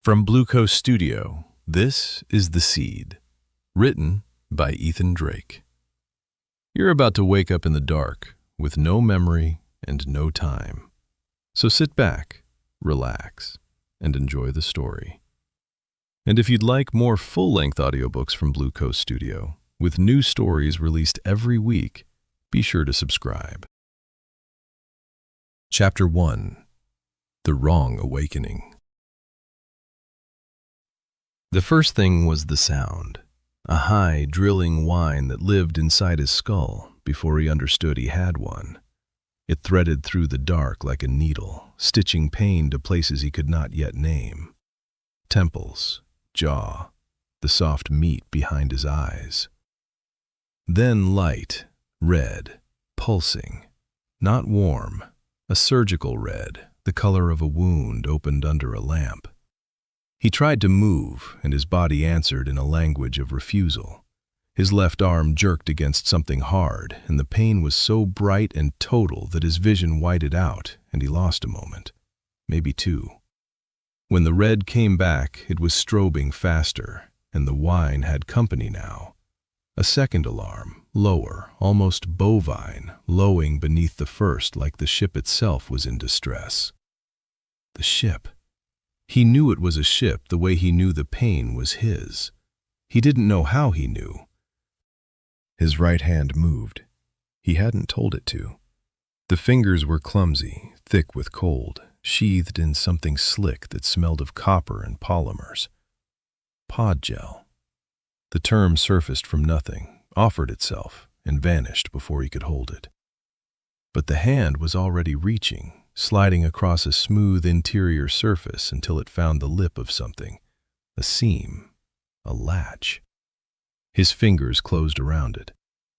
From Blue Coast Studio, this is The Seed, written by Ethan Drake. You're about to wake up in the dark with no memory and no time. So sit back, relax, and enjoy the story. And if you'd like more full-length audiobooks from Blue Coast Studio, with new stories released every week, be sure to subscribe. Chapter 1: The Wrong Awakening. The first thing was the sound, a high, drilling whine that lived inside his skull before he understood he had one. It threaded through the dark like a needle, stitching pain to places he could not yet name. Temples, jaw, the soft meat behind his eyes. Then light, red, pulsing, not warm, a surgical red, the color of a wound opened under a lamp. He tried to move, and his body answered in a language of refusal. His left arm jerked against something hard, and the pain was so bright and total that his vision whited out, and he lost a moment, maybe two. When the red came back, it was strobing faster, and the whine had company now. A second alarm, lower, almost bovine, lowing beneath the first like the ship itself was in distress. The ship. He knew it was a ship the way he knew the pain was his. He didn't know how he knew. His right hand moved. He hadn't told it to. The fingers were clumsy, thick with cold, sheathed in something slick that smelled of copper and polymers. Pod gel. The term surfaced from nothing, offered itself, and vanished before he could hold it. But the hand was already reaching, sliding across a smooth interior surface until it found the lip of something, a seam, a latch. His fingers closed around it.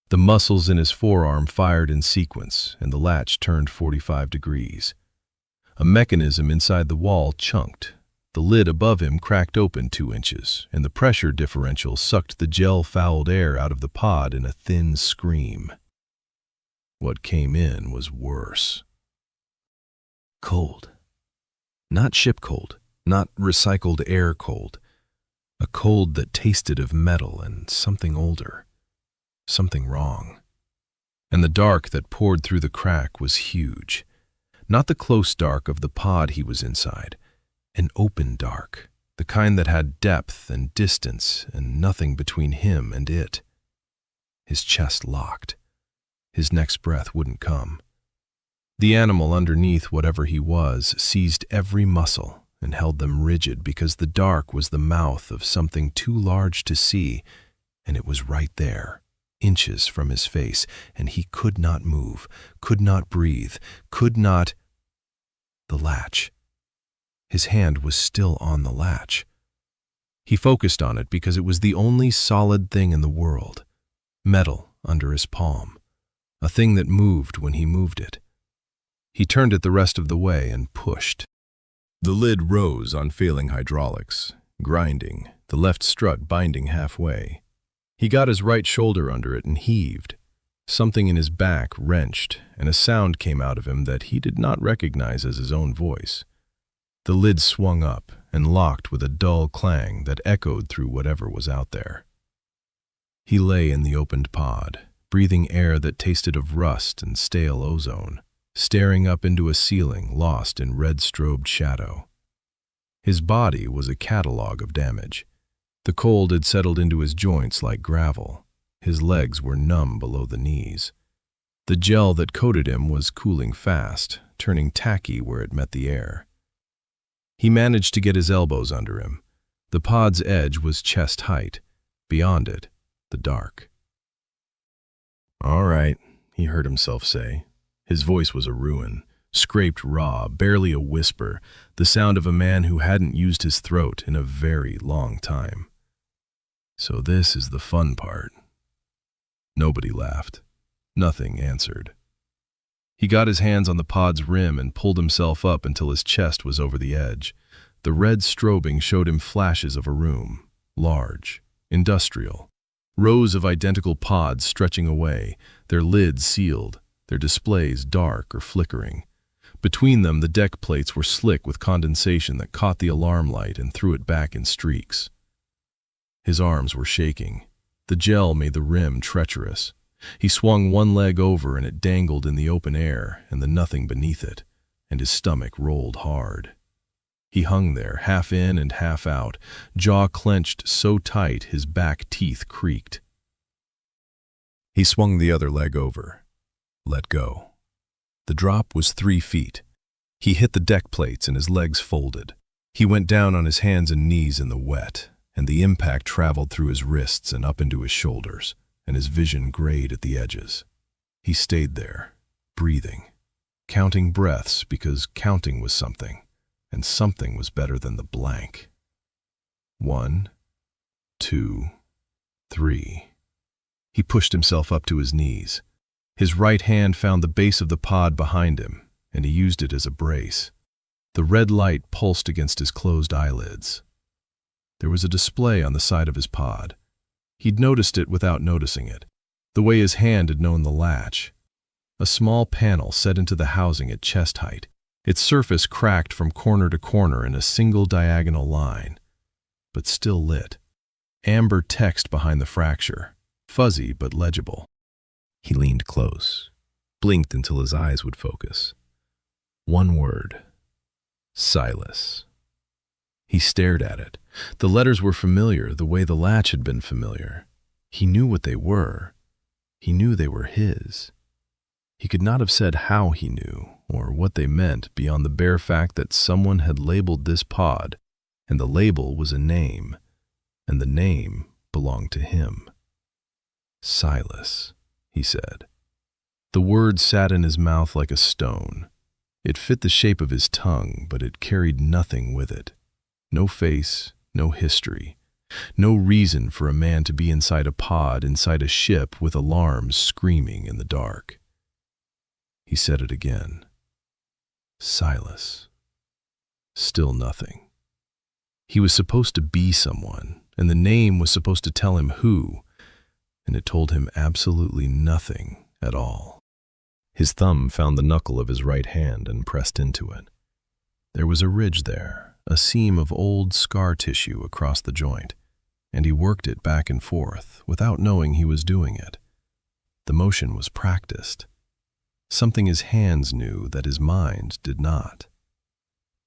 The muscles in his forearm fired in sequence, and the latch turned 45 degrees. A mechanism inside the wall chunked. The lid above him cracked open 2 inches, and the pressure differential sucked the gel-fouled air out of the pod in a thin scream. What came in was worse. Cold. Not ship cold, not recycled air cold. A cold that tasted of metal and something older. Something wrong. And the dark that poured through the crack was huge. Not the close dark of the pod he was inside. An open dark, the kind that had depth and distance and nothing between him and it. His chest locked. His next breath wouldn't come. The animal underneath whatever he was seized every muscle and held them rigid because the dark was the mouth of something too large to see, and it was right there, inches from his face, and he could not move, could not breathe, could not... The latch. His hand was still on the latch. He focused on it because it was the only solid thing in the world. Metal under his palm. A thing that moved when he moved it. He turned it the rest of the way and pushed. The lid rose on failing hydraulics, grinding, the left strut binding halfway. He got his right shoulder under it and heaved. Something in his back wrenched, and a sound came out of him that he did not recognize as his own voice. The lid swung up and locked with a dull clang that echoed through whatever was out there. He lay in the opened pod, breathing air that tasted of rust and stale ozone, staring up into a ceiling lost in red-strobed shadow. His body was a catalog of damage. The cold had settled into his joints like gravel. His legs were numb below the knees. The gel that coated him was cooling fast, turning tacky where it met the air. He managed to get his elbows under him. The pod's edge was chest height. Beyond it, the dark. "All right," he heard himself say. His voice was a ruin, scraped raw, barely a whisper, the sound of a man who hadn't used his throat in a very long time. So this is the fun part. Nobody laughed. Nothing answered. He got his hands on the pod's rim and pulled himself up until his chest was over the edge. The red strobing showed him flashes of a room, large, industrial. Rows of identical pods stretching away, their lids sealed, their displays dark or flickering. Between them, the deck plates were slick with condensation that caught the alarm light and threw it back in streaks. His arms were shaking. The gel made the rim treacherous. He swung one leg over and it dangled in the open air and the nothing beneath it, and his stomach rolled hard. He hung there, half in and half out, jaw clenched so tight his back teeth creaked. He swung the other leg over. Let go. The drop was 3 feet. He hit the deck plates and his legs folded. He went down on his hands and knees in the wet, and the impact traveled through his wrists and up into his shoulders, and his vision grayed at the edges. He stayed there, breathing, counting breaths because counting was something, and something was better than the blank. 1, 2, 3. He pushed himself up to his knees. His right hand found the base of the pod behind him, and he used it as a brace. The red light pulsed against his closed eyelids. There was a display on the side of his pod. He'd noticed it without noticing it, the way his hand had known the latch. A small panel set into the housing at chest height. Its surface cracked from corner to corner in a single diagonal line, but still lit. Amber text behind the fracture, fuzzy but legible. He leaned close, blinked until his eyes would focus. One word. Silas. He stared at it. The letters were familiar, the way the latch had been familiar. He knew what they were. He knew they were his. He could not have said how he knew, or what they meant beyond the bare fact that someone had labeled this pod, and the label was a name, and the name belonged to him. Silas, he said. The word sat in his mouth like a stone. It fit the shape of his tongue, but it carried nothing with it. No face, no history, no reason for a man to be inside a pod, inside a ship with alarms screaming in the dark. He said it again. Silas. Still nothing. He was supposed to be someone, and the name was supposed to tell him who, and it told him absolutely nothing at all. His thumb found the knuckle of his right hand and pressed into it. There was a ridge there, a seam of old scar tissue across the joint, and he worked it back and forth without knowing he was doing it. The motion was practiced, something his hands knew that his mind did not.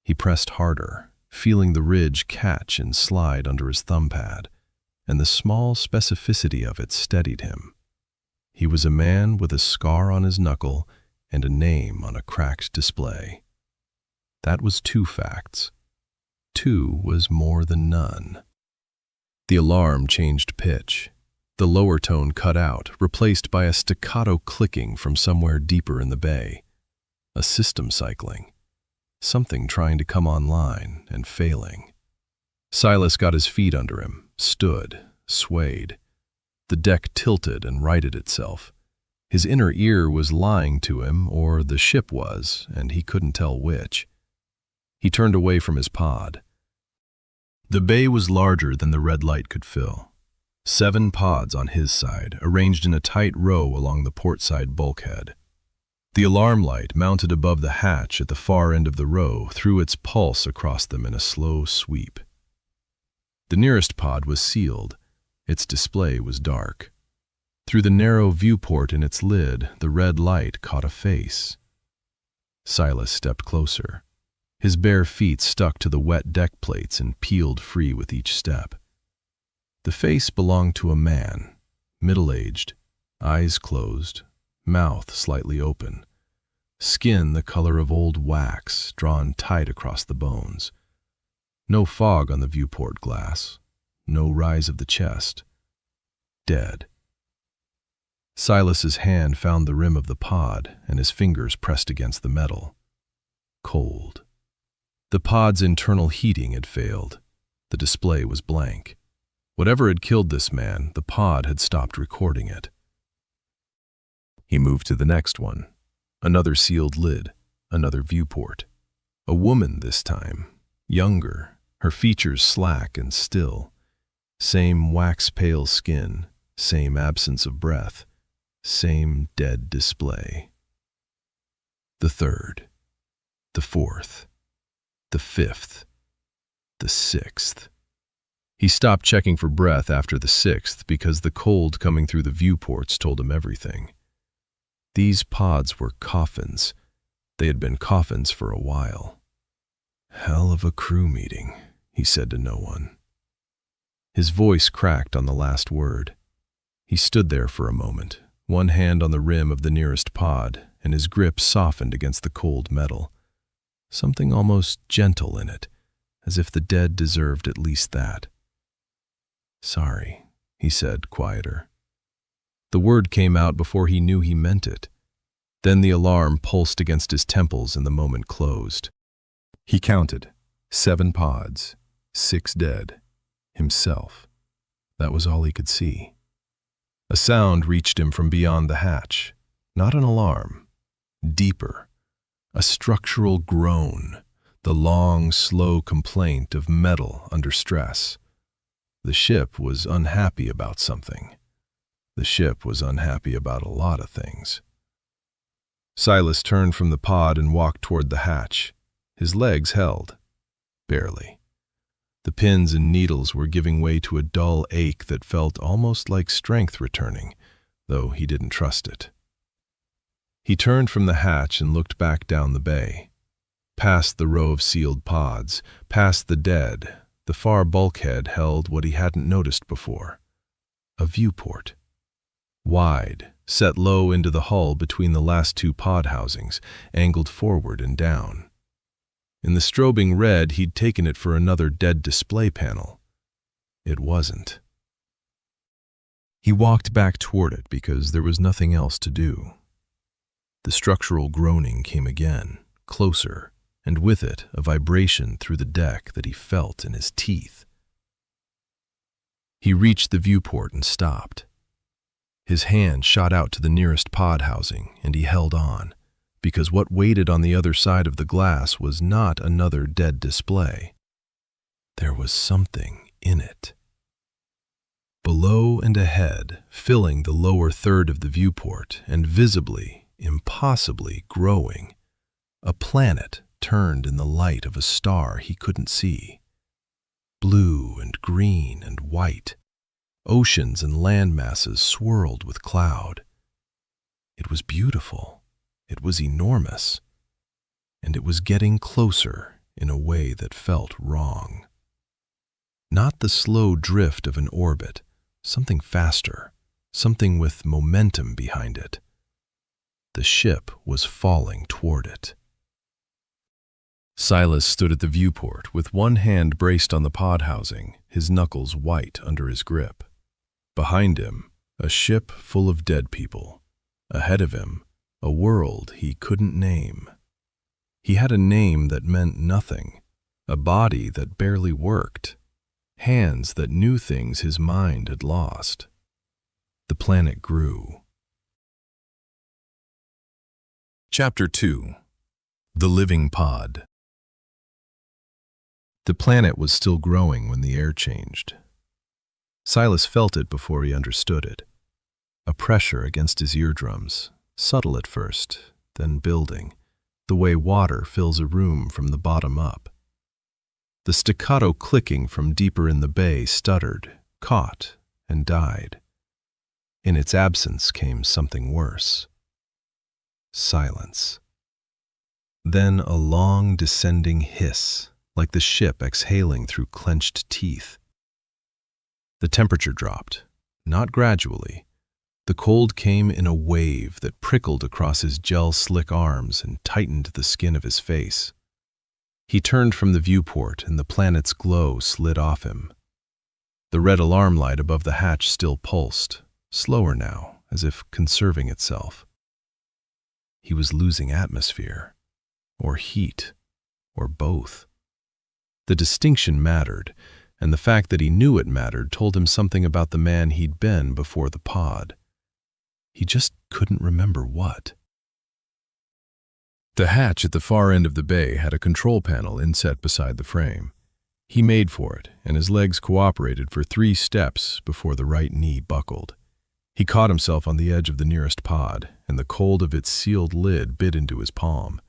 He pressed harder, feeling the ridge catch and slide under his thumb pad, and the small specificity of it steadied him. He was a man with a scar on his knuckle and a name on a cracked display. That was 2 facts. 2 was more than none. The alarm changed pitch. The lower tone cut out, replaced by a staccato clicking from somewhere deeper in the bay. A system cycling. Something trying to come online and failing. Silas got his feet under him, stood, swayed. The deck tilted and righted itself. His inner ear was lying to him, or the ship was, and he couldn't tell which. He turned away from his pod. The bay was larger than the red light could fill. 7 pods on his side, arranged in a tight row along the portside bulkhead. The alarm light, mounted above the hatch at the far end of the row, threw its pulse across them in a slow sweep. The nearest pod was sealed. Its display was dark. Through the narrow viewport in its lid, the red light caught a face. Silas stepped closer. His bare feet stuck to the wet deck plates and peeled free with each step. The face belonged to a man, middle-aged, eyes closed, mouth slightly open, skin the color of old wax drawn tight across the bones. No fog on the viewport glass, no rise of the chest. Dead. Silas's hand found the rim of the pod, and his fingers pressed against the metal. Cold. The pod's internal heating had failed. The display was blank. Whatever had killed this man, the pod had stopped recording it. He moved to the next one. Another sealed lid, another viewport. A woman this time, younger, her features slack and still. Same wax-pale skin, same absence of breath, same dead display. The third. the fourth, the fifth, the sixth. He stopped checking for breath after the sixth because the cold coming through the viewports told him everything. These pods were coffins. They had been coffins for a while. Hell of a crew meeting, he said to no one. His voice cracked on the last word. He stood there for a moment, one hand on the rim of the nearest pod, and his grip softened against the cold metal. Something almost gentle in it, as if the dead deserved at least that. Sorry, he said, quieter. The word came out before he knew he meant it. Then the alarm pulsed against his temples and the moment closed. He counted. 7 pods, 6 dead. Himself. That was all he could see. A sound reached him from beyond the hatch. Not an alarm. Deeper. A structural groan. The long, slow complaint of metal under stress. The ship was unhappy about something. The ship was unhappy about a lot of things. Silas turned from the pod and walked toward the hatch. His legs held. Barely. The pins and needles were giving way to a dull ache that felt almost like strength returning, though he didn't trust it. He turned from the hatch and looked back down the bay. Past the row of sealed pods, past the dead, the far bulkhead held what he hadn't noticed before. A viewport. Wide, set low into the hull between the last 2 pod housings, angled forward and down. In the strobing red, he'd taken it for another dead display panel. It wasn't. He walked back toward it because there was nothing else to do. The structural groaning came again, closer, and with it a vibration through the deck that he felt in his teeth. He reached the viewport and stopped. His hand shot out to the nearest pod housing, and he held on, because what waited on the other side of the glass was not another dead display. There was something in it. Below and ahead, filling the lower third of the viewport, and visibly, impossibly growing, a planet turned in the light of a star he couldn't see. Blue and green and white, oceans and land masses swirled with cloud. It was beautiful. It was enormous. And it was getting closer in a way that felt wrong. Not the slow drift of an orbit, something faster, something with momentum behind it. The ship was falling toward it. Silas stood at the viewport with one hand braced on the pod housing, his knuckles white under his grip. Behind him, a ship full of dead people. Ahead of him, a world he couldn't name. He had a name that meant nothing, a body that barely worked, hands that knew things his mind had lost. The planet grew. Chapter 2. The Living Pod. The planet was still growing when the air changed. Silas felt it before he understood it. A pressure against his eardrums, subtle at first, then building, the way water fills a room from the bottom up. The staccato clicking from deeper in the bay stuttered, caught, and died. In its absence came something worse. Silence. Then a long descending hiss, like the ship exhaling through clenched teeth. The temperature dropped, not gradually. The cold came in a wave that prickled across his gel-slick arms and tightened the skin of his face. He turned from the viewport and the planet's glow slid off him. The red alarm light above the hatch still pulsed, slower now, as if conserving itself. He was losing atmosphere, or heat, or both. The distinction mattered, and the fact that he knew it mattered told him something about the man he'd been before the pod. He just couldn't remember what. The hatch at the far end of the bay had a control panel inset beside the frame. He made for it, and his legs cooperated for 3 steps before the right knee buckled. He caught himself on the edge of the nearest pod, and the cold of its sealed lid bit into his palm.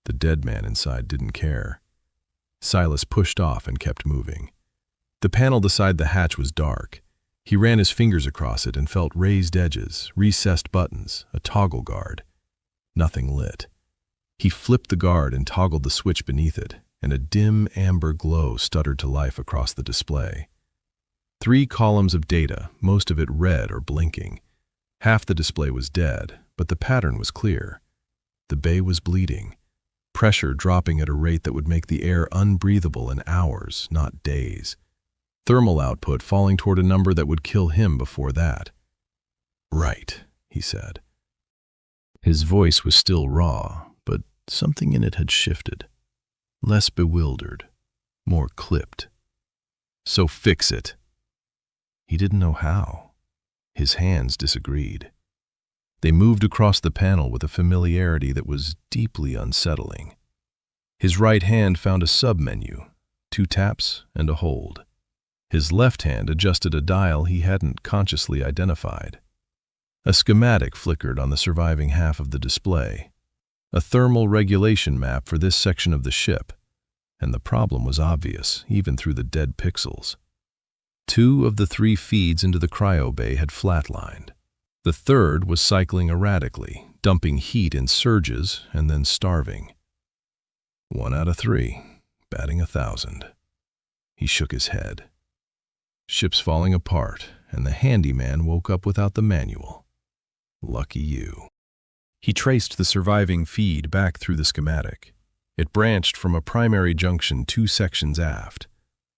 The dead man inside didn't care. Silas pushed off and kept moving. The panel beside the hatch was dark. He ran his fingers across it and felt raised edges, recessed buttons, a toggle guard. Nothing lit. He flipped the guard and toggled the switch beneath it, and a dim amber glow stuttered to life across the display. 3 columns of data, most of it red or blinking. Half the display was dead, but the pattern was clear. The bay was bleeding, pressure dropping at a rate that would make the air unbreathable in hours, not days. Thermal output falling toward a number that would kill him before that. "Right," he said. His voice was still raw, but something in it had shifted. Less bewildered, more clipped. "So fix it." He didn't know how. His hands disagreed. They moved across the panel with a familiarity that was deeply unsettling. His right hand found a submenu, 2 taps and a hold. His left hand adjusted a dial he hadn't consciously identified. A schematic flickered on the surviving half of the display, a thermal regulation map for this section of the ship, and the problem was obvious, even through the dead pixels. 2 of the 3 feeds into the cryo bay had flatlined. The third was cycling erratically, dumping heat in surges and then starving. 1 out of 3, batting 1,000. He shook his head. Ship's falling apart, and the handyman woke up without the manual. Lucky you. He traced the surviving feed back through the schematic. It branched from a primary junction 2 sections aft.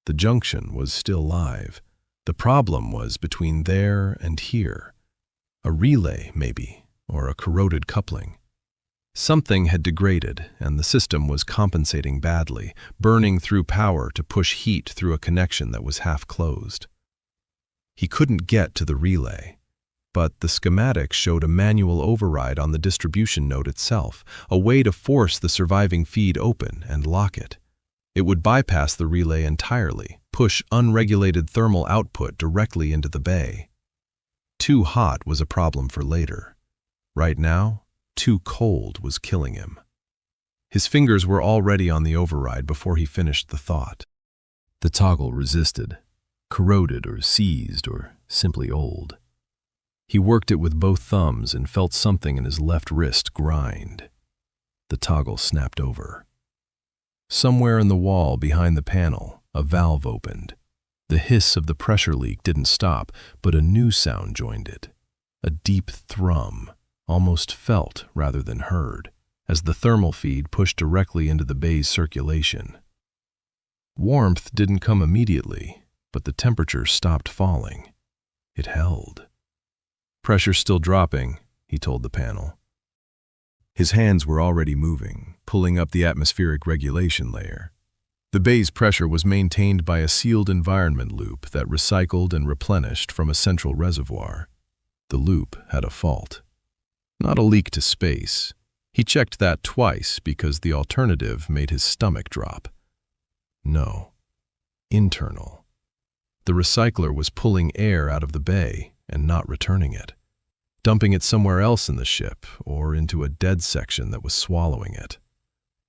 The junction was still live. The problem was between there and here. A relay, maybe, or a corroded coupling. Something had degraded, and the system was compensating badly, burning through power to push heat through a connection that was half closed. He couldn't get to the relay, but the schematic showed a manual override on the distribution node itself, a way to force the surviving feed open and lock it. It would bypass the relay entirely, push unregulated thermal output directly into the bay. Too hot was a problem for later. Right now, too cold was killing him. His fingers were already on the override before he finished the thought. The toggle resisted, corroded or seized or simply old. He worked it with both thumbs and felt something in his left wrist grind. The toggle snapped over. Somewhere in the wall behind the panel, a valve opened. The hiss of the pressure leak didn't stop, but a new sound joined it. A deep thrum, almost felt rather than heard, as the thermal feed pushed directly into the bay's circulation. Warmth didn't come immediately, but the temperature stopped falling. It held. "Pressure still dropping," he told the panel. His hands were already moving, pulling up the atmospheric regulation layer. The bay's pressure was maintained by a sealed environment loop that recycled and replenished from a central reservoir. The loop had a fault. Not a leak to space. He checked that twice because the alternative made his stomach drop. No. Internal. The recycler was pulling air out of the bay and not returning it, dumping it somewhere else in the ship or into a dead section that was swallowing it.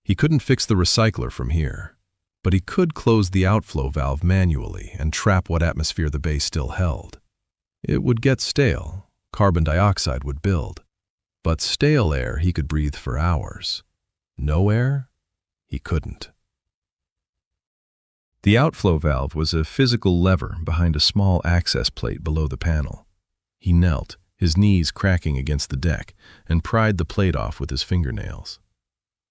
He couldn't fix the recycler from here, but he could close the outflow valve manually and trap what atmosphere the bay still held. It would get stale, carbon dioxide would build, but stale air he could breathe for hours. No air? He couldn't. The outflow valve was a physical lever behind a small access plate below the panel. He knelt, his knees cracking against the deck, and pried the plate off with his fingernails.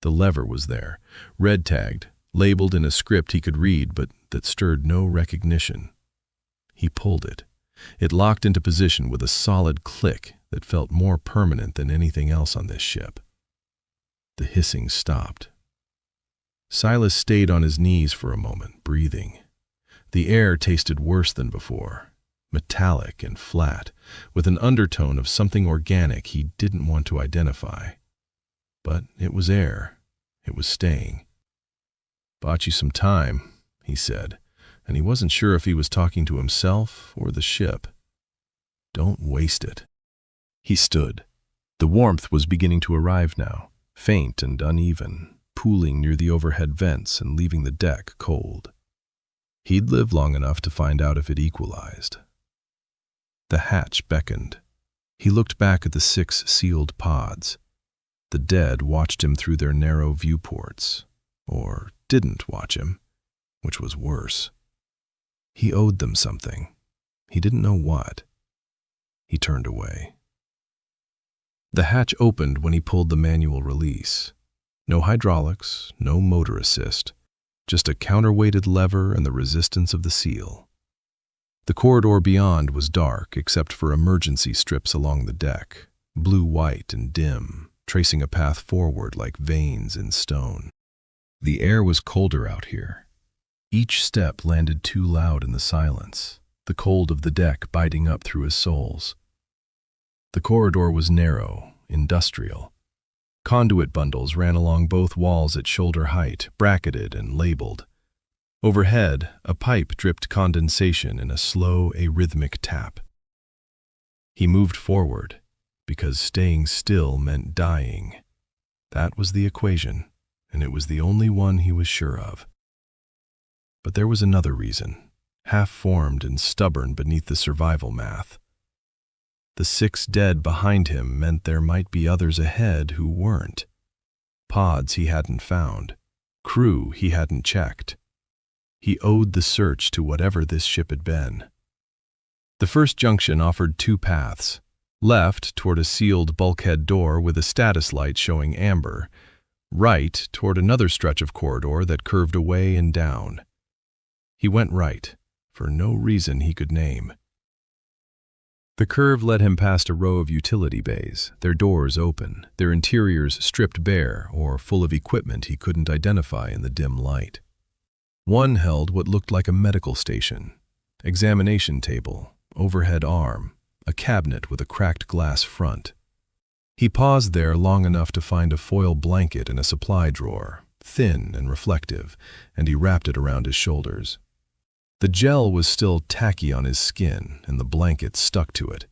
The lever was there, red-tagged, labeled in a script he could read but that stirred no recognition. He pulled it. It locked into position with a solid click that felt more permanent than anything else on this ship. The hissing stopped. Silas stayed on his knees for a moment, breathing. The air tasted worse than before, metallic and flat, with an undertone of something organic he didn't want to identify. But it was air. It was staying. "Bought you some time," he said, and he wasn't sure if he was talking to himself or the ship. "Don't waste it." He stood. The warmth was beginning to arrive now, faint and uneven, pooling near the overhead vents and leaving the deck cold. He'd lived long enough to find out if it equalized. The hatch beckoned. He looked back at the 6 sealed pods. The dead watched him through their narrow viewports, or didn't watch him, which was worse. He owed them something. He didn't know what. He turned away. The hatch opened when he pulled the manual release. No hydraulics, no motor assist, just a counterweighted lever and the resistance of the seal. The corridor beyond was dark except for emergency strips along the deck, blue-white and dim, tracing a path forward like veins in stone. The air was colder out here. Each step landed too loud in the silence, the cold of the deck biting up through his soles. The corridor was narrow, industrial. Conduit bundles ran along both walls at shoulder height, bracketed and labeled. Overhead, a pipe dripped condensation in a slow, arrhythmic tap. He moved forward, because staying still meant dying. That was the equation, and it was the only one he was sure of. But there was another reason, half-formed and stubborn beneath the survival math. The 6 dead behind him meant there might be others ahead who weren't. Pods he hadn't found, crew he hadn't checked. He owed the search to whatever this ship had been. The first junction offered 2 paths. Left toward a sealed bulkhead door with a status light showing amber. Right toward another stretch of corridor that curved away and down. He went right, for no reason he could name. The curve led him past a row of utility bays, their doors open, their interiors stripped bare or full of equipment he couldn't identify in the dim light. One held what looked like a medical station, examination table, overhead arm, a cabinet with a cracked glass front. He paused there long enough to find a foil blanket in a supply drawer, thin and reflective, and he wrapped it around his shoulders. The gel was still tacky on his skin, and the blanket stuck to it.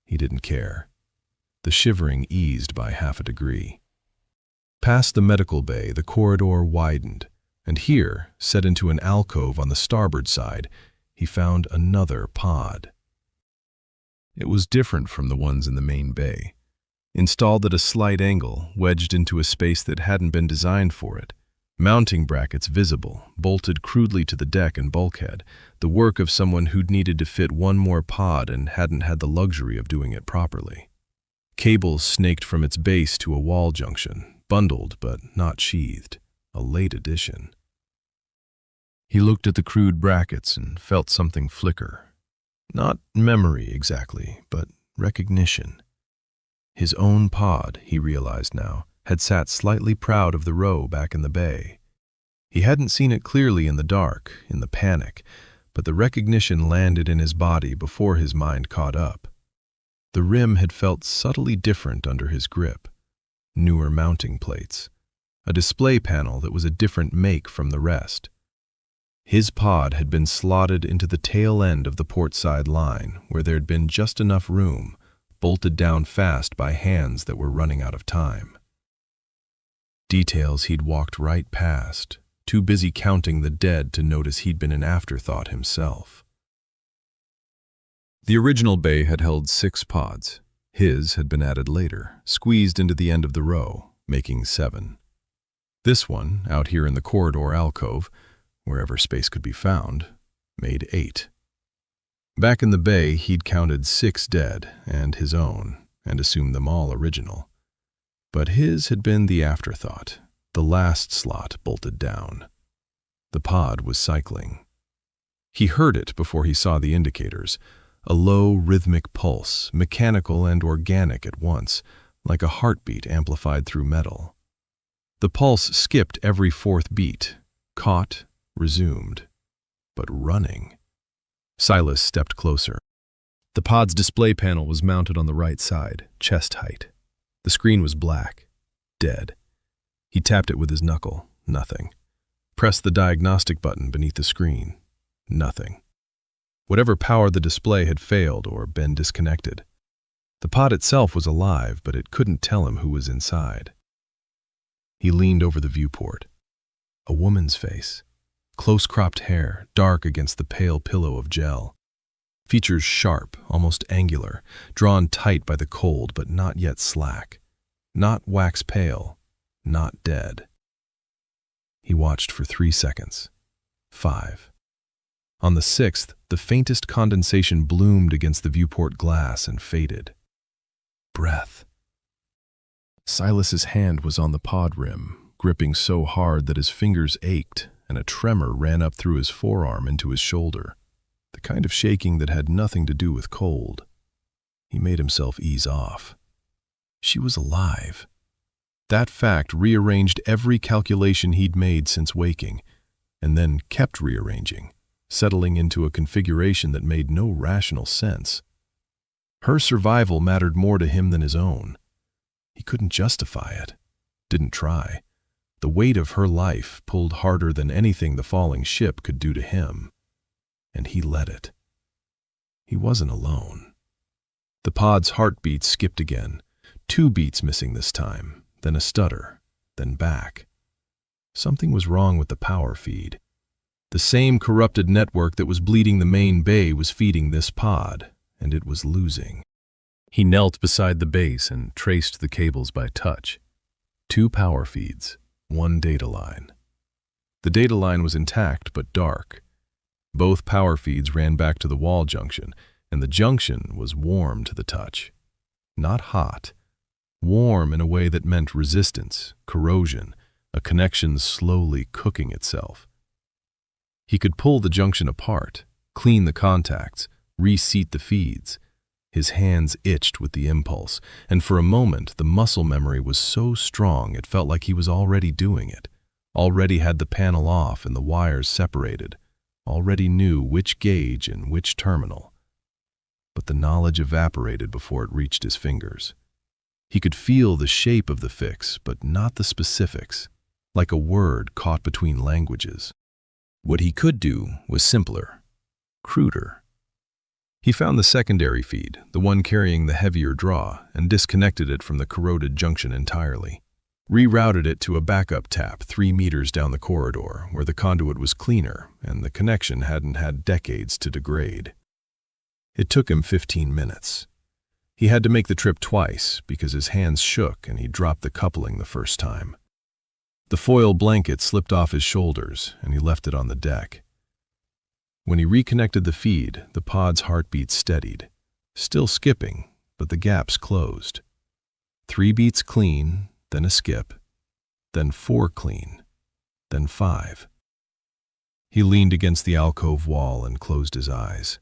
He didn't care. The shivering eased by half a degree. Past the medical bay, the corridor widened, and here, set into an alcove on the starboard side, he found another pod. It was different from the ones in the main bay. Installed at a slight angle, wedged into a space that hadn't been designed for it. Mounting brackets visible, bolted crudely to the deck and bulkhead, the work of someone who'd needed to fit one more pod and hadn't had the luxury of doing it properly. Cables snaked from its base to a wall junction, bundled but not sheathed, a late addition. He looked at the crude brackets and felt something flicker. Not memory exactly, but recognition. His own pod, he realized now, had sat slightly proud of the row back in the bay. He hadn't seen it clearly in the dark, in the panic, but the recognition landed in his body before his mind caught up. The rim had felt subtly different under his grip. Newer mounting plates. A display panel that was a different make from the rest. His pod had been slotted into the tail end of the portside line, where there'd been just enough room, bolted down fast by hands that were running out of time. Details he'd walked right past, too busy counting the dead to notice he'd been an afterthought himself. The original bay had held 6 pods. His had been added later, squeezed into the end of the row, making 7. This one, out here in the corridor alcove, wherever space could be found, made 8. Back in the bay, he'd counted 6 dead, and his own, and assumed them all original. But his had been the afterthought, the last slot bolted down. The pod was cycling. He heard it before he saw the indicators, a low rhythmic pulse, mechanical and organic at once, like a heartbeat amplified through metal. The pulse skipped every 4th beat, caught, resumed, but running. Silas stepped closer. The pod's display panel was mounted on the right side, chest height. The screen was black, dead. He tapped it with his knuckle, nothing. Pressed the diagnostic button beneath the screen, nothing. Whatever powered the display had failed or been disconnected. The pod itself was alive, but it couldn't tell him who was inside. He leaned over the viewport. A woman's face. Close-cropped hair, dark against the pale pillow of gel. Features sharp, almost angular, drawn tight by the cold but not yet slack. Not wax pale, not dead. He watched for 3 seconds. 5. On the 6th, the faintest condensation bloomed against the viewport glass and faded. Breath. Silas's hand was on the pod rim, gripping so hard that his fingers ached and a tremor ran up through his forearm into his shoulder, the kind of shaking that had nothing to do with cold. He made himself ease off. She was alive. That fact rearranged every calculation he'd made since waking, and then kept rearranging, settling into a configuration that made no rational sense. Her survival mattered more to him than his own. He couldn't justify it, didn't try. The weight of her life pulled harder than anything the falling ship could do to him, and he let it. He wasn't alone. The pod's heartbeat skipped again, 2 beats missing this time, then a stutter, then back. Something was wrong with the power feed. The same corrupted network that was bleeding the main bay was feeding this pod, and it was losing. He knelt beside the base and traced the cables by touch. 2 power feeds, 1 data line. The data line was intact but dark. Both power feeds ran back to the wall junction, and the junction was warm to the touch. Not hot. Warm in a way that meant resistance, corrosion, a connection slowly cooking itself. He could pull the junction apart, clean the contacts, reseat the feeds. His hands itched with the impulse, and for a moment the muscle memory was so strong it felt like he was already doing it, already had the panel off and the wires separated, already knew which gauge and which terminal. But the knowledge evaporated before it reached his fingers. He could feel the shape of the fix, but not the specifics, like a word caught between languages. What he could do was simpler, cruder. He found the secondary feed, the one carrying the heavier draw, and disconnected it from the corroded junction entirely. Rerouted it to a backup tap 3 meters down the corridor, where the conduit was cleaner and the connection hadn't had decades to degrade. It took him 15 minutes. He had to make the trip twice because his hands shook and he dropped the coupling the first time. The foil blanket slipped off his shoulders and he left it on the deck. When he reconnected the feed, the pod's heartbeat steadied, still skipping, but the gaps closed. 3 beats clean, then a skip, then 4 clean, then 5. He leaned against the alcove wall and closed his eyes.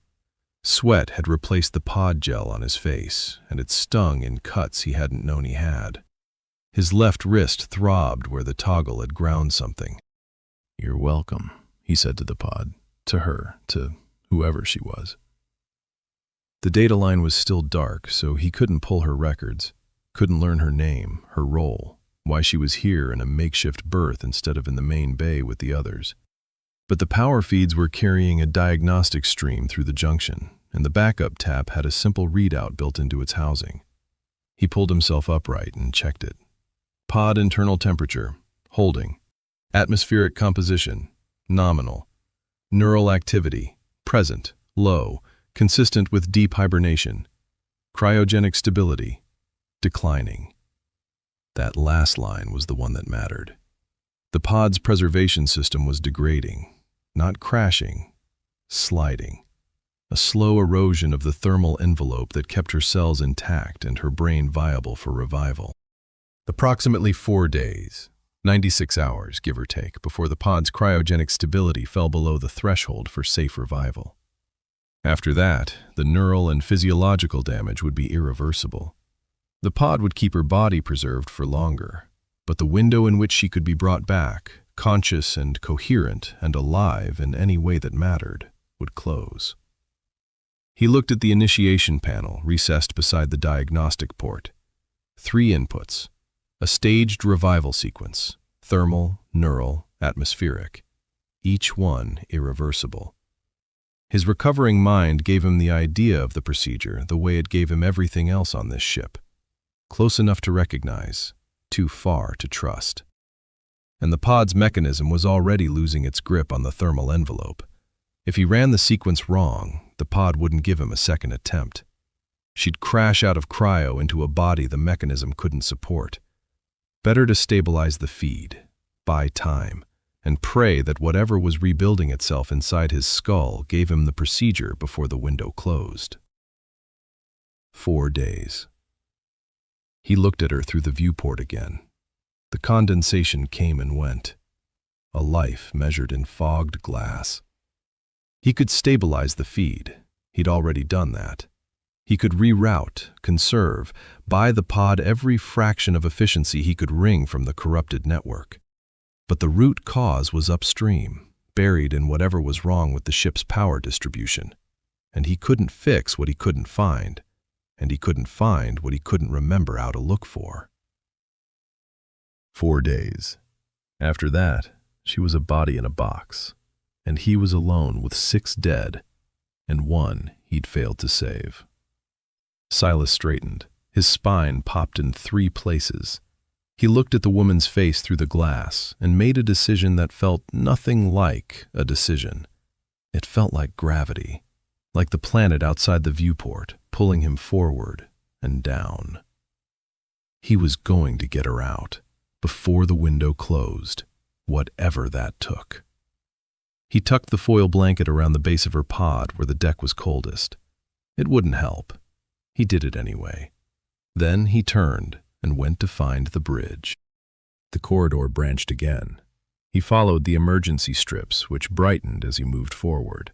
Sweat had replaced the pod gel on his face, and it stung in cuts he hadn't known he had. His left wrist throbbed where the toggle had ground something. "You're welcome," he said to the pod, to her, to whoever she was. The data line was still dark, so he couldn't pull her records, couldn't learn her name, her role, why she was here in a makeshift berth instead of in the main bay with the others. But the power feeds were carrying a diagnostic stream through the junction, and the backup tap had a simple readout built into its housing. He pulled himself upright and checked it. Pod internal temperature, holding. Atmospheric composition, nominal. Neural activity, present, low, consistent with deep hibernation. Cryogenic stability, declining. That last line was the one that mattered. The pod's preservation system was degrading, not crashing, sliding. A slow erosion of the thermal envelope that kept her cells intact and her brain viable for revival. Approximately 4 days, 96 hours, give or take, before the pod's cryogenic stability fell below the threshold for safe revival. After that, the neural and physiological damage would be irreversible. The pod would keep her body preserved for longer, but the window in which she could be brought back, conscious and coherent and alive in any way that mattered, would close. He looked at the initiation panel recessed beside the diagnostic port. 3 inputs. A staged revival sequence, thermal, neural, atmospheric, each one irreversible. His recovering mind gave him the idea of the procedure the way it gave him everything else on this ship. Close enough to recognize, too far to trust. and the pod's mechanism was already losing its grip on the thermal envelope. If he ran the sequence wrong, the pod wouldn't give him a second attempt. She'd crash out of cryo into a body the mechanism couldn't support. Better to stabilize the feed, buy time, and pray that whatever was rebuilding itself inside his skull gave him the procedure before the window closed. 4 days. He looked at her through the viewport again. The condensation came and went. A life measured in fogged glass. He could stabilize the feed. He'd already done that. He could reroute, conserve, buy the pod every fraction of efficiency he could wring from the corrupted network. But the root cause was upstream, buried in whatever was wrong with the ship's power distribution. And he couldn't fix what he couldn't find, and he couldn't find what he couldn't remember how to look for. 4 days. After that, she was a body in a box, and he was alone with 6 dead, and 1 he'd failed to save. Silas straightened. His spine popped in 3 places. He looked at the woman's face through the glass and made a decision that felt nothing like a decision. It felt like gravity, like the planet outside the viewport, pulling him forward and down. He was going to get her out, before the window closed, whatever that took. He tucked the foil blanket around the base of her pod where the deck was coldest. It wouldn't help. He did it anyway. Then he turned and went to find the bridge. The corridor branched again. He followed the emergency strips, which brightened as he moved forward.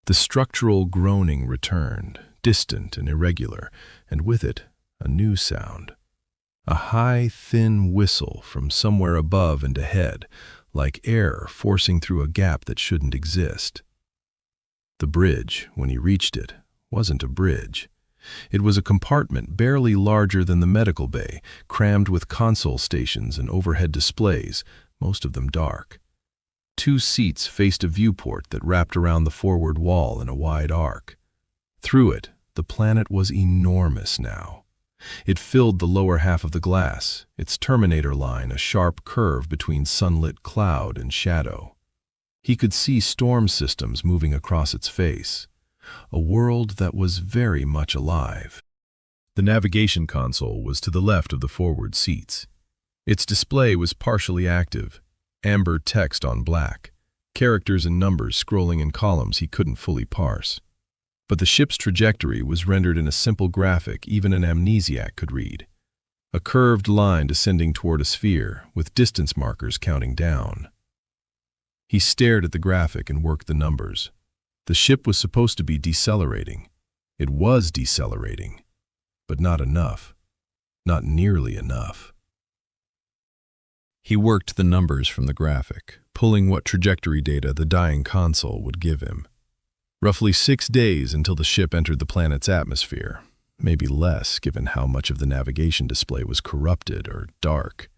The structural groaning returned, distant and irregular, and with it, a new sound. A high, thin whistle from somewhere above and ahead, like air forcing through a gap that shouldn't exist. The bridge, when he reached it, wasn't a bridge. It was a compartment barely larger than the medical bay, crammed with console stations and overhead displays, most of them dark. 2 seats faced a viewport that wrapped around the forward wall in a wide arc. Through it, the planet was enormous now. It filled the lower half of the glass, its terminator line a sharp curve between sunlit cloud and shadow. He could see storm systems moving across its face. A world that was very much alive. The navigation console was to the left of the forward seats. Its display was partially active, amber text on black, characters and numbers scrolling in columns he couldn't fully parse. But the ship's trajectory was rendered in a simple graphic even an amnesiac could read. A curved line descending toward a sphere, with distance markers counting down. He stared at the graphic and worked the numbers. The ship was supposed to be decelerating. It was decelerating, but not enough. Not nearly enough. He worked the numbers from the graphic, pulling what trajectory data the dying console would give him. Roughly 6 days until the ship entered the planet's atmosphere, maybe less given how much of the navigation display was corrupted or dark.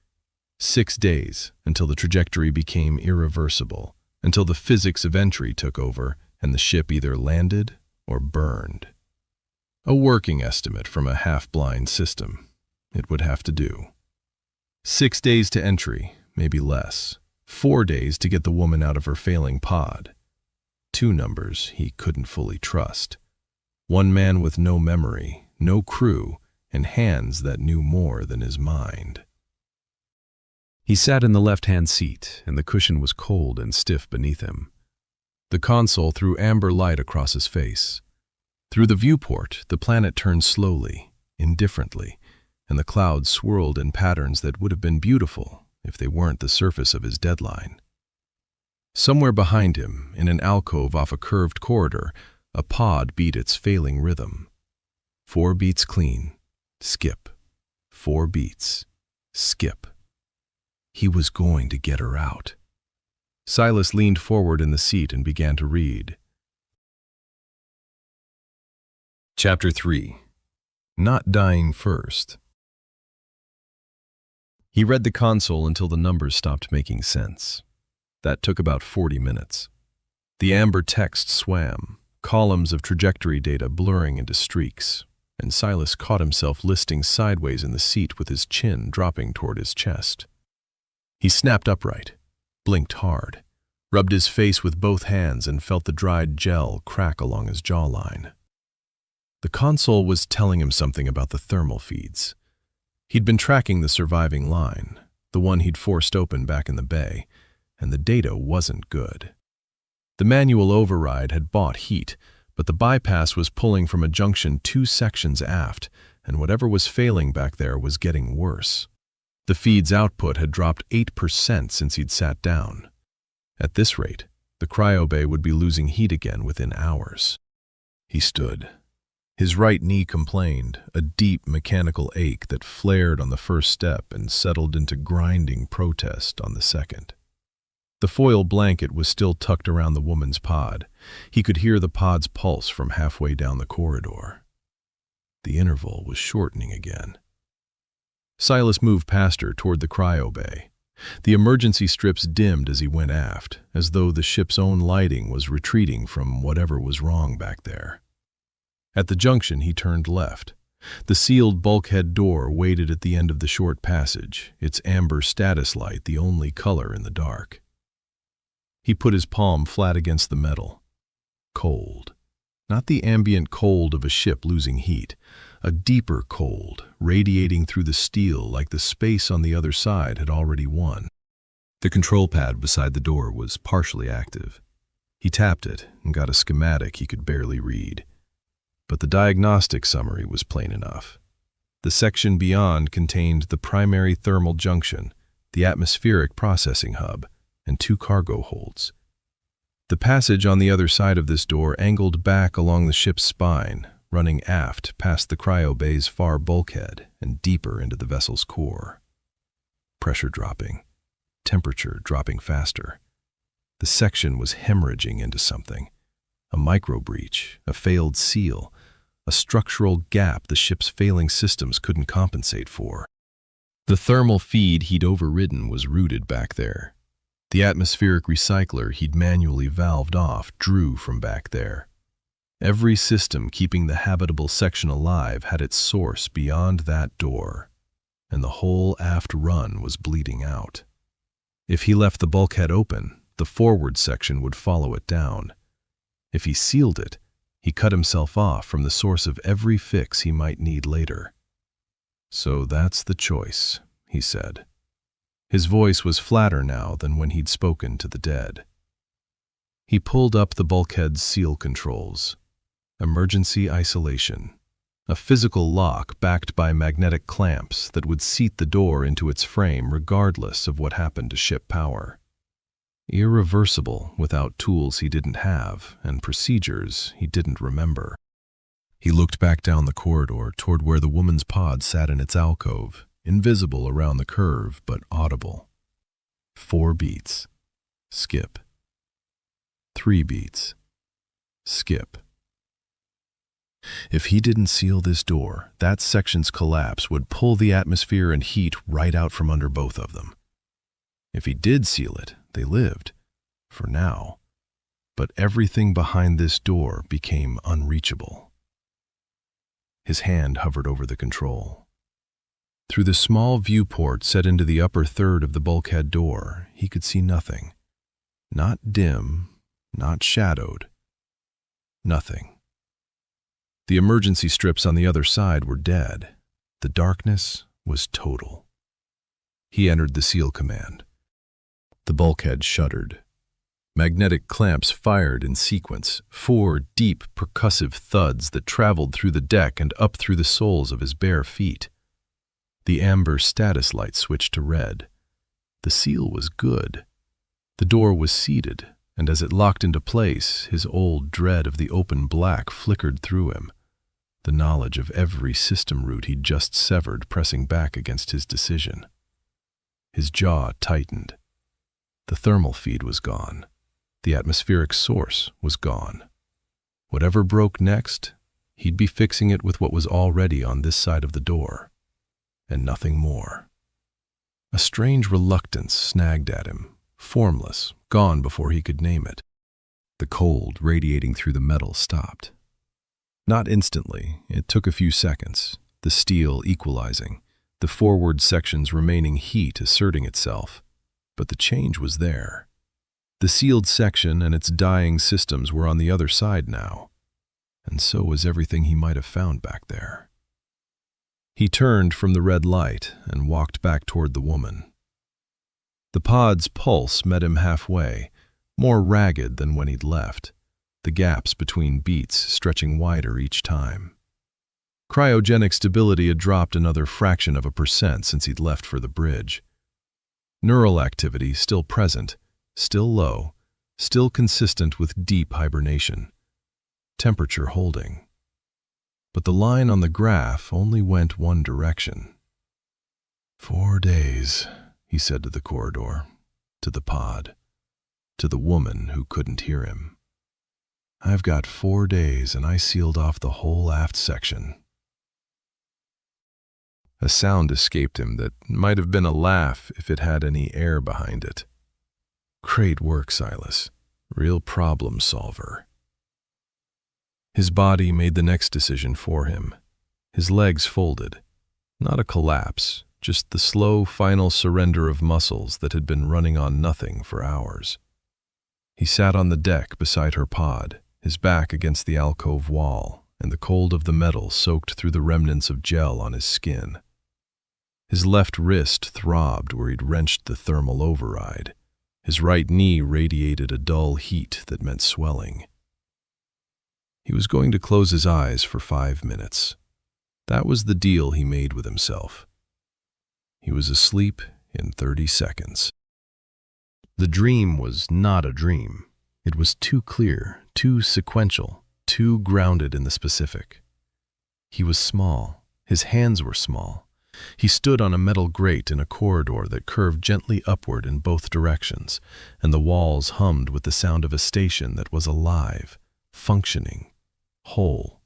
6 days until the trajectory became irreversible, until the physics of entry took over and the ship either landed or burned. A working estimate from a half-blind system. It would have to do. 6 days to entry, maybe less. 4 days to get the woman out of her failing pod. 2 numbers he couldn't fully trust. 1 man with no memory, no crew, and hands that knew more than his mind. He sat in the left-hand seat, and the cushion was cold and stiff beneath him. The console threw amber light across his face. Through the viewport, the planet turned slowly, indifferently, and the clouds swirled in patterns that would have been beautiful if they weren't the surface of his deadline. Somewhere behind him, in an alcove off a curved corridor, a pod beat its failing rhythm. 4 beats clean, skip. 4 beats, skip. He was going to get her out. Silas leaned forward in the seat and began to read. Chapter 3. Not Dying First. He read the console until the numbers stopped making sense. That took about 40 minutes. The amber text swam, columns of trajectory data blurring into streaks, and Silas caught himself listing sideways in the seat with his chin dropping toward his chest. He snapped upright, blinked hard, rubbed his face with both hands and felt the dried gel crack along his jawline. The console was telling him something about the thermal feeds. He'd been tracking the surviving line, the one he'd forced open back in the bay, and the data wasn't good. The manual override had bought heat, but the bypass was pulling from a junction 2 sections aft, and whatever was failing back there was getting worse. The feed's output had dropped 8% since he'd sat down. At this rate, the cryo bay would be losing heat again within hours. He stood. His right knee complained, a deep mechanical ache that flared on the first step and settled into grinding protest on the second. The foil blanket was still tucked around the woman's pod. He could hear the pod's pulse from halfway down the corridor. The interval was shortening again. Silas moved past her toward the cryo bay. The emergency strips dimmed as he went aft, as though the ship's own lighting was retreating from whatever was wrong back there. At the junction, he turned left. The sealed bulkhead door waited at the end of the short passage, its amber status light the only color in the dark. He put his palm flat against the metal. Cold. Not the ambient cold of a ship losing heat, a deeper cold, radiating through the steel like the space on the other side had already won. The control pad beside the door was partially active. He tapped it and got a schematic he could barely read. But the diagnostic summary was plain enough. The section beyond contained the primary thermal junction, the atmospheric processing hub, and 2 cargo holds. The passage on the other side of this door angled back along the ship's spine, running aft past the cryo bay's far bulkhead and deeper into the vessel's core. Pressure dropping, temperature dropping faster. The section was hemorrhaging into something. A micro-breach, a failed seal, a structural gap the ship's failing systems couldn't compensate for. The thermal feed he'd overridden was rooted back there. The atmospheric recycler he'd manually valved off drew from back there. Every system keeping the habitable section alive had its source beyond that door, and the whole aft run was bleeding out. If he left the bulkhead open, the forward section would follow it down. If he sealed it, he cut himself off from the source of every fix he might need later. "So that's the choice," he said. His voice was flatter now than when he'd spoken to the dead. He pulled up the bulkhead's seal controls. Emergency isolation. A physical lock backed by magnetic clamps that would seat the door into its frame regardless of what happened to ship power. Irreversible without tools he didn't have and procedures he didn't remember. He looked back down the corridor toward where the woman's pod sat in its alcove, invisible around the curve but audible. 4 beats. Skip. 3 beats. Skip. If he didn't seal this door, that section's collapse would pull the atmosphere and heat right out from under both of them. If he did seal it, they lived, for now. But everything behind this door became unreachable. His hand hovered over the control. Through the small viewport set into the upper third of the bulkhead door, he could see nothing. Not dim, not shadowed. Nothing. The emergency strips on the other side were dead. The darkness was total. He entered the seal command. The bulkhead shuddered. Magnetic clamps fired in sequence, 4 deep, percussive thuds that traveled through the deck and up through the soles of his bare feet. The amber status light switched to red. The seal was good. The door was seated, and as it locked into place, his old dread of the open black flickered through him, the knowledge of every system route he'd just severed pressing back against his decision. His jaw tightened. The thermal feed was gone. The atmospheric source was gone. Whatever broke next, he'd be fixing it with what was already on this side of the door, and nothing more. A strange reluctance snagged at him, formless, gone before he could name it. The cold radiating through the metal stopped. Not instantly, it took a few seconds, the steel equalizing, the forward section's remaining heat asserting itself. But the change was there. The sealed section and its dying systems were on the other side now, and so was everything he might have found back there. He turned from the red light and walked back toward the woman. The pod's pulse met him halfway, more ragged than when he'd left, the gaps between beats stretching wider each time. Cryogenic stability had dropped another fraction of a percent since he'd left for the bridge. Neural activity still present, still low, still consistent with deep hibernation. Temperature holding. But the line on the graph only went one direction. 4 days, he said to the corridor, to the pod, to the woman who couldn't hear him. I've got 4 days and I sealed off the whole aft section. A sound escaped him that might have been a laugh if it had any air behind it. Great work, Silas. Real problem solver. His body made the next decision for him. His legs folded. Not a collapse, just the slow final surrender of muscles that had been running on nothing for hours. He sat on the deck beside her pod, his back against the alcove wall, and the cold of the metal soaked through the remnants of gel on his skin. His left wrist throbbed where he'd wrenched the thermal override. His right knee radiated a dull heat that meant swelling. He was going to close his eyes for 5 minutes. That was the deal he made with himself. He was asleep in 30 seconds. The dream was not a dream. It was too clear, too sequential, too grounded in the specific. He was small. His hands were small. He stood on a metal grate in a corridor that curved gently upward in both directions, and the walls hummed with the sound of a station that was alive, functioning, whole.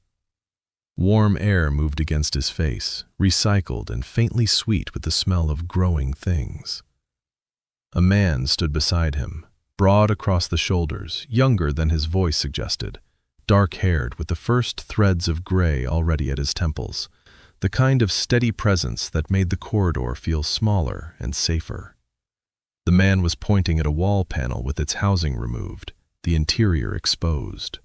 Warm air moved against his face, recycled and faintly sweet with the smell of growing things. A man stood beside him, broad across the shoulders, younger than his voice suggested, dark-haired with the first threads of gray already at his temples, the kind of steady presence that made the corridor feel smaller and safer. The man was pointing at a wall panel with its housing removed, the interior exposed.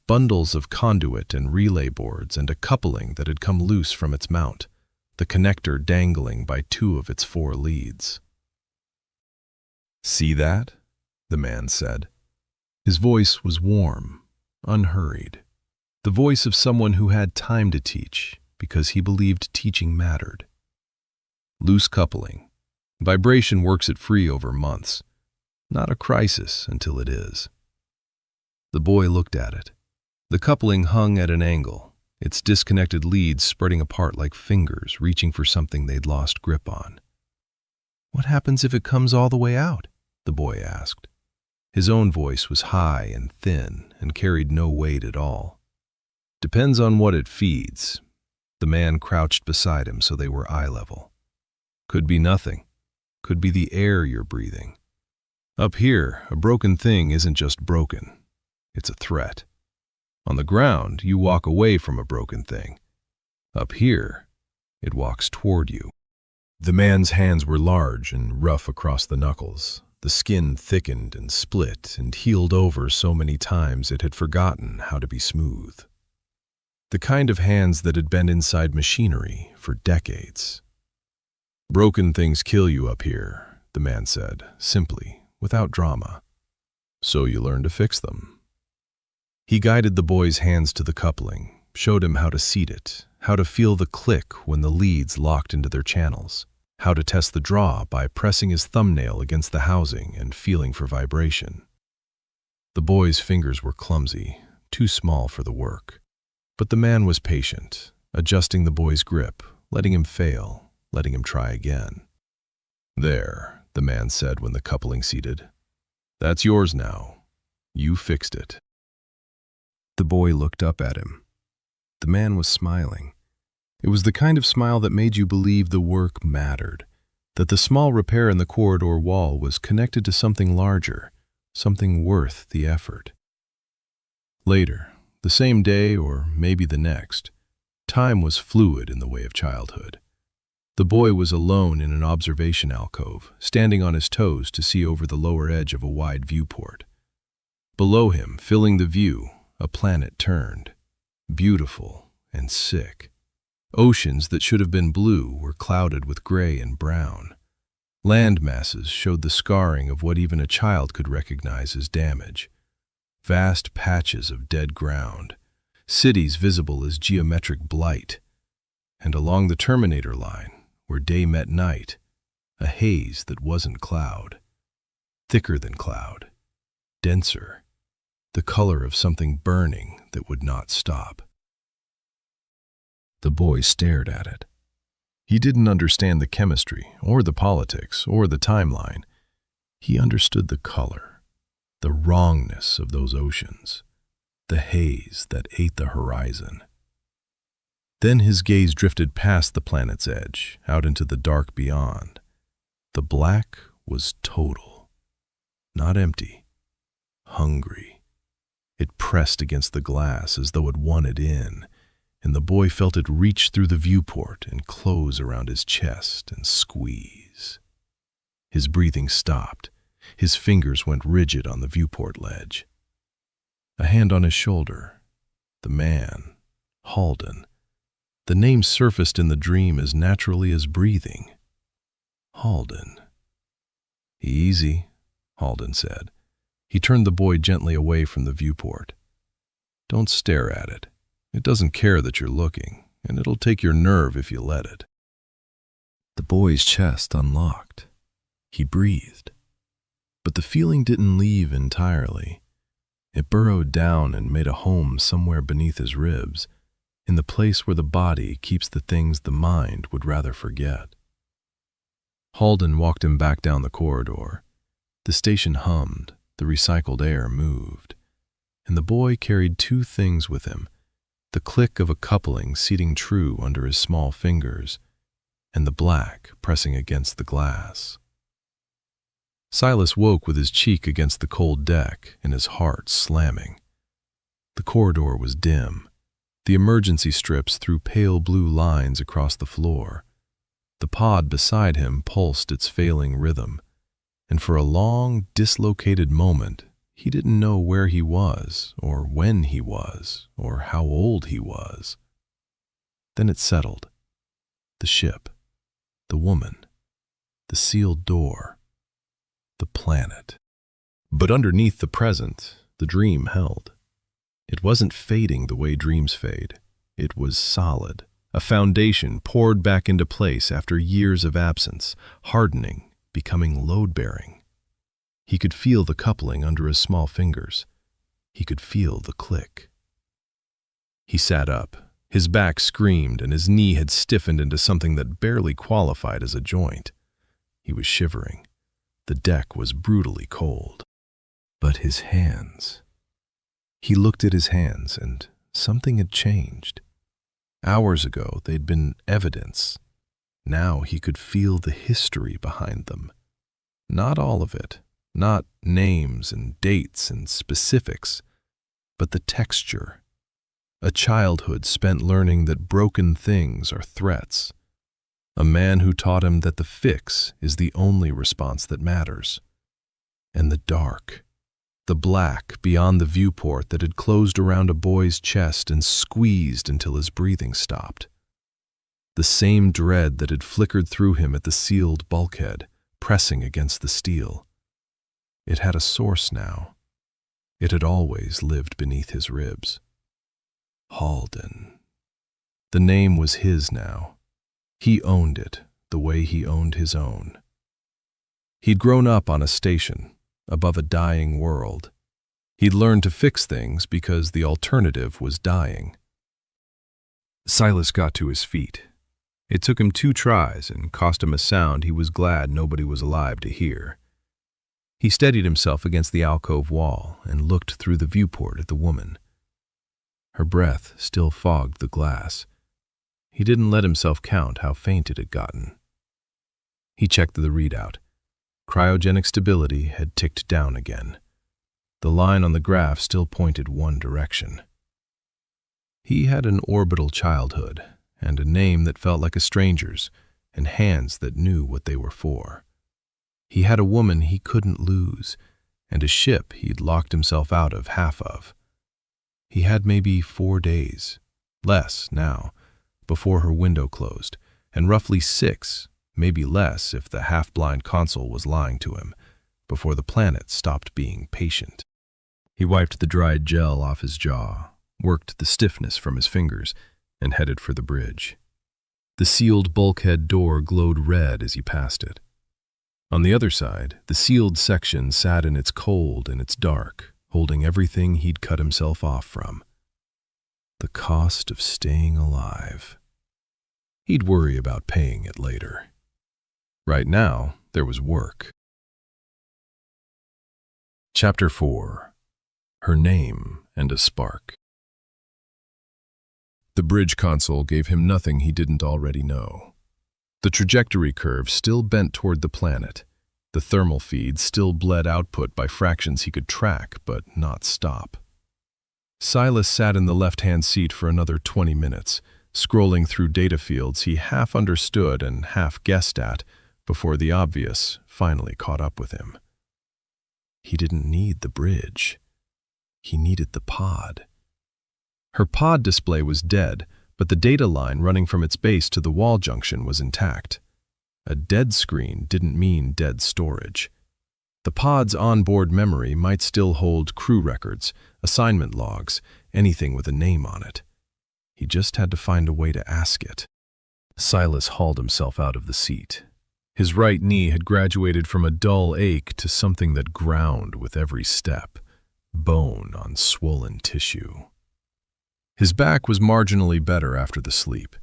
Bundles of conduit and relay boards and a coupling that had come loose from its mount, the connector dangling by 2 of its 4 leads. "See that?" the man said. His voice was warm, unhurried, the voice of someone who had time to teach, because he believed teaching mattered. Loose coupling. Vibration works it free over months. Not a crisis until it is. The boy looked at it. The coupling hung at an angle, its disconnected leads spreading apart like fingers reaching for something they'd lost grip on. "What happens if it comes all the way out?" the boy asked. His own voice was high and thin and carried no weight at all. "Depends on what it feeds." The man crouched beside him so they were eye level. "Could be nothing. Could be the air you're breathing. Up here, a broken thing isn't just broken. It's a threat. On the ground, you walk away from a broken thing. Up here, it walks toward you." The man's hands were large and rough across the knuckles. The skin thickened and split and healed over so many times it had forgotten how to be smooth. The kind of hands that had been inside machinery for decades. "Broken things kill you up here," the man said, simply, without drama. "So you learn to fix them." He guided the boy's hands to the coupling, showed him how to seat it, how to feel the click when the leads locked into their channels, how to test the draw by pressing his thumbnail against the housing and feeling for vibration. The boy's fingers were clumsy, too small for the work. But the man was patient, adjusting the boy's grip, letting him fail, letting him try again. "There," the man said when the coupling seated. "That's yours now. You fixed it." The boy looked up at him. The man was smiling. It was the kind of smile that made you believe the work mattered, that the small repair in the corridor wall was connected to something larger, something worth the effort. Later, the same day or maybe the next, time was fluid in the way of childhood. The boy was alone in an observation alcove, standing on his toes to see over the lower edge of a wide viewport. Below him, filling the view, a planet turned, beautiful and sick. Oceans that should have been blue were clouded with gray and brown. Land masses showed the scarring of what even a child could recognize as damage. Vast patches of dead ground, cities visible as geometric blight, and along the Terminator line, where day met night, a haze that wasn't cloud, thicker than cloud, denser, the color of something burning that would not stop. The boy stared at it. He didn't understand the chemistry, or the politics, or the timeline. He understood the color, the wrongness of those oceans, the haze that ate the horizon. Then his gaze drifted past the planet's edge, out into the dark beyond. The black was total, not empty, hungry. It pressed against the glass as though it wanted in, and the boy felt it reach through the viewport and close around his chest and squeeze. His breathing stopped. His fingers went rigid on the viewport ledge. A hand on his shoulder. The man, Halden. The name surfaced in the dream as naturally as breathing. Halden. "Easy," Halden said. He turned the boy gently away from the viewport. "Don't stare at it. It doesn't care that you're looking, and it'll take your nerve if you let it." The boy's chest unlocked. He breathed. But the feeling didn't leave entirely. It burrowed down and made a home somewhere beneath his ribs, in the place where the body keeps the things the mind would rather forget. Halden walked him back down the corridor. The station hummed, the recycled air moved, and the boy carried two things with him: the click of a coupling seating true under his small fingers, and the black pressing against the glass. Silas woke with his cheek against the cold deck and his heart slamming. The corridor was dim. The emergency strips threw pale blue lines across the floor. The pod beside him pulsed its failing rhythm, and for a long, dislocated moment, he didn't know where he was, or when he was, or how old he was. Then it settled. The ship, the woman, the sealed door, the planet. But underneath the present, the dream held. It wasn't fading the way dreams fade. It was solid, a foundation poured back into place after years of absence, hardening, becoming load-bearing. He could feel the coupling under his small fingers. He could feel the click. He sat up. His back screamed, and his knee had stiffened into something that barely qualified as a joint. He was shivering. The deck was brutally cold. But his hands... He looked at his hands, and something had changed. Hours ago, they'd been evidence. Now he could feel the history behind them. Not all of it, not names and dates and specifics, but the texture. A childhood spent learning that broken things are threats. A man who taught him that the fix is the only response that matters. And the dark. The black beyond the viewport that had closed around a boy's chest and squeezed until his breathing stopped. The same dread that had flickered through him at the sealed bulkhead, pressing against the steel. It had a source now. It had always lived beneath his ribs. Halden. The name was his now. He owned it the way he owned his own. He'd grown up on a station, above a dying world. He'd learned to fix things because the alternative was dying. Silas got to his feet. It took him 2 tries and cost him a sound he was glad nobody was alive to hear. He steadied himself against the alcove wall and looked through the viewport at the woman. Her breath still fogged the glass. He didn't let himself count how faint it had gotten. He checked the readout. Cryogenic stability had ticked down again. The line on the graph still pointed one direction. He had an orbital childhood, and a name that felt like a stranger's, and hands that knew what they were for. He had a woman he couldn't lose, and a ship he'd locked himself out of half of. He had maybe 4 days, less now, before her window closed, and roughly 6, maybe less if the half-blind consul was lying to him, before the planet stopped being patient. He wiped the dried gel off his jaw, worked the stiffness from his fingers, and headed for the bridge. The sealed bulkhead door glowed red as he passed it. On the other side, the sealed section sat in its cold and its dark, holding everything he'd cut himself off from. The cost of staying alive. He'd worry about paying it later. Right now, there was work. Chapter 4. Her Name and a Spark. The bridge console gave him nothing he didn't already know. The trajectory curve still bent toward the planet. The thermal feed still bled output by fractions he could track, but not stop. Silas sat in the left-hand seat for another 20 minutes, scrolling through data fields he half understood and half guessed at before the obvious finally caught up with him. He didn't need the bridge. He needed the pod. Her pod display was dead, but the data line running from its base to the wall junction was intact. A dead screen didn't mean dead storage. The pod's onboard memory might still hold crew records, assignment logs, anything with a name on it. He just had to find a way to ask it. Silas hauled himself out of the seat. His right knee had graduated from a dull ache to something that ground with every step, bone on swollen tissue. His back was marginally better after the sleep.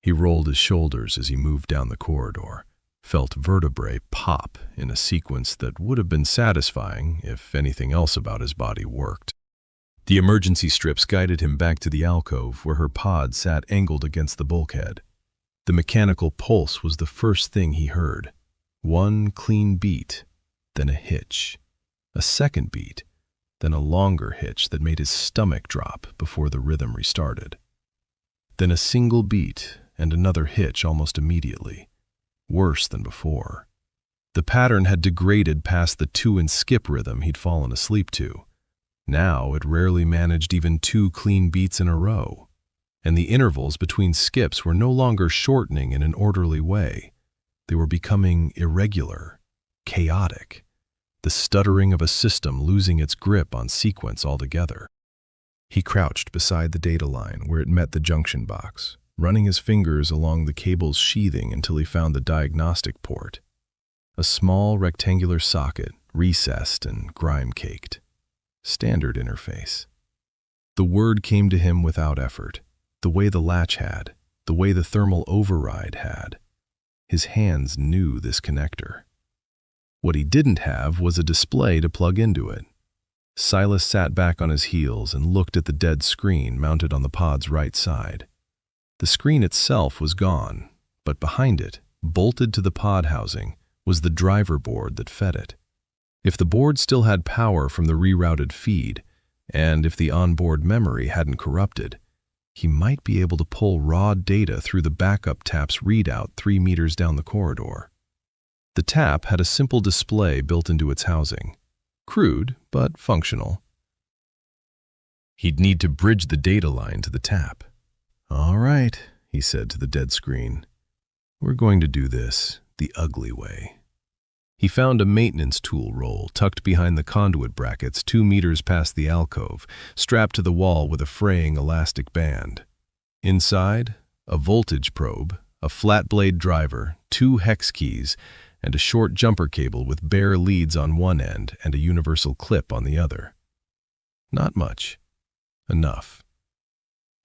He rolled his shoulders as he moved down the corridor, felt vertebrae pop in a sequence that would have been satisfying if anything else about his body worked. The emergency strips guided him back to the alcove where her pod sat angled against the bulkhead. The mechanical pulse was the first thing he heard. One clean beat, then a hitch, a second beat, then a longer hitch that made his stomach drop before the rhythm restarted. Then a single beat and another hitch almost immediately, worse than before. The pattern had degraded past the 2-and-skip rhythm he'd fallen asleep to. Now it rarely managed even 2 clean beats in a row, and the intervals between skips were no longer shortening in an orderly way. They were becoming irregular, chaotic, the stuttering of a system losing its grip on sequence altogether. He crouched beside the data line where it met the junction box, running his fingers along the cable's sheathing until he found the diagnostic port. A small rectangular socket, recessed and grime-caked. Standard interface. The word came to him without effort, the way the latch had, the way the thermal override had. His hands knew this connector. What he didn't have was a display to plug into it. Silas sat back on his heels and looked at the dead screen mounted on the pod's right side. The screen itself was gone, but behind it, bolted to the pod housing, was the driver board that fed it. If the board still had power from the rerouted feed, and if the onboard memory hadn't corrupted, he might be able to pull raw data through the backup tap's readout 3 meters down the corridor. The tap had a simple display built into its housing. Crude, but functional. He'd need to bridge the data line to the tap. "All right," he said to the dead screen. "We're going to do this the ugly way." He found a maintenance tool roll tucked behind the conduit brackets 2 meters past the alcove, strapped to the wall with a fraying elastic band. Inside, a voltage probe, a flat-blade driver, 2 hex keys, and a short jumper cable with bare leads on one end and a universal clip on the other. Not much. Enough.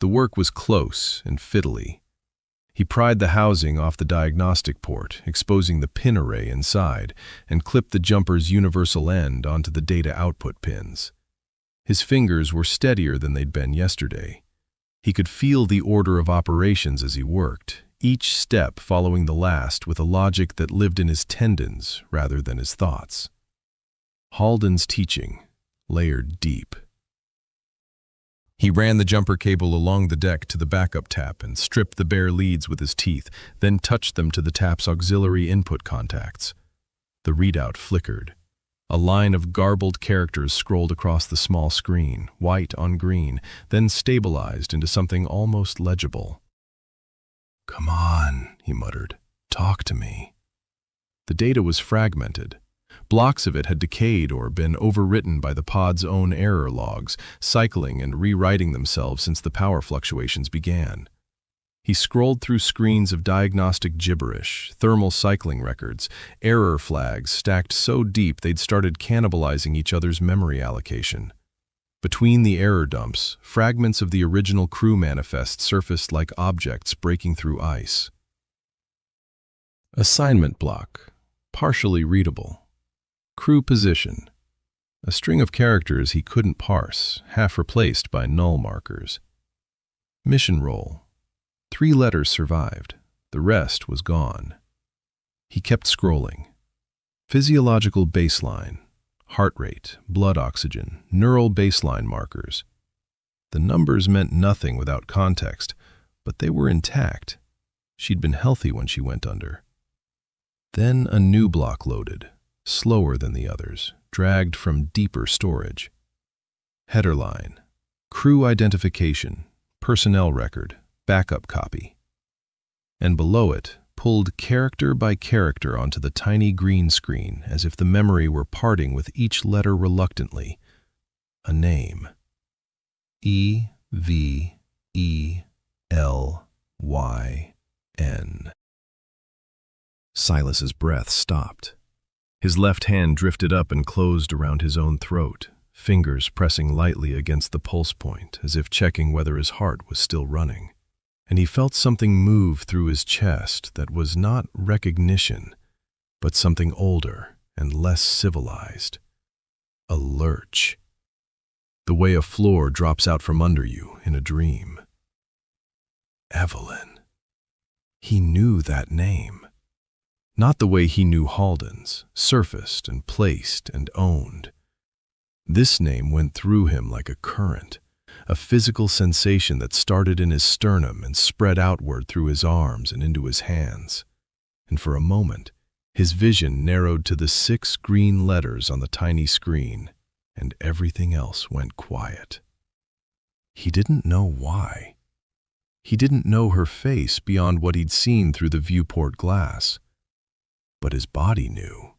The work was close and fiddly. He pried the housing off the diagnostic port, exposing the pin array inside, and clipped the jumper's universal end onto the data output pins. His fingers were steadier than they'd been yesterday. He could feel the order of operations as he worked, each step following the last with a logic that lived in his tendons rather than his thoughts. Halden's teaching, layered deep. He ran the jumper cable along the deck to the backup tap and stripped the bare leads with his teeth, then touched them to the tap's auxiliary input contacts. The readout flickered. A line of garbled characters scrolled across the small screen, white on green, then stabilized into something almost legible. "Come on," he muttered. "Talk to me." The data was fragmented. Blocks of it had decayed or been overwritten by the pod's own error logs, cycling and rewriting themselves since the power fluctuations began. He scrolled through screens of diagnostic gibberish, thermal cycling records, error flags stacked so deep they'd started cannibalizing each other's memory allocation. Between the error dumps, fragments of the original crew manifest surfaced like objects breaking through ice. Assignment block, partially readable. Crew position. A string of characters he couldn't parse, half replaced by null markers. Mission role. 3 letters survived. The rest was gone. He kept scrolling. Physiological baseline. Heart rate, blood oxygen, neural baseline markers. The numbers meant nothing without context, but they were intact. She'd been healthy when she went under. Then a new block loaded, slower than the others, dragged from deeper storage. Header line. Crew identification, personnel record, backup copy. And below it, pulled character by character onto the tiny green screen as if the memory were parting with each letter reluctantly. A name. Evelyn. Silas's breath stopped. His left hand drifted up and closed around his own throat, fingers pressing lightly against the pulse point as if checking whether his heart was still running. And he felt something move through his chest that was not recognition, but something older and less civilized. A lurch. The way a floor drops out from under you in a dream. Evelyn. He knew that name. Not the way he knew Halden's, surfaced and placed and owned. This name went through him like a current. A physical sensation that started in his sternum and spread outward through his arms and into his hands. And for a moment, his vision narrowed to the 6 green letters on the tiny screen, and everything else went quiet. He didn't know why. He didn't know her face beyond what he'd seen through the viewport glass. But his body knew.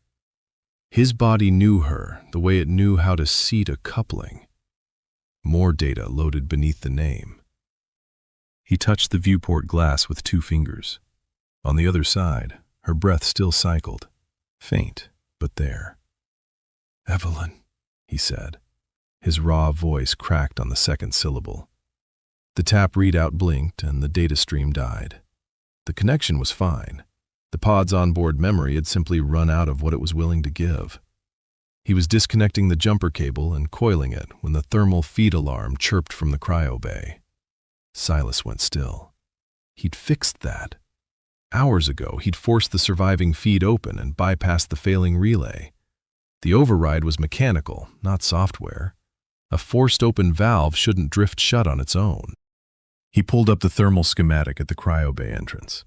His body knew her the way it knew how to seat a coupling. More data loaded beneath the name. He touched the viewport glass with 2 fingers. On the other side, her breath still cycled, faint, but there. "Evelyn," he said. His raw voice cracked on the second syllable. The tap readout blinked and the data stream died. The connection was fine. The pod's onboard memory had simply run out of what it was willing to give. He was disconnecting the jumper cable and coiling it when the thermal feed alarm chirped from the cryo bay. Silas went still. He'd fixed that. Hours ago, he'd forced the surviving feed open and bypassed the failing relay. The override was mechanical, not software. A forced open valve shouldn't drift shut on its own. He pulled up the thermal schematic at the cryo bay entrance.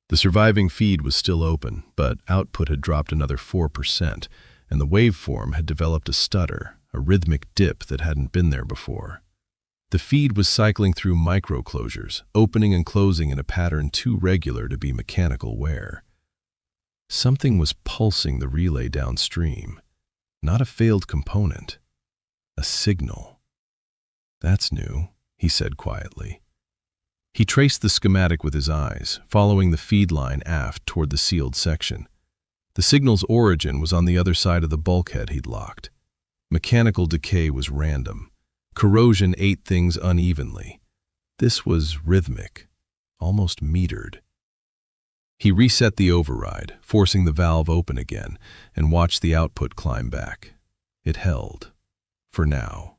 The surviving feed was still open, but output had dropped another 4%, and the waveform had developed a stutter, a rhythmic dip that hadn't been there before. The feed was cycling through micro-closures, opening and closing in a pattern too regular to be mechanical wear. Something was pulsing the relay downstream. Not a failed component. A signal. "That's new," he said quietly. He traced the schematic with his eyes, following the feed line aft toward the sealed section. The signal's origin was on the other side of the bulkhead he'd locked. Mechanical decay was random. Corrosion ate things unevenly. This was rhythmic, almost metered. He reset the override, forcing the valve open again, and watched the output climb back. It held. For now.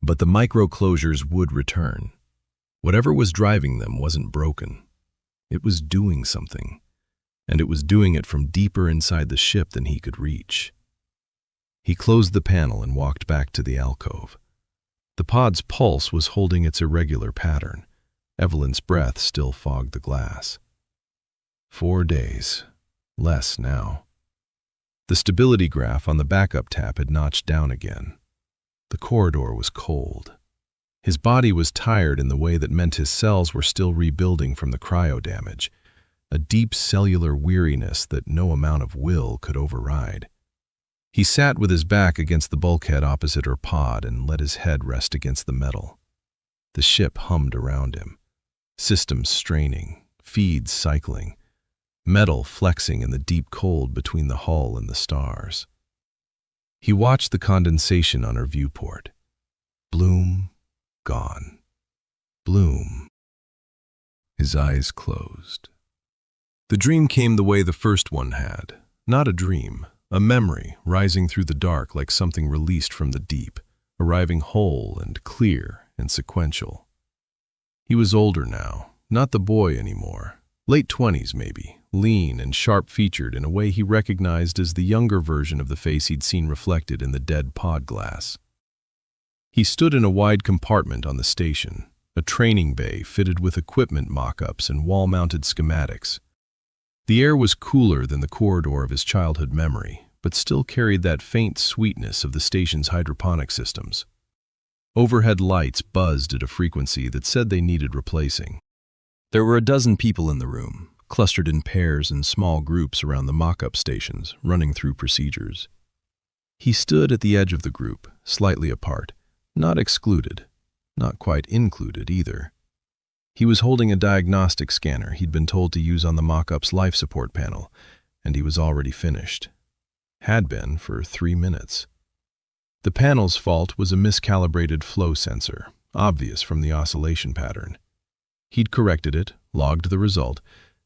But the micro-closures would return. Whatever was driving them wasn't broken. It was doing something. And it was doing it from deeper inside the ship than he could reach. He closed the panel and walked back to the alcove. The pod's pulse was holding its irregular pattern. Evelyn's breath still fogged the glass. 4 days. Less now. The stability graph on the backup tap had notched down again. The corridor was cold. His body was tired in the way that meant his cells were still rebuilding from the cryo damage, a deep cellular weariness that no amount of will could override. He sat with his back against the bulkhead opposite her pod and let his head rest against the metal. The ship hummed around him, systems straining, feeds cycling, metal flexing in the deep cold between the hull and the stars. He watched the condensation on her viewport. Bloom, gone. Bloom. His eyes closed. The dream came the way the first one had. Not a dream, a memory rising through the dark like something released from the deep, arriving whole and clear and sequential. He was older now, not the boy anymore. Late 20s maybe, lean and sharp-featured in a way he recognized as the younger version of the face he'd seen reflected in the dead pod glass. He stood in a wide compartment on the station, a training bay fitted with equipment mock-ups and wall-mounted schematics. The air was cooler than the corridor of his childhood memory, but still carried that faint sweetness of the station's hydroponic systems. Overhead lights buzzed at a frequency that said they needed replacing. There were a dozen people in the room, clustered in pairs and small groups around the mock-up stations, running through procedures. He stood at the edge of the group, slightly apart, not excluded, not quite included either. He was holding a diagnostic scanner he'd been told to use on the mock-up's life support panel, and he was already finished. Had been for 3 minutes. The panel's fault was a miscalibrated flow sensor, obvious from the oscillation pattern. He'd corrected it, logged the result,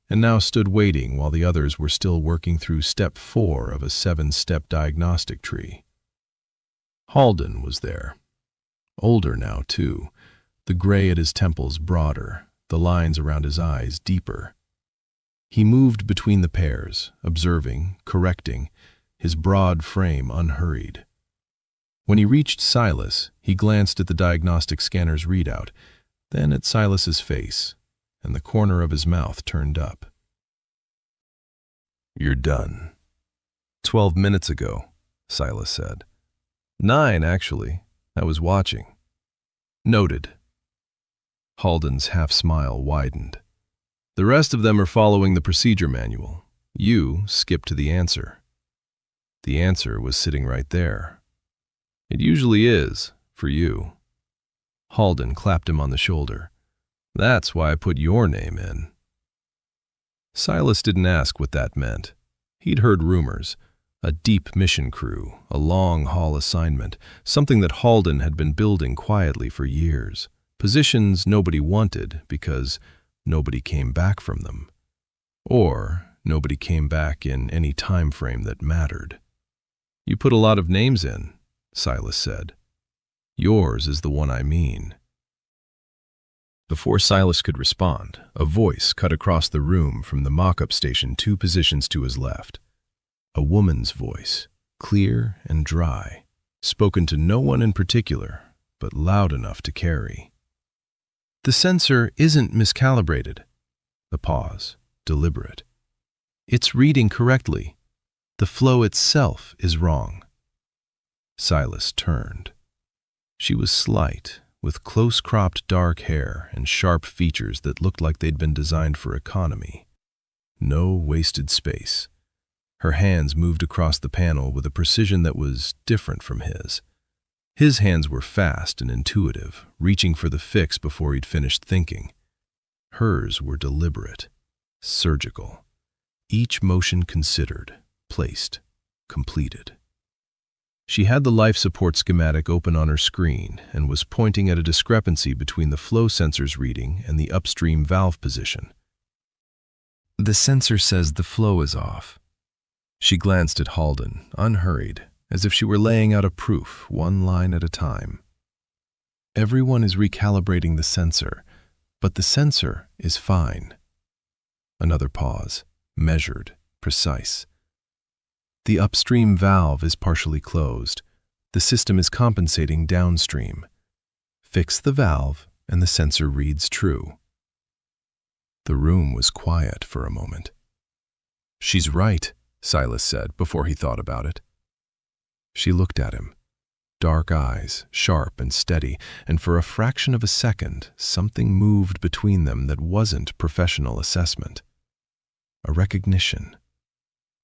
and now stood waiting while the others were still working through step 4 of a 7-step diagnostic tree. Halden was there. Older now, too, the gray at his temples broader, the lines around his eyes deeper. He moved between the pairs, observing, correcting, his broad frame unhurried. When he reached Silas, he glanced at the diagnostic scanner's readout, then at Silas's face, and the corner of his mouth turned up. "You're done." 12 minutes ago, Silas said. 9, actually. I was watching. Noted. Halden's half-smile widened. The rest of them are following the procedure manual. You skipped to the answer. The answer was sitting right there. It usually is, for you. Halden clapped him on the shoulder. That's why I put your name in. Silas didn't ask what that meant. He'd heard rumors. A deep mission crew, a long-haul assignment, something that Halden had been building quietly for years. Positions nobody wanted because nobody came back from them. Or nobody came back in any time frame that mattered. You put a lot of names in, Silas said. Yours is the one I mean. Before Silas could respond, a voice cut across the room from the mock-up station 2 positions to his left. A woman's voice, clear and dry, spoken to no one in particular, but loud enough to carry. The sensor isn't miscalibrated. A pause, deliberate. It's reading correctly. The flow itself is wrong. Silas turned. She was slight, with close-cropped dark hair and sharp features that looked like they'd been designed for economy. No wasted space. Her hands moved across the panel with a precision that was different from his. His hands were fast and intuitive, reaching for the fix before he'd finished thinking. Hers were deliberate, surgical. Each motion considered, placed, completed. She had the life support schematic open on her screen and was pointing at a discrepancy between the flow sensor's reading and the upstream valve position. The sensor says the flow is off. She glanced at Halden, unhurried, as if she were laying out a proof, one line at a time. Everyone is recalibrating the sensor, but the sensor is fine. Another pause, measured, precise. The upstream valve is partially closed. The system is compensating downstream. Fix the valve, and the sensor reads true. The room was quiet for a moment. She's right, Silas said before he thought about it. She looked at him. Dark eyes, sharp and steady, and for a fraction of a second, something moved between them that wasn't professional assessment. A recognition.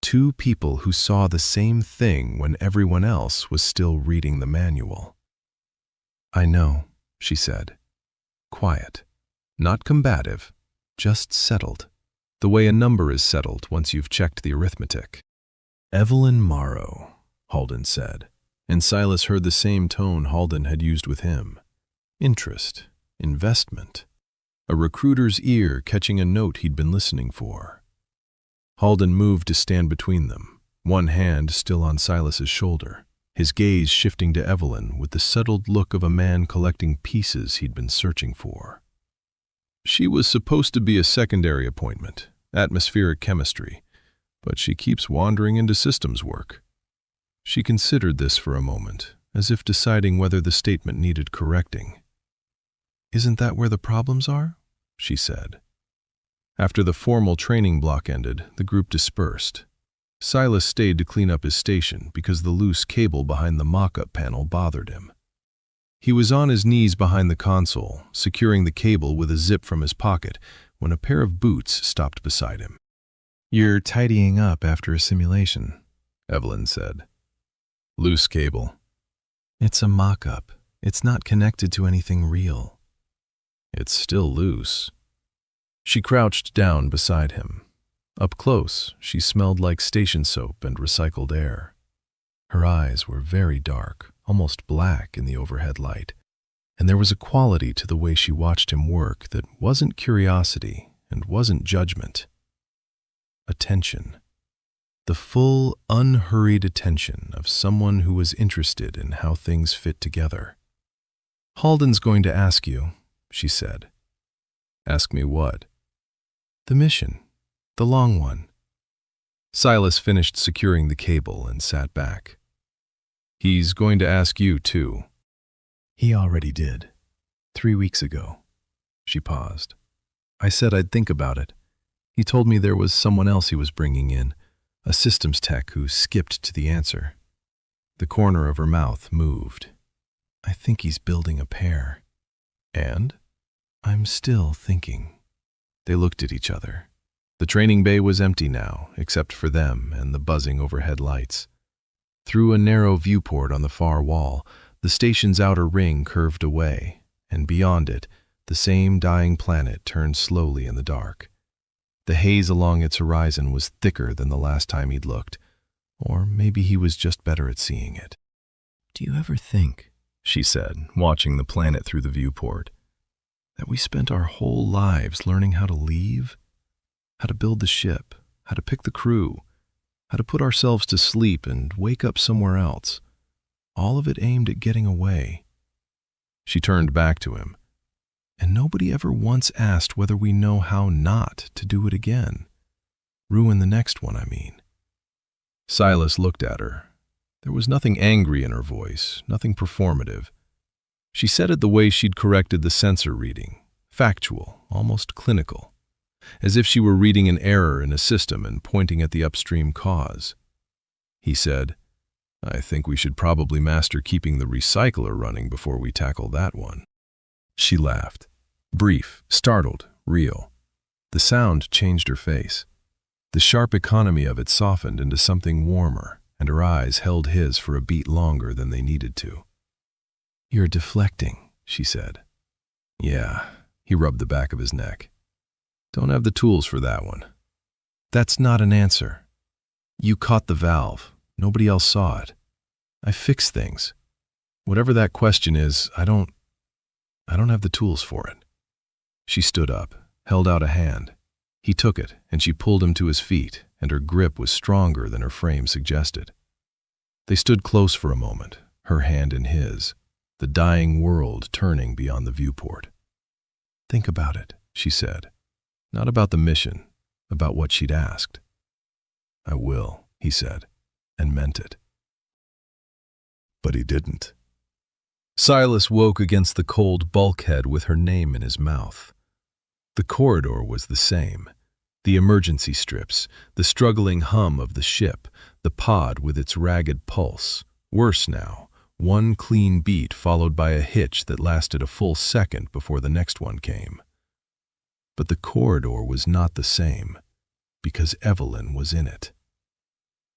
Two people who saw the same thing when everyone else was still reading the manual. I know, she said. Quiet. Not combative, just settled. The way a number is settled once you've checked the arithmetic. Evelyn Morrow, Halden said, and Silas heard the same tone Halden had used with him. Interest, investment, a recruiter's ear catching a note he'd been listening for. Halden moved to stand between them, one hand still on Silas's shoulder, his gaze shifting to Evelyn with the settled look of a man collecting pieces he'd been searching for. She was supposed to be a secondary appointment, atmospheric chemistry, but she keeps wandering into systems work. She considered this for a moment, as if deciding whether the statement needed correcting. Isn't that where the problems are? She said. After the formal training block ended, the group dispersed. Silas stayed to clean up his station because the loose cable behind the mock-up panel bothered him. He was on his knees behind the console, securing the cable with a zip from his pocket, when a pair of boots stopped beside him. You're tidying up after a simulation, Evelyn said. Loose cable. It's a mock-up. It's not connected to anything real. It's still loose. She crouched down beside him. Up close, she smelled like station soap and recycled air. Her eyes were very dark, almost black in the overhead light, and there was a quality to the way she watched him work that wasn't curiosity and wasn't judgment. Attention. The full, unhurried attention of someone who was interested in how things fit together. Halden's going to ask you, she said. Ask me what? The mission. The long one. Silas finished securing the cable and sat back. He's going to ask you, too. He already did. 3 weeks ago. She paused. I said I'd think about it. He told me there was someone else he was bringing in, a systems tech who skipped to the answer. The corner of her mouth moved. I think he's building a pair. And? I'm still thinking. They looked at each other. The training bay was empty now, except for them and the buzzing overhead lights. Through a narrow viewport on the far wall, the station's outer ring curved away, and beyond it, the same dying planet turned slowly in the dark. The haze along its horizon was thicker than the last time he'd looked, or maybe he was just better at seeing it. Do you ever think, she said, watching the planet through the viewport, that we spent our whole lives learning how to leave? How to build the ship, how to pick the crew, how to put ourselves to sleep and wake up somewhere else. All of it aimed at getting away. She turned back to him. And nobody ever once asked whether we know how not to do it again. Ruin the next one, I mean. Silas looked at her. There was nothing angry in her voice, nothing performative. She said it the way she'd corrected the sensor reading, factual, almost clinical, as if she were reading an error in a system and pointing at the upstream cause. He said, I think we should probably master keeping the recycler running before we tackle that one. She laughed. Brief, startled, real. The sound changed her face. The sharp economy of it softened into something warmer, and her eyes held his for a beat longer than they needed to. You're deflecting, she said. Yeah, he rubbed the back of his neck. Don't have the tools for that one. That's not an answer. You caught the valve. Nobody else saw it. I fixed things. Whatever that question is, I don't have the tools for it. She stood up, held out a hand. He took it, and she pulled him to his feet, and her grip was stronger than her frame suggested. They stood close for a moment, her hand in his, the dying world turning beyond the viewport. Think about it, she said. Not about the mission, about what she'd asked. I will, he said, and meant it. But he didn't. Silas woke against the cold bulkhead with her name in his mouth. The corridor was the same. The emergency strips, the struggling hum of the ship, the pod with its ragged pulse. Worse now, one clean beat followed by a hitch that lasted a full second before the next one came. But the corridor was not the same, because Evelyn was in it.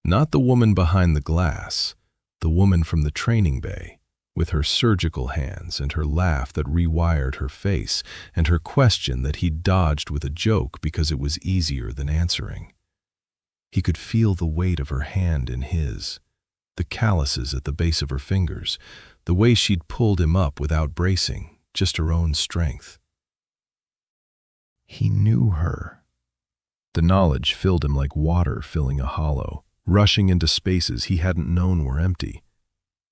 Not the woman behind the glass, the woman from the training bay, with her surgical hands and her laugh that rewired her face and her question that he dodged with a joke because it was easier than answering. He could feel the weight of her hand in his, the calluses at the base of her fingers, the way she'd pulled him up without bracing, just her own strength. He knew her. The knowledge filled him like water filling a hollow, rushing into spaces he hadn't known were empty.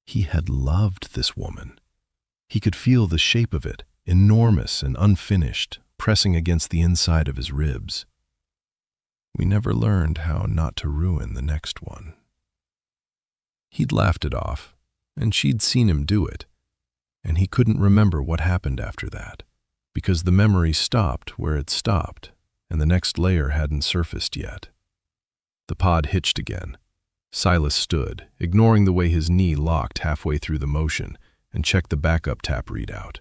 He had loved this woman. He could feel the shape of it, enormous and unfinished, pressing against the inside of his ribs. We never learned how not to ruin the next one. He'd laughed it off, and she'd seen him do it, and he couldn't remember what happened after that, because the memory stopped where it stopped, and the next layer hadn't surfaced yet. The pod hitched again. Silas stood, ignoring the way his knee locked halfway through the motion, and checked the backup tap readout.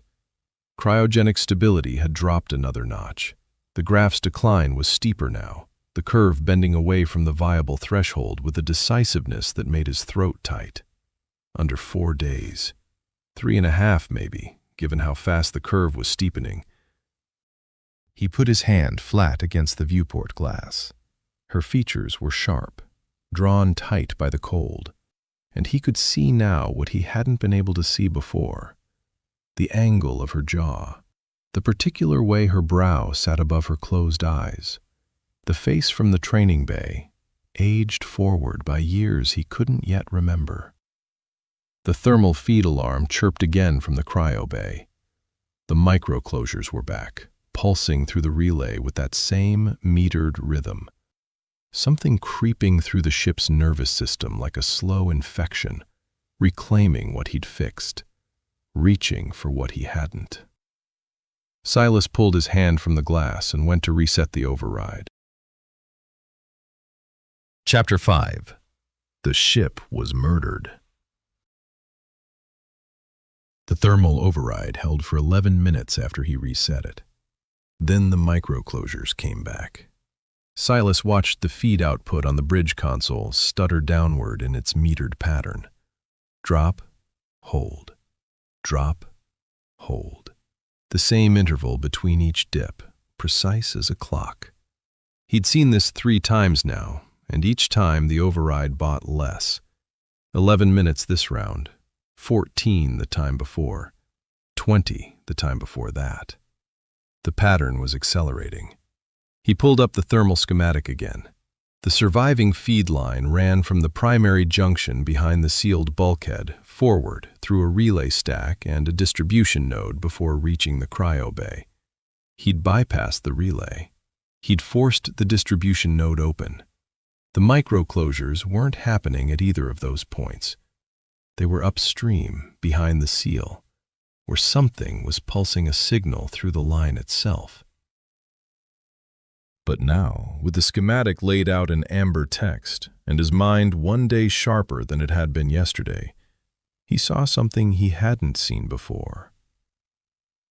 Cryogenic stability had dropped another notch. The graph's decline was steeper now, the curve bending away from the viable threshold with a decisiveness that made his throat tight. Under 4 days. 3.5 maybe, given how fast the curve was steepening. He put his hand flat against the viewport glass. Her features were sharp, drawn tight by the cold, and he could see now what he hadn't been able to see before. The angle of her jaw, the particular way her brow sat above her closed eyes, the face from the training bay, aged forward by years he couldn't yet remember. The thermal feed alarm chirped again from the cryo bay. The micro-closures were back, pulsing through the relay with that same metered rhythm. Something creeping through the ship's nervous system like a slow infection, reclaiming what he'd fixed, reaching for what he hadn't. Silas pulled his hand from the glass and went to reset the override. Chapter 5. The ship was murdered. The thermal override held for 11 minutes after he reset it. Then the micro-closures came back. Silas watched the feed output on the bridge console stutter downward in its metered pattern. Drop, hold, drop, hold. The same interval between each dip, precise as a clock. He'd seen this 3 times now, and each time the override bought less. 11 minutes this round, 14 the time before, 20 the time before that. The pattern was accelerating. He pulled up the thermal schematic again. The surviving feed line ran from the primary junction behind the sealed bulkhead forward through a relay stack and a distribution node before reaching the cryo bay. He'd bypassed the relay. He'd forced the distribution node open. The micro-closures weren't happening at either of those points. They were upstream, behind the seal, where something was pulsing a signal through the line itself. But now, with the schematic laid out in amber text, and his mind 1 day sharper than it had been yesterday, he saw something he hadn't seen before.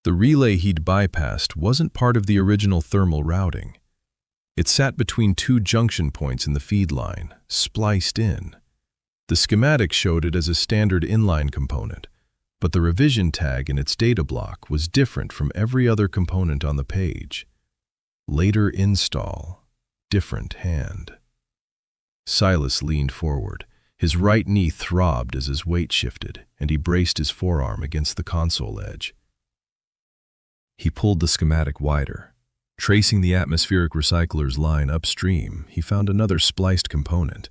The relay he'd bypassed wasn't part of the original thermal routing. It sat between 2 junction points in the feed line, spliced in. The schematic showed it as a standard inline component, but the revision tag in its data block was different from every other component on the page. Later install, different hand. Silas leaned forward. His right knee throbbed as his weight shifted, and he braced his forearm against the console edge. He pulled the schematic wider. Tracing the atmospheric recycler's line upstream, he found another spliced component.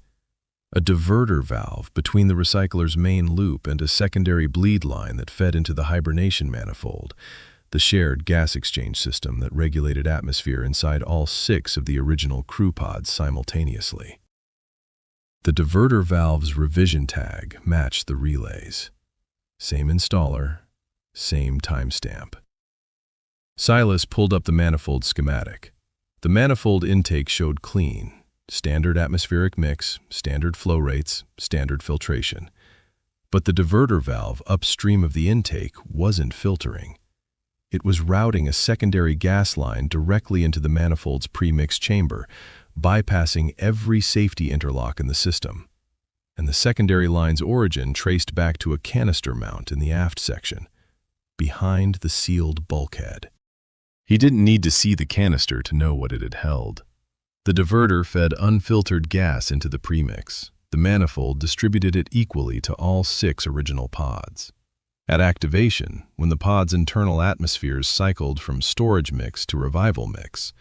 A diverter valve between the recycler's main loop and a secondary bleed line that fed into the hibernation manifold, the shared gas exchange system that regulated atmosphere inside all 6 of the original crew pods simultaneously. The diverter valve's revision tag matched the relays. Same installer, same timestamp. Silas pulled up the manifold schematic. The manifold intake showed clean, standard atmospheric mix, standard flow rates, standard filtration. But the diverter valve upstream of the intake wasn't filtering. It was routing a secondary gas line directly into the manifold's premix chamber, bypassing every safety interlock in the system. And the secondary line's origin traced back to a canister mount in the aft section, behind the sealed bulkhead. He didn't need to see the canister to know what it had held. The diverter fed unfiltered gas into the premix. The manifold distributed it equally to all 6 original pods. At activation, when the pod's internal atmospheres cycled from storage mix to revival mix,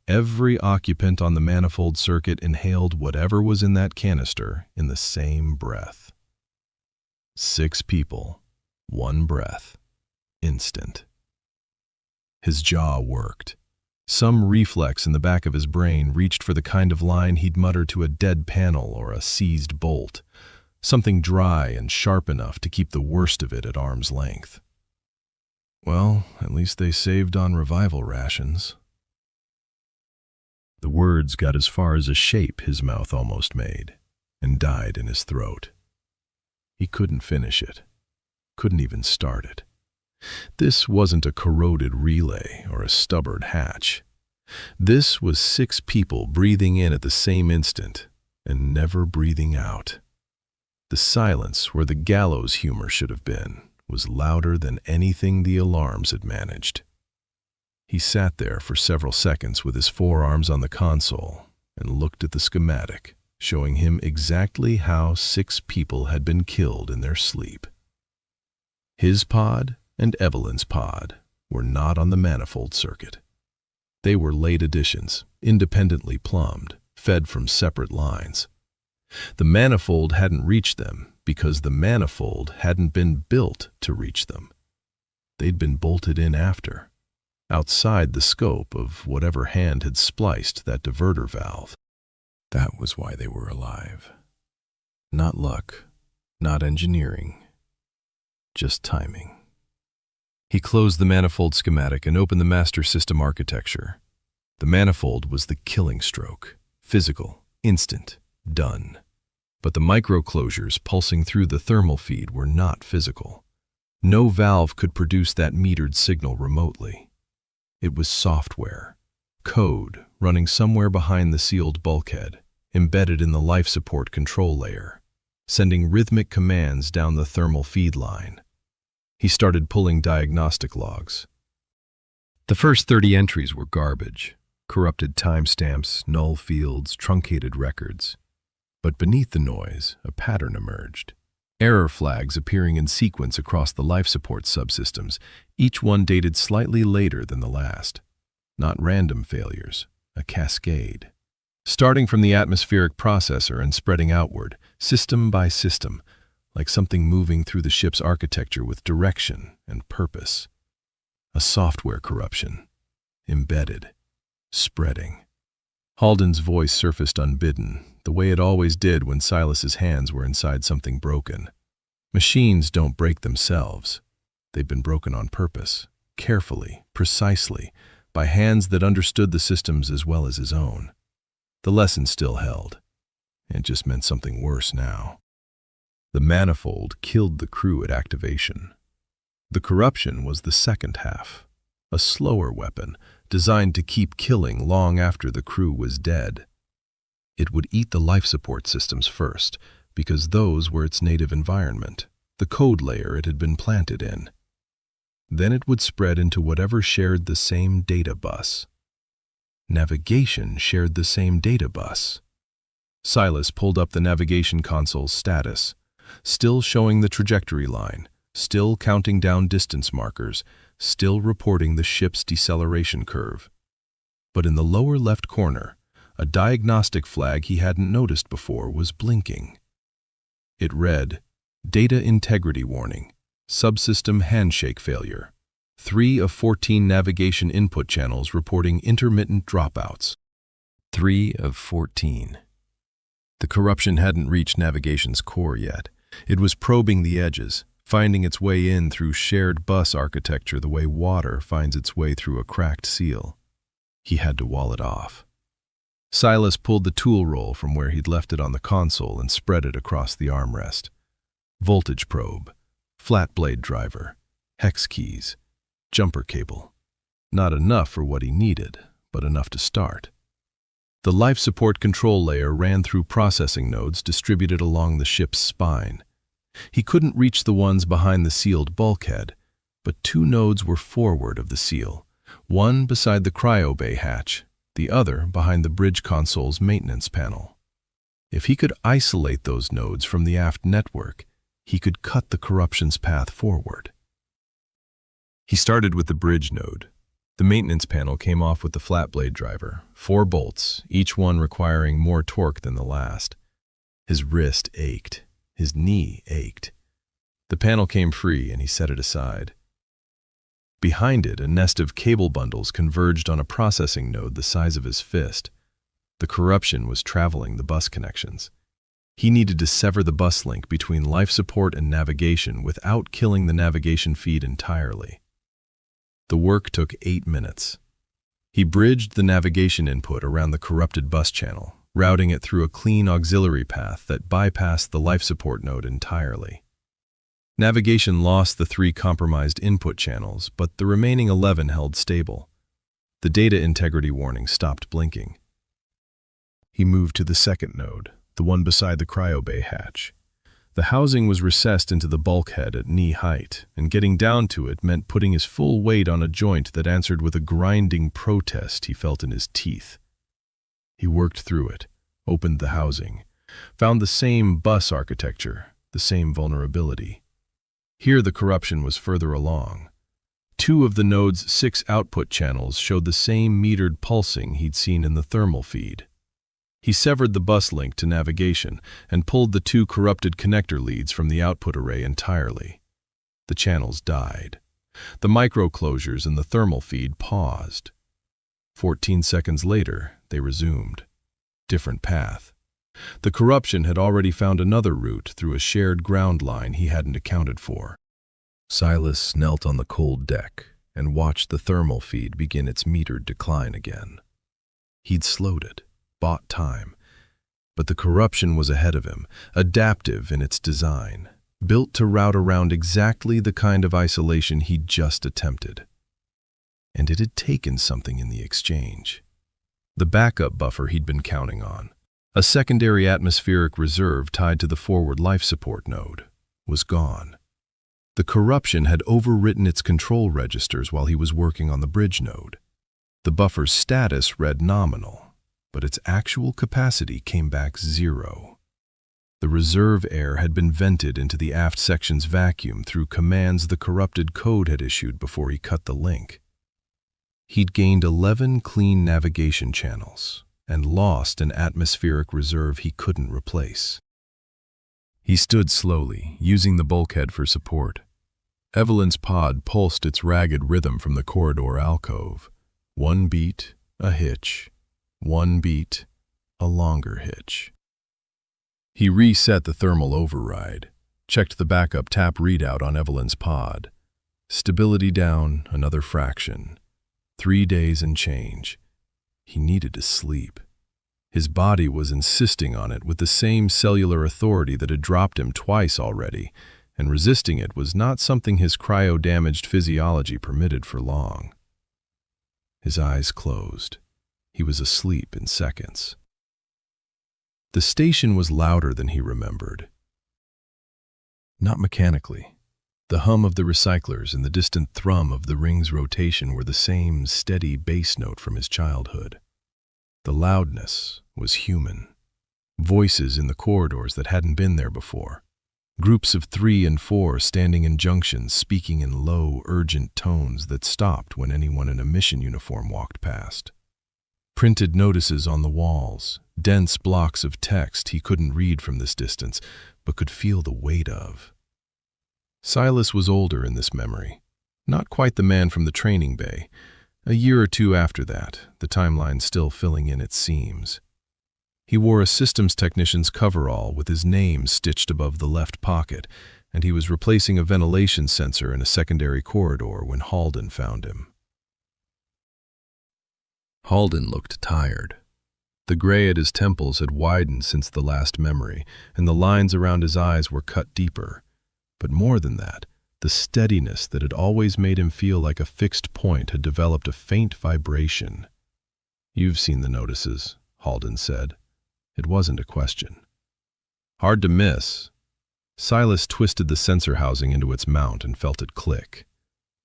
every occupant on the manifold circuit inhaled whatever was in that canister in the same breath. 6 people, 1 breath, instant. His jaw worked. Some reflex in the back of his brain reached for the kind of line he'd mutter to a dead panel or a seized bolt, something dry and sharp enough to keep the worst of it at arm's length. Well, at least they saved on revival rations. The words got as far as a shape his mouth almost made, and died in his throat. He couldn't finish it, couldn't even start it. This wasn't a corroded relay or a stubborn hatch. This was 6 people breathing in at the same instant and never breathing out. The silence where the gallows humor should have been was louder than anything the alarms had managed. He sat there for several seconds with his forearms on the console and looked at the schematic, showing him exactly how 6 people had been killed in their sleep. His pod and Evelyn's pod were not on the manifold circuit. They were late additions, independently plumbed, fed from separate lines. The manifold hadn't reached them because the manifold hadn't been built to reach them. They'd been bolted in after, outside the scope of whatever hand had spliced that diverter valve. That was why they were alive. Not luck, not engineering, just timing. He closed the manifold schematic and opened the master system architecture. The manifold was the killing stroke, physical, instant, done. But the micro-closures pulsing through the thermal feed were not physical. No valve could produce that metered signal remotely. It was software, code running somewhere behind the sealed bulkhead, embedded in the life support control layer, sending rhythmic commands down the thermal feed line. He started pulling diagnostic logs. The first 30 entries were garbage, corrupted timestamps, null fields, truncated records. But beneath the noise, a pattern emerged. Error flags appearing in sequence across the life support subsystems, each one dated slightly later than the last. Not random failures, a cascade. Starting from the atmospheric processor and spreading outward, system by system, like something moving through the ship's architecture with direction and purpose. A software corruption, embedded, spreading. Halden's voice surfaced unbidden, the way it always did when Silas's hands were inside something broken. Machines don't break themselves. They've been broken on purpose, carefully, precisely, by hands that understood the systems as well as his own. The lesson still held. It just meant something worse now. The manifold killed the crew at activation. The corruption was the second half, a slower weapon designed to keep killing long after the crew was dead. It would eat the life support systems first, because those were its native environment, the code layer it had been planted in. Then it would spread into whatever shared the same data bus. Navigation shared the same data bus. Silas pulled up the navigation console's status, still showing the trajectory line, still counting down distance markers, still reporting the ship's deceleration curve. But in the lower left corner, a diagnostic flag he hadn't noticed before was blinking. It read, Data Integrity Warning, Subsystem Handshake Failure. 3 of 14 navigation input channels reporting intermittent dropouts. 3 of 14. The corruption hadn't reached navigation's core yet. It was probing the edges, finding its way in through shared bus architecture the way water finds its way through a cracked seal. He had to wall it off. Silas pulled the tool roll from where he'd left it on the console and spread it across the armrest. Voltage probe, flat blade driver, hex keys, jumper cable. Not enough for what he needed, but enough to start. The life support control layer ran through processing nodes distributed along the ship's spine. He couldn't reach the ones behind the sealed bulkhead, but 2 nodes were forward of the seal, one beside the cryo bay hatch, the other behind the bridge console's maintenance panel. If he could isolate those nodes from the aft network, he could cut the corruption's path forward. He started with the bridge node. The maintenance panel came off with the flat blade driver, 4 bolts, each one requiring more torque than the last. His wrist ached. His knee ached. The panel came free and he set it aside. Behind it, a nest of cable bundles converged on a processing node the size of his fist. The corruption was traveling the bus connections. He needed to sever the bus link between life support and navigation without killing the navigation feed entirely. The work took 8 minutes. He bridged the navigation input around the corrupted bus channel, routing it through a clean auxiliary path that bypassed the life support node entirely. Navigation lost the 3 compromised input channels, but the remaining 11 held stable. The data integrity warning stopped blinking. He moved to the second node, the one beside the cryo bay hatch. The housing was recessed into the bulkhead at knee height, and getting down to it meant putting his full weight on a joint that answered with a grinding protest he felt in his teeth. He worked through it, opened the housing, found the same bus architecture, the same vulnerability. Here the corruption was further along. 2 of the node's 6 output channels showed the same metered pulsing he'd seen in the thermal feed. He severed the bus link to navigation and pulled the 2 corrupted connector leads from the output array entirely. The channels died. The micro-closures in the thermal feed paused. 14 seconds later, they resumed. Different path. The corruption had already found another route through a shared ground line he hadn't accounted for. Silas knelt on the cold deck and watched the thermal feed begin its metered decline again. He'd slowed it, bought time, but the corruption was ahead of him, adaptive in its design, built to route around exactly the kind of isolation he'd just attempted. And it had taken something in the exchange. The backup buffer he'd been counting on, a secondary atmospheric reserve tied to the forward life support node, was gone. The corruption had overwritten its control registers while he was working on the bridge node. The buffer's status read nominal, but its actual capacity came back 0. The reserve air had been vented into the aft section's vacuum through commands the corrupted code had issued before he cut the link. He'd gained 11 clean navigation channels and lost an atmospheric reserve he couldn't replace. He stood slowly, using the bulkhead for support. Evelyn's pod pulsed its ragged rhythm from the corridor alcove. 1 beat, a hitch. 1 beat, a longer hitch. He reset the thermal override, checked the backup tap readout on Evelyn's pod. Stability down another fraction. 3 days and change. He needed to sleep. His body was insisting on it with the same cellular authority that had dropped him twice already, and resisting it was not something his cryo-damaged physiology permitted for long. His eyes closed. He was asleep in seconds. The station was louder than he remembered. Not mechanically. The hum of the recyclers and the distant thrum of the ring's rotation were the same steady bass note from his childhood. The loudness was human. Voices in the corridors that hadn't been there before. Groups of 3 and 4 standing in junctions speaking in low, urgent tones that stopped when anyone in a mission uniform walked past. Printed notices on the walls, dense blocks of text he couldn't read from this distance, but could feel the weight of. Silas was older in this memory, not quite the man from the training bay. A year or 2 after that, the timeline still filling in its seams. He wore a systems technician's coverall with his name stitched above the left pocket, and he was replacing a ventilation sensor in a secondary corridor when Halden found him. Halden looked tired. The gray at his temples had widened since the last memory, and the lines around his eyes were cut deeper. But more than that, the steadiness that had always made him feel like a fixed point had developed a faint vibration. "You've seen the notices," Halden said. It wasn't a question. "Hard to miss." Silas twisted the sensor housing into its mount and felt it click.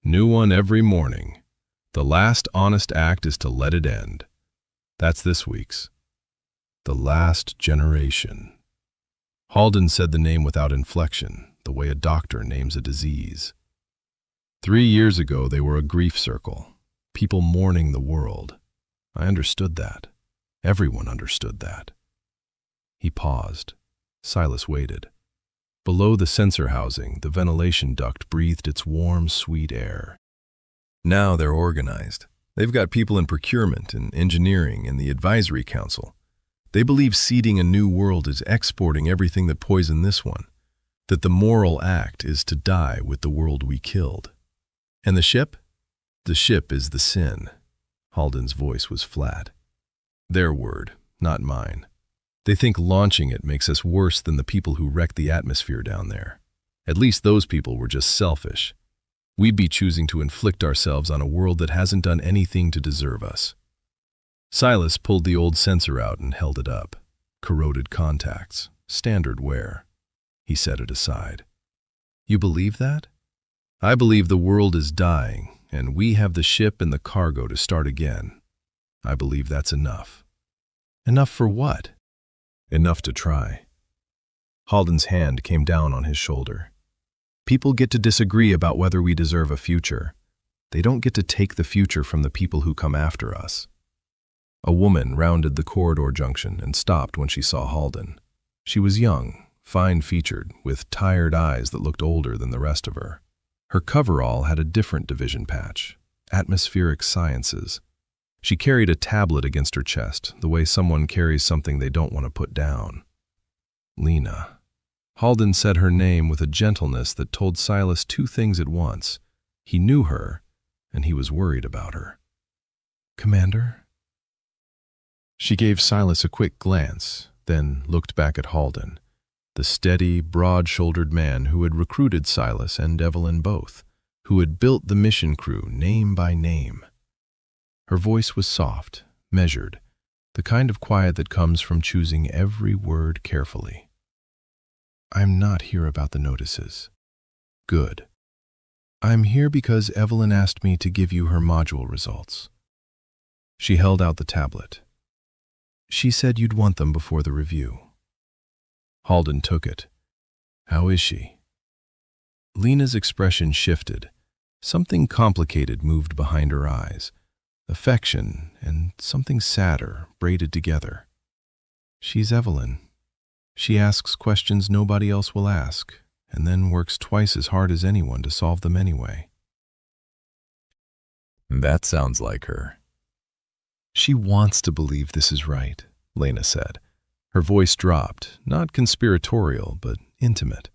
"New one every morning. The last honest act is to let it end." That's this week's. The Last Generation. Halden said the name without inflection, the way a doctor names a disease. 3 years ago, they were a grief circle, people mourning the world. I understood that. Everyone understood that. He paused. Silas waited. Below the sensor housing, the ventilation duct breathed its warm, sweet air. Now they're organized. They've got people in procurement and engineering and the advisory council. They believe seeding a new world is exporting everything that poisoned this one, that the moral act is to die with the world we killed. And the ship? The ship is the sin. Halden's voice was flat. Their word, not mine. They think launching it makes us worse than the people who wrecked the atmosphere down there. At least those people were just selfish. We'd be choosing to inflict ourselves on a world that hasn't done anything to deserve us. Silas pulled the old sensor out and held it up. Corroded contacts, standard wear. He set it aside. "You believe that?" "I believe the world is dying, and we have the ship and the cargo to start again. I believe that's enough." "Enough for what?" "Enough to try." Halden's hand came down on his shoulder. "People get to disagree about whether we deserve a future. They don't get to take the future from the people who come after us." A woman rounded the corridor junction and stopped when she saw Halden. She was young, fine-featured, with tired eyes that looked older than the rest of her. Her coverall had a different division patch, Atmospheric Sciences. She carried a tablet against her chest, the way someone carries something they don't want to put down. Lena. Halden said her name with a gentleness that told Silas 2 things at once. He knew her, and he was worried about her. "Commander?" She gave Silas a quick glance, then looked back at Halden, the steady, broad-shouldered man who had recruited Silas and Evelyn both, who had built the mission crew name by name. Her voice was soft, measured, the kind of quiet that comes from choosing every word carefully. "I'm not here about the notices." "Good. I'm here because Evelyn asked me to give you her module results." She held out the tablet. "She said you'd want them before the review." Halden took it. "How is she?" Lena's expression shifted. Something complicated moved behind her eyes. Affection and something sadder braided together. "She's Evelyn. She asks questions nobody else will ask, and then works twice as hard as anyone to solve them anyway." "That sounds like her." "She wants to believe this is right," Lena said. Her voice dropped, not conspiratorial, but intimate,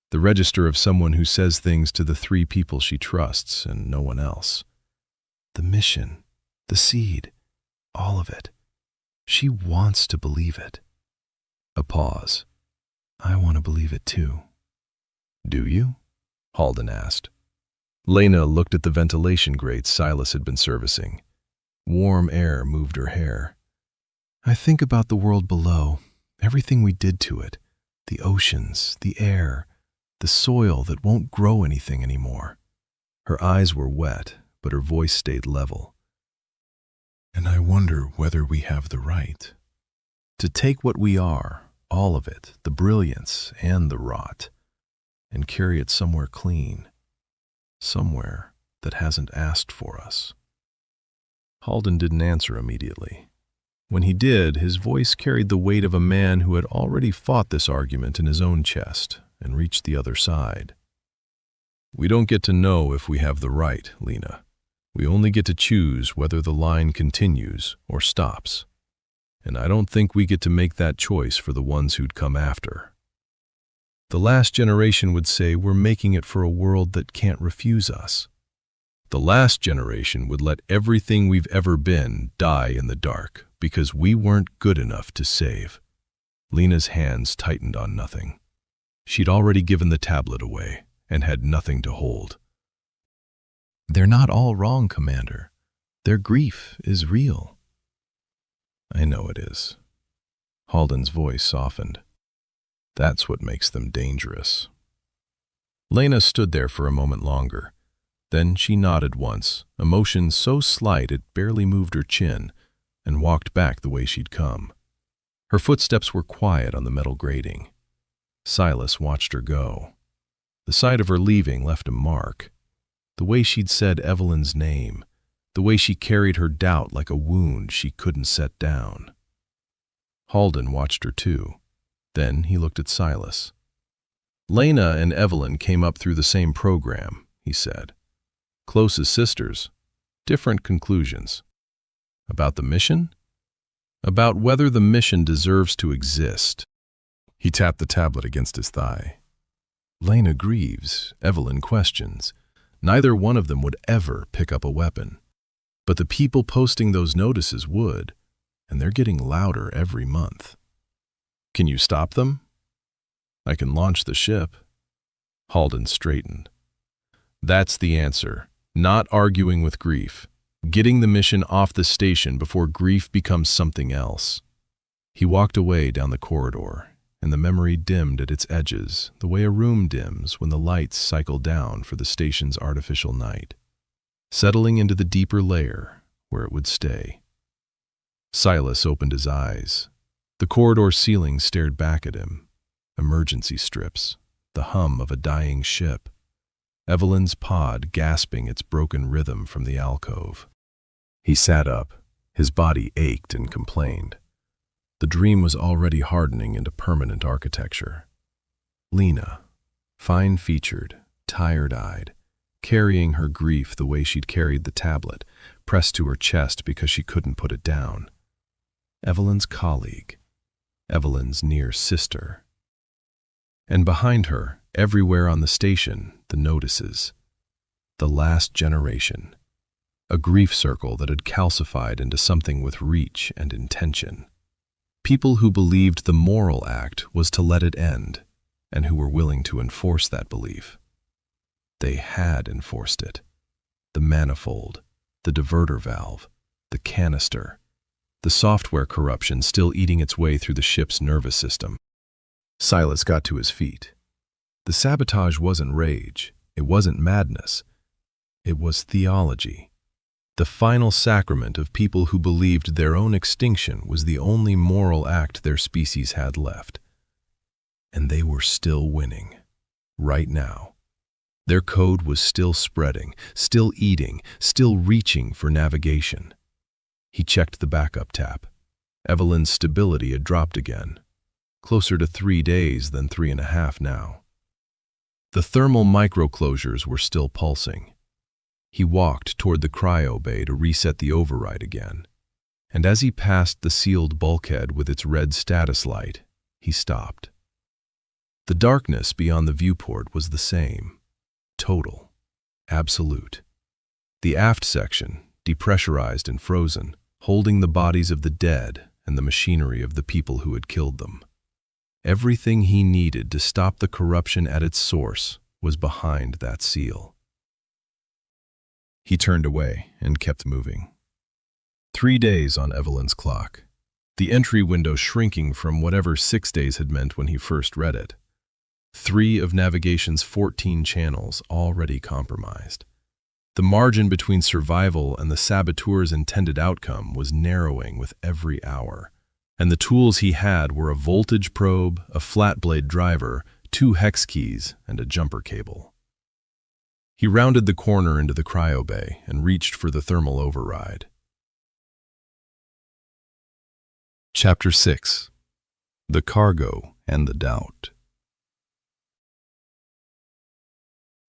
the register of someone who says things to the 3 people she trusts and no one else. "The mission, the seed, all of it. She wants to believe it." A pause. "I want to believe it too." "Do you?" Halden asked. Lena looked at the ventilation grates Silas had been servicing. Warm air moved her hair. "I think about the world below, everything we did to it, the oceans, the air, the soil that won't grow anything anymore." Her eyes were wet, but her voice stayed level. "And I wonder whether we have the right to take what we are, all of it, the brilliance and the rot, and carry it somewhere clean, somewhere that hasn't asked for us." Halden didn't answer immediately. When he did, his voice carried the weight of a man who had already fought this argument in his own chest and reached the other side. "We don't get to know if we have the right, Lena. We only get to choose whether the line continues or stops. And I don't think we get to make that choice for the ones who'd come after." The last generation would say we're making it for a world that can't refuse us. The last generation would let everything we've ever been die in the dark because we weren't good enough to save. Lena's hands tightened on nothing. She'd already given the tablet away and had nothing to hold. They're not all wrong, Commander. Their grief is real. I know it is. Halden's voice softened. That's what makes them dangerous. Lena stood there for a moment longer. Then she nodded once, emotion so slight it barely moved her chin, and walked back the way she'd come. Her footsteps were quiet on the metal grating. Silas watched her go. The sight of her leaving left a mark. The way she'd said Evelyn's name, the way she carried her doubt like a wound she couldn't set down. Halden watched her too. Then he looked at Silas. Lena and Evelyn came up through the same program, he said. Close as sisters, different conclusions. About the mission? About whether the mission deserves to exist. He tapped the tablet against his thigh. Lena grieves, Evelyn questions. Neither one of them would ever pick up a weapon. But the people posting those notices would, and they're getting louder every month. Can you stop them? I can launch the ship. Halden straightened. That's the answer. Not arguing with grief. Getting the mission off the station before grief becomes something else. He walked away down the corridor, and the memory dimmed at its edges, the way a room dims when the lights cycle down for the station's artificial night, settling into the deeper layer where it would stay. Silas opened his eyes. The corridor ceiling stared back at him. Emergency strips, the hum of a dying ship. Evelyn's pod gasping its broken rhythm from the alcove. He sat up. His body ached and complained. The dream was already hardening into permanent architecture. Lena, fine-featured, tired-eyed, carrying her grief the way she'd carried the tablet, pressed to her chest because she couldn't put it down. Evelyn's colleague, Evelyn's near sister. And behind her, everywhere on the station, the notices. The last generation. A grief circle that had calcified into something with reach and intention. People who believed the moral act was to let it end, and who were willing to enforce that belief. They had enforced it. The manifold, the diverter valve, the canister, the software corruption still eating its way through the ship's nervous system. Silas got to his feet. The sabotage wasn't rage. It wasn't madness. It was theology. The final sacrament of people who believed their own extinction was the only moral act their species had left. And they were still winning. Right now. Their code was still spreading, still eating, still reaching for navigation. He checked the backup tap. Evelyn's stability had dropped again. Closer to 3 days than 3.5 now. The thermal microclosures were still pulsing. He walked toward the cryo bay to reset the override again. And as he passed the sealed bulkhead with its red status light, he stopped. The darkness beyond the viewport was the same. Total. Absolute. The aft section, depressurized and frozen, holding the bodies of the dead and the machinery of the people who had killed them. Everything he needed to stop the corruption at its source was behind that seal. He turned away and kept moving. 3 days on Evelyn's clock, the entry window shrinking from whatever 6 days had meant when he first read it. 3 of navigation's 14 channels already compromised. The margin between survival and the saboteur's intended outcome was narrowing with every hour, and the tools he had were a voltage probe, a flat-blade driver, 2 hex keys, and a jumper cable. He rounded the corner into the cryo bay and reached for the thermal override. Chapter 6. The Cargo and the Doubt.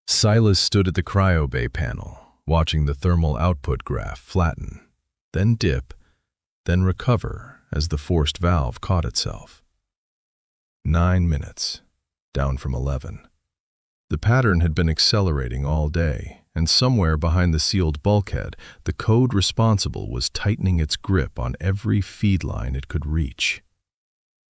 Silas stood at the cryo bay panel, watching the thermal output graph flatten, then dip, then recover as the forced valve caught itself. 9 minutes. down from 11. The pattern had been accelerating all day, and somewhere behind the sealed bulkhead, the code responsible was tightening its grip on every feed line it could reach.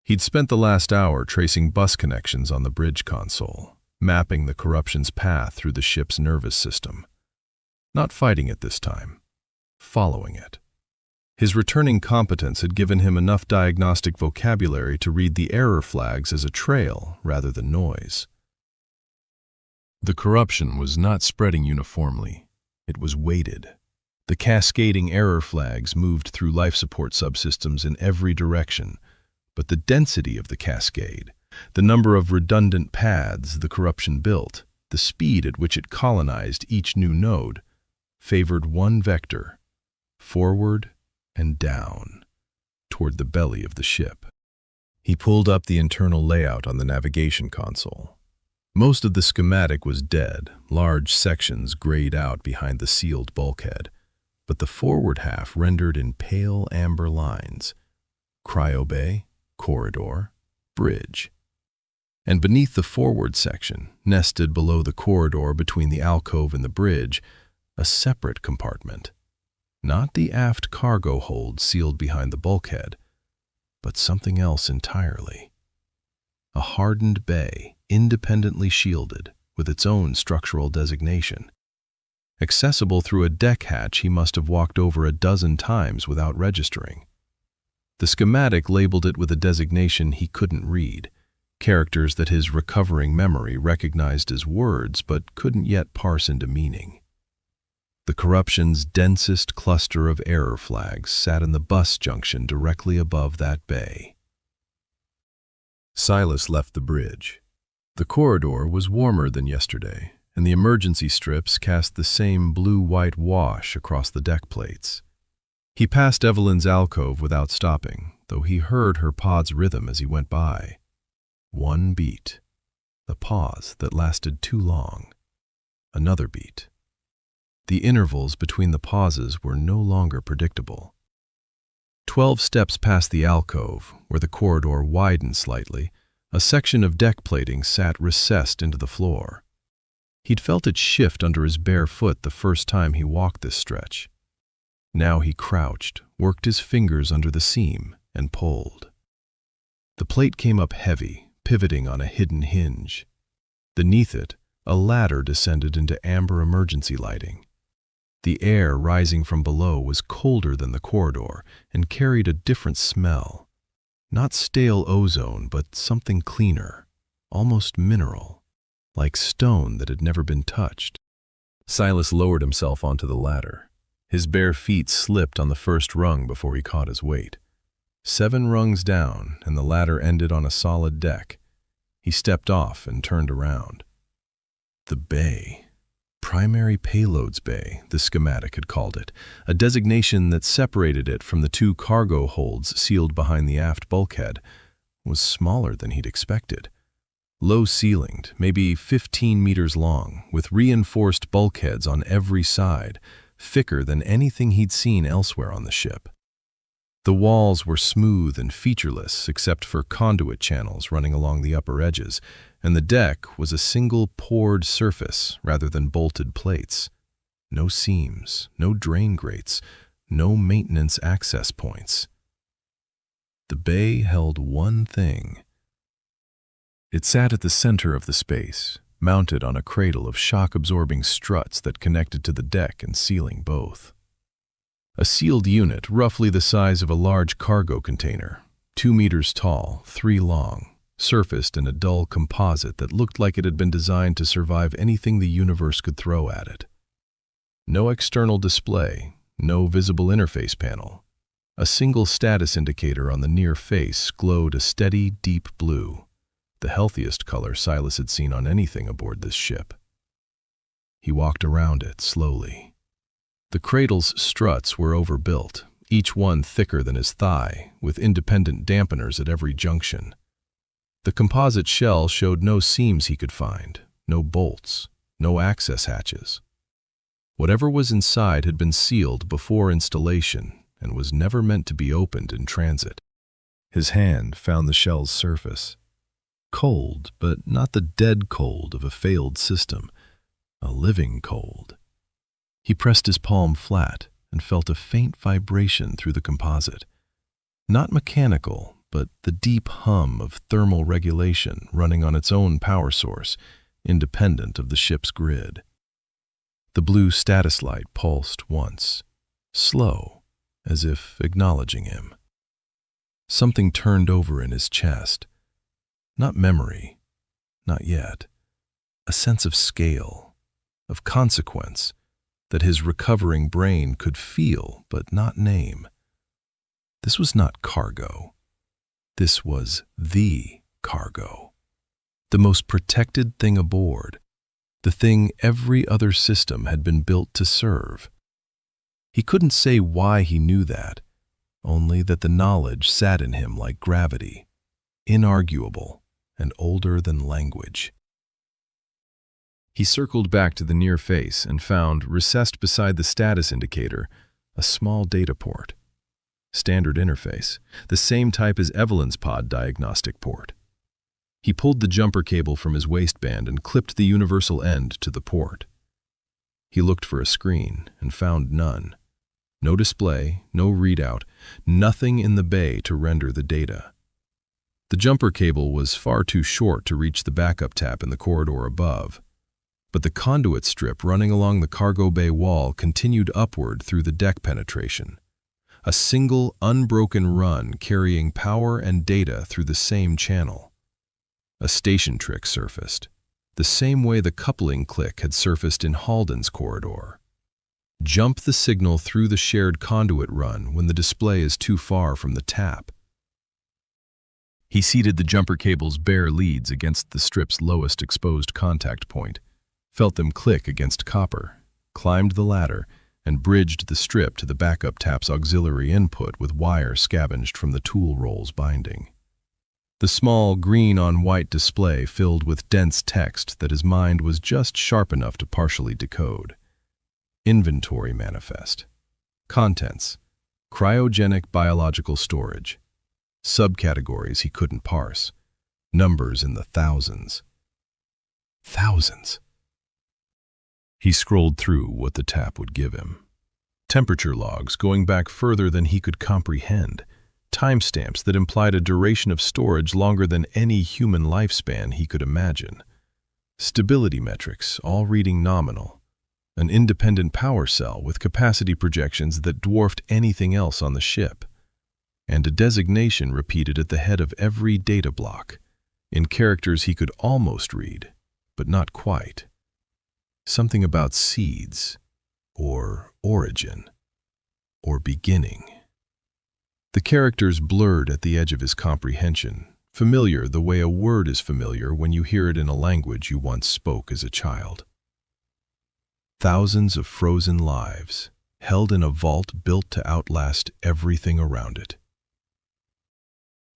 He'd spent the last hour tracing bus connections on the bridge console, mapping the corruption's path through the ship's nervous system. Not fighting it this time, following it. His returning competence had given him enough diagnostic vocabulary to read the error flags as a trail rather than noise. The corruption was not spreading uniformly. It was weighted. The cascading error flags moved through life support subsystems in every direction, but the density of the cascade, the number of redundant paths the corruption built, the speed at which it colonized each new node, favored one vector, forward and down, toward the belly of the ship. He pulled up the internal layout on the navigation console. Most of the schematic was dead, large sections grayed out behind the sealed bulkhead, but the forward half rendered in pale amber lines: cryo bay, corridor, bridge. And beneath the forward section, nested below the corridor between the alcove and the bridge, a separate compartment. Not the aft cargo hold sealed behind the bulkhead, but something else entirely. A hardened bay, independently shielded, with its own structural designation. Accessible through a deck hatch he must have walked over a dozen times without registering. The schematic labeled it with a designation he couldn't read, characters that his recovering memory recognized as words but couldn't yet parse into meaning. The corruption's densest cluster of error flags sat in the bus junction directly above that bay. Silas left the bridge. The corridor was warmer than yesterday, and the emergency strips cast the same blue-white wash across the deck plates. He passed Evelyn's alcove without stopping, though he heard her pod's rhythm as he went by. One beat. The pause that lasted too long. Another beat. The intervals between the pauses were no longer predictable. 12 steps past the alcove, where the corridor widened slightly, a section of deck plating sat recessed into the floor. He'd felt it shift under his bare foot the first time he walked this stretch. Now he crouched, worked his fingers under the seam, and pulled. The plate came up heavy, pivoting on a hidden hinge. Beneath it, a ladder descended into amber emergency lighting. The air rising from below was colder than the corridor and carried a different smell. Not stale ozone, but something cleaner, almost mineral, like stone that had never been touched. Silas lowered himself onto the ladder. His bare feet slipped on the first rung before he caught his weight. 7 rungs down, and the ladder ended on a solid deck. He stepped off and turned around. The bay. Primary Payloads Bay, the schematic had called it, a designation that separated it from the 2 cargo holds sealed behind the aft bulkhead, was smaller than he'd expected. Low-ceilinged, maybe 15 meters long, with reinforced bulkheads on every side, thicker than anything he'd seen elsewhere on the ship. The walls were smooth and featureless except for conduit channels running along the upper edges, and the deck was a single poured surface rather than bolted plates. No seams, no drain grates, no maintenance access points. The bay held one thing. It sat at the center of the space, mounted on a cradle of shock-absorbing struts that connected to the deck and ceiling both. A sealed unit roughly the size of a large cargo container, 2 meters tall, 3 long, surfaced in a dull composite that looked like it had been designed to survive anything the universe could throw at it. No external display, no visible interface panel. A single status indicator on the near face glowed a steady, deep blue, the healthiest color Silas had seen on anything aboard this ship. He walked around it slowly. The cradle's struts were overbuilt, each one thicker than his thigh, with independent dampeners at every junction. The composite shell showed no seams he could find, no bolts, no access hatches. Whatever was inside had been sealed before installation and was never meant to be opened in transit. His hand found the shell's surface. Cold, but not the dead cold of a failed system. A living cold. He pressed his palm flat and felt a faint vibration through the composite. Not mechanical, but the deep hum of thermal regulation running on its own power source, independent of the ship's grid. The blue status light pulsed once, slow, as if acknowledging him. Something turned over in his chest. Not memory, not yet. A sense of scale, of consequence, that his recovering brain could feel but not name. This was not cargo. This was the cargo. The most protected thing aboard, the thing every other system had been built to serve. He couldn't say why he knew that, only that the knowledge sat in him like gravity, inarguable and older than language. He circled back to the near face and found, recessed beside the status indicator, a small data port. Standard interface, the same type as Evelyn's pod diagnostic port. He pulled the jumper cable from his waistband and clipped the universal end to the port. He looked for a screen and found none. No display, no readout, nothing in the bay to render the data. The jumper cable was far too short to reach the backup tap in the corridor above, but the conduit strip running along the cargo bay wall continued upward through the deck penetration. A single, unbroken run carrying power and data through the same channel. A station trick surfaced, the same way the coupling click had surfaced in Halden's corridor. Jump the signal through the shared conduit run when the display is too far from the tap. He seated the jumper cable's bare leads against the strip's lowest exposed contact point, felt them click against copper, climbed the ladder, and bridged the strip to the backup tap's auxiliary input with wire scavenged from the tool roll's binding. The small green-on-white display filled with dense text that his mind was just sharp enough to partially decode. Inventory manifest. Contents. Cryogenic biological storage. Subcategories he couldn't parse. Numbers in the thousands. Thousands. He scrolled through what the tap would give him. Temperature logs going back further than he could comprehend. Timestamps that implied a duration of storage longer than any human lifespan he could imagine. Stability metrics, all reading nominal. An independent power cell with capacity projections that dwarfed anything else on the ship. And a designation repeated at the head of every data block, in characters he could almost read, but not quite. Something about seeds, or origin, or beginning. The characters blurred at the edge of his comprehension, familiar the way a word is familiar when you hear it in a language you once spoke as a child. Thousands of frozen lives, held in a vault built to outlast everything around it.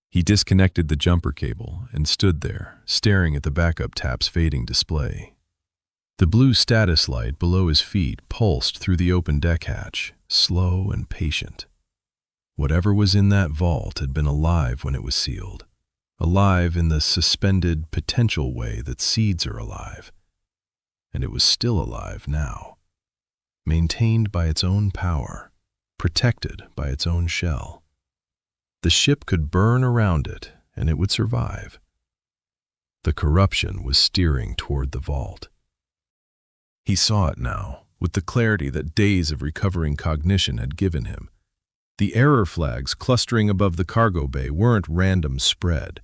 He disconnected the jumper cable and stood there, staring at the backup tap's fading display. The blue status light below his feet pulsed through the open deck hatch, slow and patient. Whatever was in that vault had been alive when it was sealed, alive in the suspended potential way that seeds are alive. And it was still alive now, maintained by its own power, protected by its own shell. The ship could burn around it, and it would survive. The corruption was steering toward the vault. He saw it now, with the clarity that days of recovering cognition had given him. The error flags clustering above the cargo bay weren't random spread.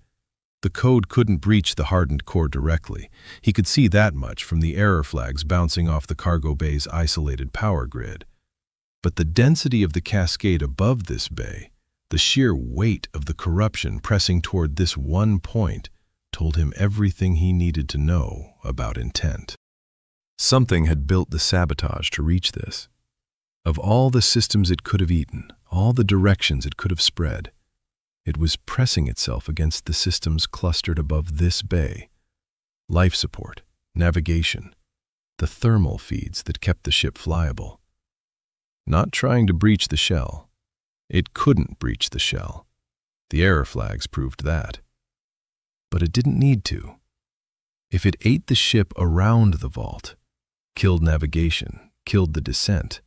The code couldn't breach the hardened core directly. He could see that much from the error flags bouncing off the cargo bay's isolated power grid. But the density of the cascade above this bay, the sheer weight of the corruption pressing toward this one point, told him everything he needed to know about intent. Something had built the sabotage to reach this. Of all the systems it could have eaten, all the directions it could have spread, it was pressing itself against the systems clustered above this bay. Life support, navigation, the thermal feeds that kept the ship flyable. Not trying to breach the shell. It couldn't breach the shell. The error flags proved that. But it didn't need to. If it ate the ship around the vault, killed navigation, killed the descent,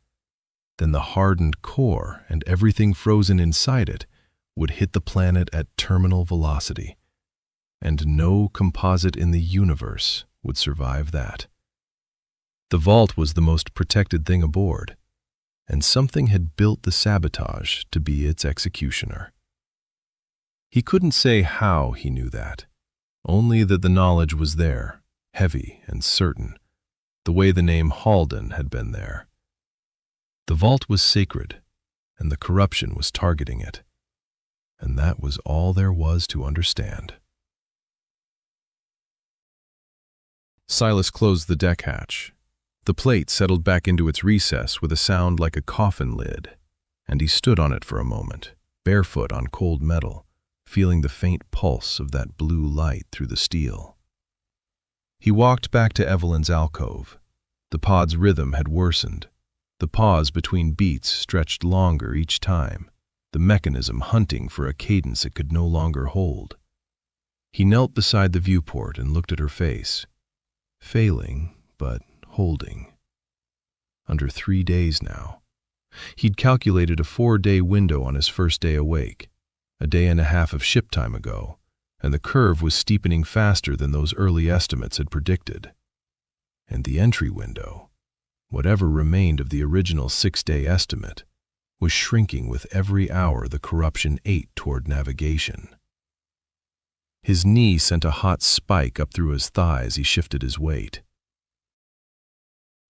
then the hardened core and everything frozen inside it would hit the planet at terminal velocity, and no composite in the universe would survive that. The vault was the most protected thing aboard, and something had built the sabotage to be its executioner. He couldn't say how he knew that, only that the knowledge was there, heavy and certain, the way the name Halden had been there. The vault was sacred, and the corruption was targeting it, and that was all there was to understand. Silas closed the deck hatch. The plate settled back into its recess with a sound like a coffin lid, and he stood on it for a moment, barefoot on cold metal, feeling the faint pulse of that blue light through the steel. He walked back to Evelyn's alcove. The pod's rhythm had worsened. The pause between beats stretched longer each time, the mechanism hunting for a cadence it could no longer hold. He knelt beside the viewport and looked at her face, failing, but holding. Under 3 days now. He'd calculated a 4-day window on his first day awake, a day and a half of ship time ago, and the curve was steepening faster than those early estimates had predicted. And the entry window, whatever remained of the original 6-day estimate, was shrinking with every hour the corruption ate toward navigation. His knee sent a hot spike up through his thigh as he shifted his weight.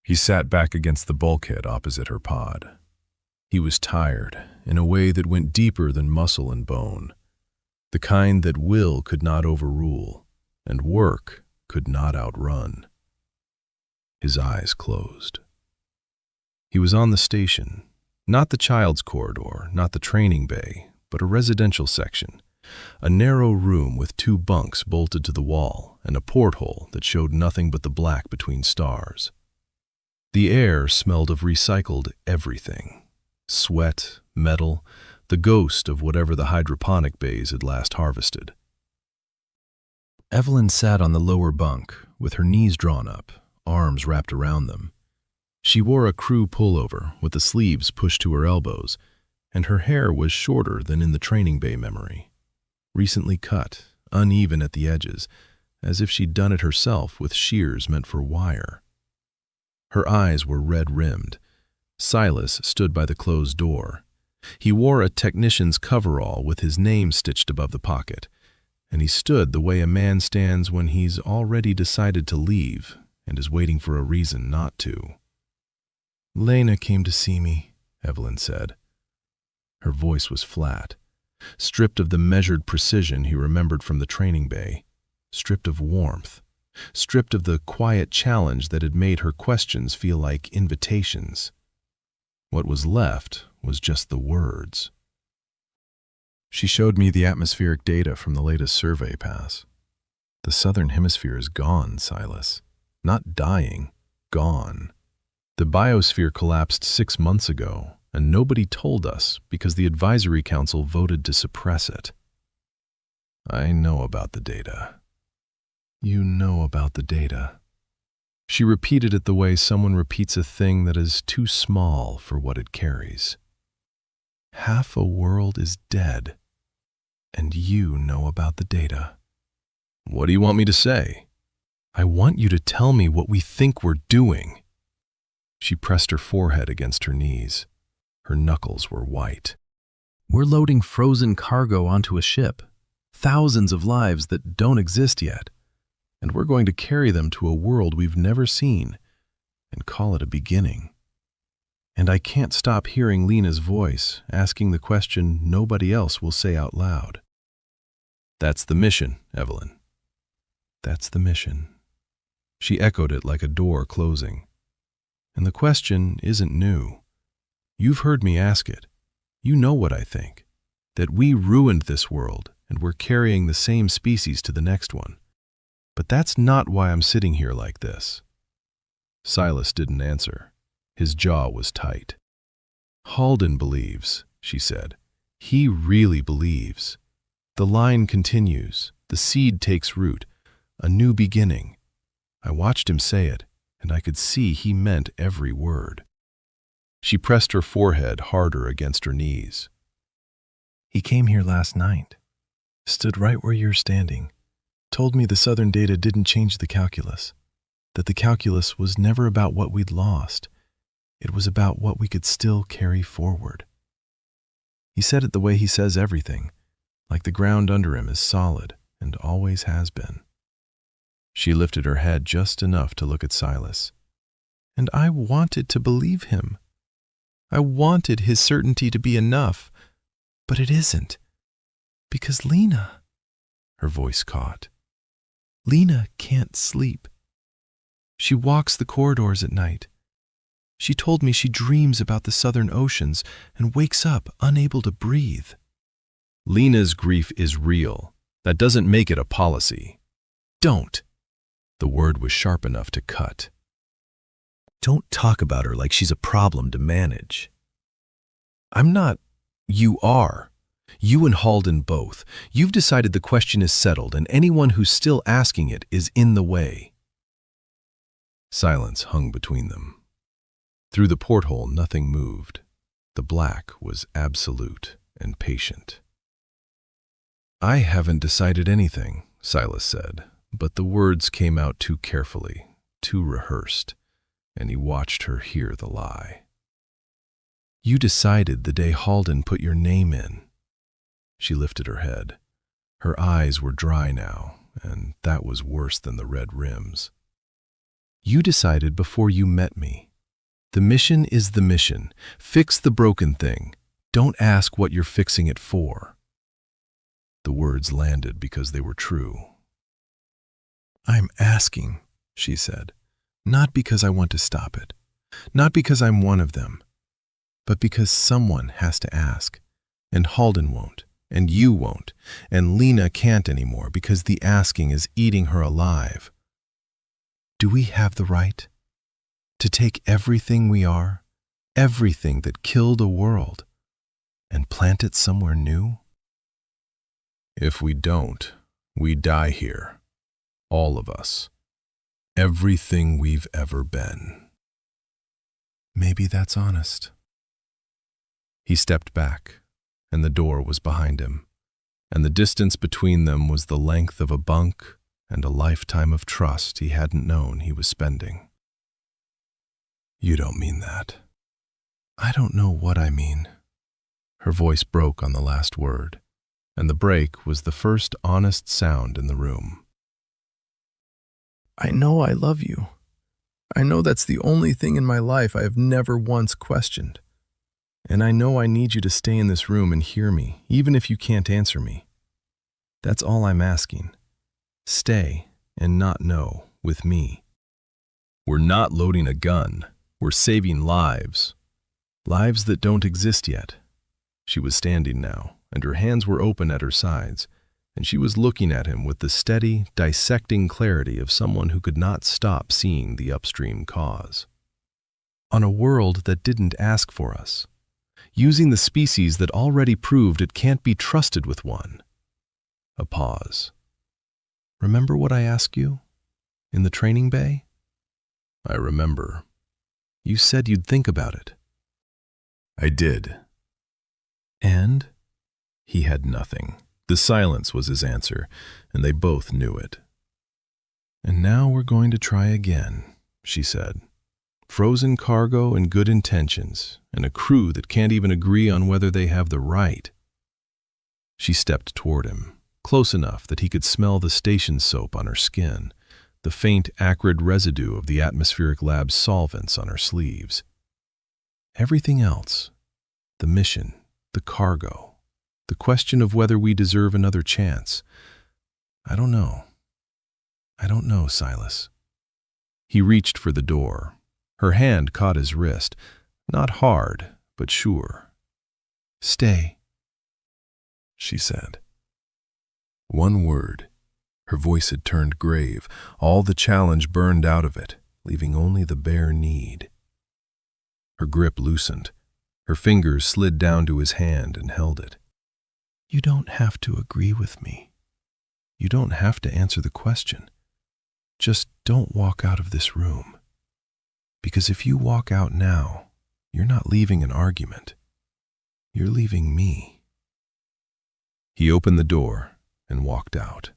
He sat back against the bulkhead opposite her pod. He was tired, in a way that went deeper than muscle and bone, the kind that will could not overrule, and work could not outrun. His eyes closed. He was on the station, not the child's corridor, not the training bay, but a residential section, a narrow room with 2 bunks bolted to the wall and a porthole that showed nothing but the black between stars. The air smelled of recycled everything: sweat, metal, the ghost of whatever the hydroponic bays had last harvested. Evelyn sat on the lower bunk, with her knees drawn up, arms wrapped around them. She wore a crew pullover with the sleeves pushed to her elbows, and her hair was shorter than in the training bay memory, recently cut, uneven at the edges, as if she'd done it herself with shears meant for wire. Her eyes were red-rimmed. Silas stood by the closed door. He wore a technician's coverall with his name stitched above the pocket, and he stood the way a man stands when he's already decided to leave and is waiting for a reason not to. "Lena came to see me," Evelyn said. Her voice was flat, stripped of the measured precision he remembered from the training bay, stripped of warmth, stripped of the quiet challenge that had made her questions feel like invitations. What was left was just the words. "She showed me the atmospheric data from the latest survey pass. The southern hemisphere is gone, Silas. Not dying, gone. The biosphere collapsed 6 months ago, and nobody told us because the advisory council voted to suppress it." "I know about the data." "You know about the data." She repeated it the way someone repeats a thing that is too small for what it carries. "Half a world is dead, and you know about the data." "What do you want me to say?" "I want you to tell me what we think we're doing." She pressed her forehead against her knees. Her knuckles were white. "We're loading frozen cargo onto a ship, thousands of lives that don't exist yet, and we're going to carry them to a world we've never seen and call it a beginning. And I can't stop hearing Lena's voice asking the question nobody else will say out loud. That's the mission, Evelyn. That's the mission. She echoed it like a door closing. And the question isn't new. You've heard me ask it. You know what I think. That we ruined this world and we're carrying the same species to the next one. But that's not why I'm sitting here like this. Silas didn't answer. His jaw was tight. Halden believes, she said. He really believes. The line continues. The seed takes root, a new beginning. I watched him say it, and I could see he meant every word. She pressed her forehead harder against her knees. He came here last night, stood right where you're standing, told me the Southern data didn't change the calculus, that the calculus was never about what we'd lost. It was about what we could still carry forward. He said it the way he says everything, like the ground under him is solid and always has been. She lifted her head just enough to look at Silas. And I wanted to believe him. I wanted his certainty to be enough, but it isn't. Because Lena, her voice caught. Lena can't sleep. She walks the corridors at night. She told me she dreams about the southern oceans and wakes up unable to breathe. Lena's grief is real. That doesn't make it a policy. Don't. The word was sharp enough to cut. Don't talk about her like she's a problem to manage. I'm not. You are. You and Halden both. You've decided the question is settled, and anyone who's still asking it is in the way. Silence hung between them. Through the porthole, nothing moved. The black was absolute and patient. I haven't decided anything, Silas said, but the words came out too carefully, too rehearsed, and he watched her hear the lie. You decided the day Halden put your name in. She lifted her head. Her eyes were dry now, and that was worse than the red rims. You decided before you met me. The mission is the mission. Fix the broken thing. Don't ask what you're fixing it for. The words landed because they were true. I'm asking, she said, not because I want to stop it, not because I'm one of them, but because someone has to ask, and Halden won't, and you won't, and Lena can't anymore because the asking is eating her alive. Do we have the right to take everything we are, everything that killed a world, and plant it somewhere new? If we don't, we die here, all of us, everything we've ever been. Maybe that's honest. He stepped back, and the door was behind him, and the distance between them was the length of a bunk and a lifetime of trust he hadn't known he was spending. You don't mean that. I don't know what I mean. Her voice broke on the last word, and the break was the first honest sound in the room. I know I love you. I know that's the only thing in my life I have never once questioned. And I know I need you to stay in this room and hear me, even if you can't answer me. That's all I'm asking. Stay and not know with me. We're not loading a gun. We're saving lives. Lives that don't exist yet. She was standing now, and her hands were open at her sides, and she was looking at him with the steady, dissecting clarity of someone who could not stop seeing the upstream cause. On a world that didn't ask for us, using the species that already proved it can't be trusted with one. A pause. Remember what I asked you? In the training bay? I remember. You said you'd think about it. I did. And? He had nothing. The silence was his answer, and they both knew it. And now we're going to try again, she said. Frozen cargo and good intentions, and a crew that can't even agree on whether they have the right. She stepped toward him, close enough that he could smell the station soap on her skin, the faint, acrid residue of the atmospheric lab's solvents on her sleeves. Everything else, the mission, the cargo, the question of whether we deserve another chance. I don't know. I don't know, Silas. He reached for the door. Her hand caught his wrist, not hard, but sure. Stay, she said. One word. Her voice had turned grave, all the challenge burned out of it, leaving only the bare need. Her grip loosened. Her fingers slid down to his hand and held it. You don't have to agree with me. You don't have to answer the question. Just don't walk out of this room. Because if you walk out now, you're not leaving an argument. You're leaving me." He opened the door and walked out.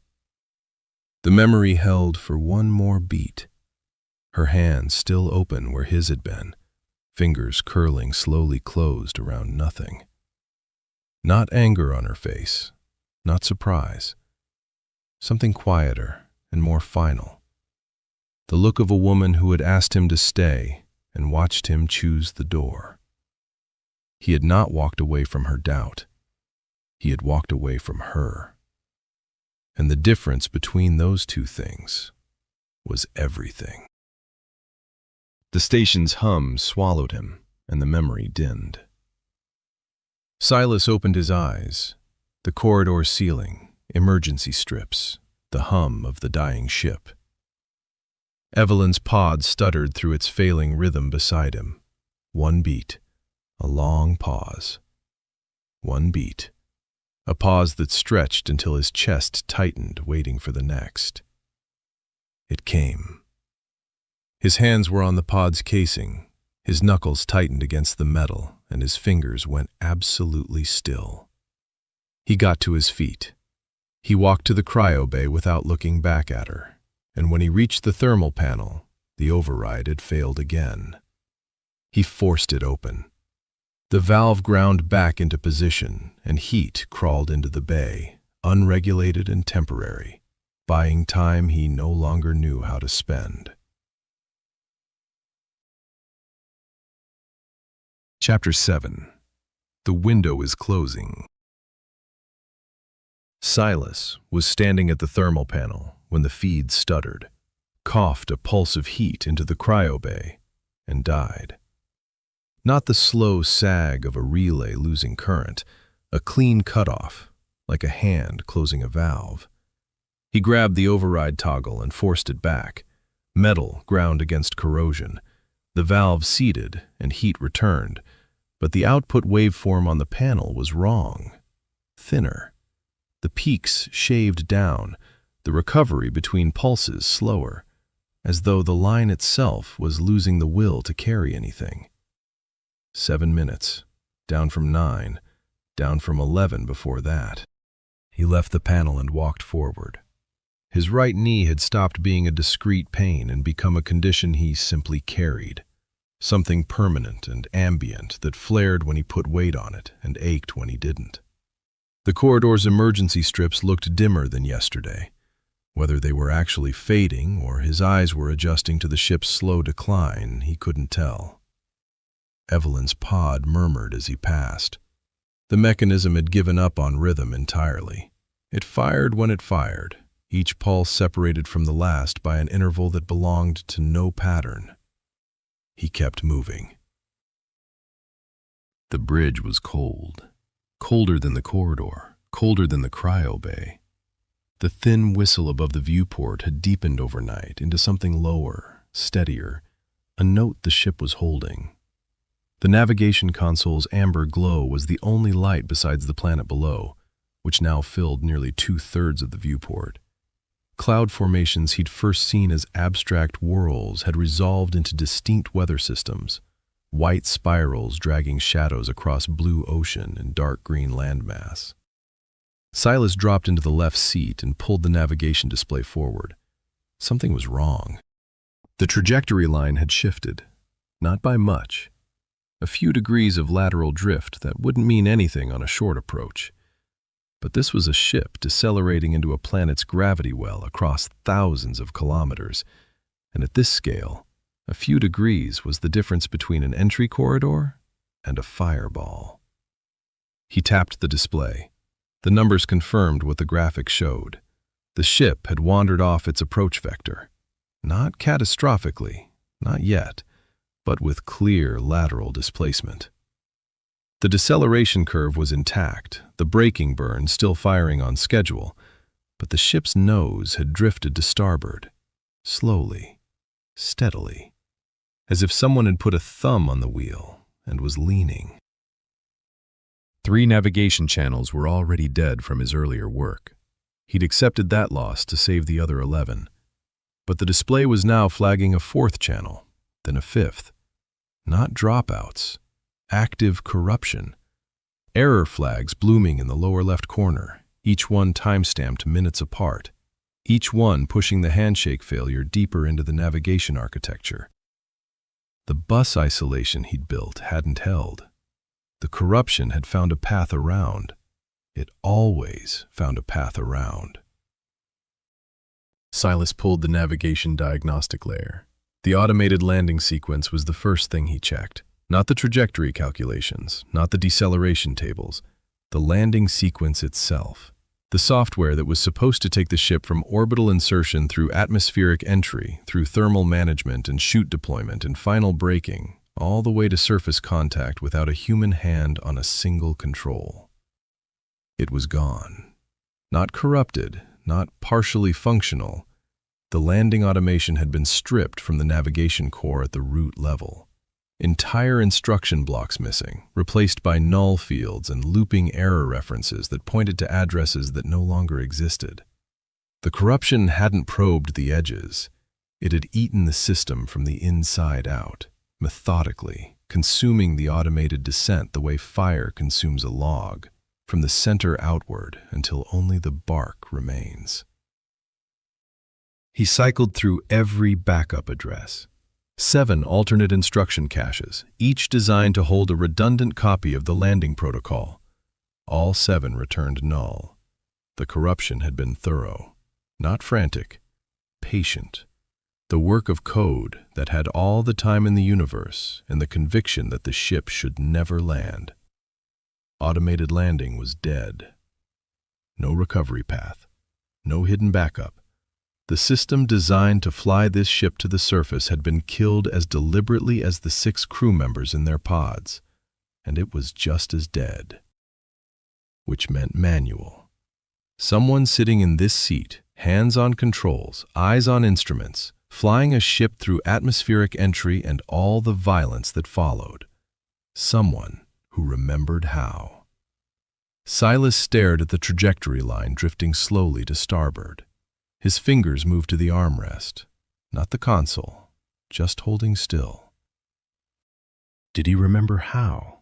The memory held for one more beat, her hand still open where his had been, fingers curling slowly closed around nothing. Not anger on her face, not surprise. Something quieter and more final. The look of a woman who had asked him to stay and watched him choose the door. He had not walked away from her doubt. He had walked away from her. And the difference between those two things was everything. The station's hum swallowed him, and the memory dinned. Silas opened his eyes. The corridor ceiling, emergency strips, the hum of the dying ship. Evelyn's pod stuttered through its failing rhythm beside him. One beat, a long pause. One beat, a pause that stretched until his chest tightened, waiting for the next. It came. His hands were on the pod's casing, his knuckles tightened against the metal, and his fingers went absolutely still. He got to his feet. He walked to the cryo bay without looking back at her, and when he reached the thermal panel, the override had failed again. He forced it open. The valve ground back into position, and heat crawled into the bay, unregulated and temporary, buying time he no longer knew how to spend. Chapter 7. The window is closing. Silas was standing at the thermal panel when the feed stuttered, coughed a pulse of heat into the cryo bay, and died. Not the slow sag of a relay losing current, a clean cutoff, like a hand closing a valve. He grabbed the override toggle and forced it back. Metal ground against corrosion. The valve seated and heat returned, but the output waveform on the panel was wrong. Thinner. The peaks shaved down, the recovery between pulses slower, as though the line itself was losing the will to carry anything. 7 minutes, down from 9, down from 11 before that. He left the panel and walked forward. His right knee had stopped being a discrete pain and become a condition he simply carried. Something permanent and ambient that flared when he put weight on it and ached when he didn't. The corridor's emergency strips looked dimmer than yesterday. Whether they were actually fading or his eyes were adjusting to the ship's slow decline, he couldn't tell. Evelyn's pod murmured as he passed. The mechanism had given up on rhythm entirely. It fired when it fired, each pulse separated from the last by an interval that belonged to no pattern. He kept moving. The bridge was cold. Colder than the corridor, colder than the cryo bay. The thin whistle above the viewport had deepened overnight into something lower, steadier, a note the ship was holding. The navigation console's amber glow was the only light besides the planet below, which now filled nearly 2/3 of the viewport. Cloud formations he'd first seen as abstract whirls had resolved into distinct weather systems, white spirals dragging shadows across blue ocean and dark green landmass. Silas dropped into the left seat and pulled the navigation display forward. Something was wrong. The trajectory line had shifted, not by much. A few degrees of lateral drift that wouldn't mean anything on a short approach. But this was a ship decelerating into a planet's gravity well across thousands of kilometers, and at this scale, a few degrees was the difference between an entry corridor and a fireball. He tapped the display. The numbers confirmed what the graphic showed. The ship had wandered off its approach vector. Not catastrophically, not yet, but with clear lateral displacement. The deceleration curve was intact, the braking burn still firing on schedule, but the ship's nose had drifted to starboard, slowly, steadily, as if someone had put a thumb on the wheel and was leaning. 3 navigation channels were already dead from his earlier work. He'd accepted that loss to save the other 11. But the display was now flagging a fourth channel, then a fifth. Not dropouts, active corruption. Error flags blooming in the lower left corner, each one time-stamped minutes apart, each one pushing the handshake failure deeper into the navigation architecture. The bus isolation he'd built hadn't held. The corruption had found a path around. It always found a path around. Silas pulled the navigation diagnostic layer. The automated landing sequence was the first thing he checked. Not the trajectory calculations, not the deceleration tables, the landing sequence itself. The software that was supposed to take the ship from orbital insertion through atmospheric entry, through thermal management and chute deployment and final braking, all the way to surface contact without a human hand on a single control. It was gone. Not corrupted, not partially functional. The landing automation had been stripped from the navigation core at the root level. Entire instruction blocks missing, replaced by null fields and looping error references that pointed to addresses that no longer existed. The corruption hadn't probed the edges. It had eaten the system from the inside out, methodically, consuming the automated descent the way fire consumes a log, from the center outward until only the bark remains. He cycled through every backup address. 7 alternate instruction caches, each designed to hold a redundant copy of the landing protocol. All 7 returned null. The corruption had been thorough, not frantic, patient. The work of code that had all the time in the universe and the conviction that the ship should never land. Automated landing was dead. No recovery path, no hidden backup. The system designed to fly this ship to the surface had been killed as deliberately as the 6 crew members in their pods, and it was just as dead. Which meant manual. Someone sitting in this seat, hands on controls, eyes on instruments, flying a ship through atmospheric entry and all the violence that followed. Someone who remembered how. Silas stared at the trajectory line drifting slowly to starboard. His fingers moved to the armrest, not the console, just holding still. Did he remember how?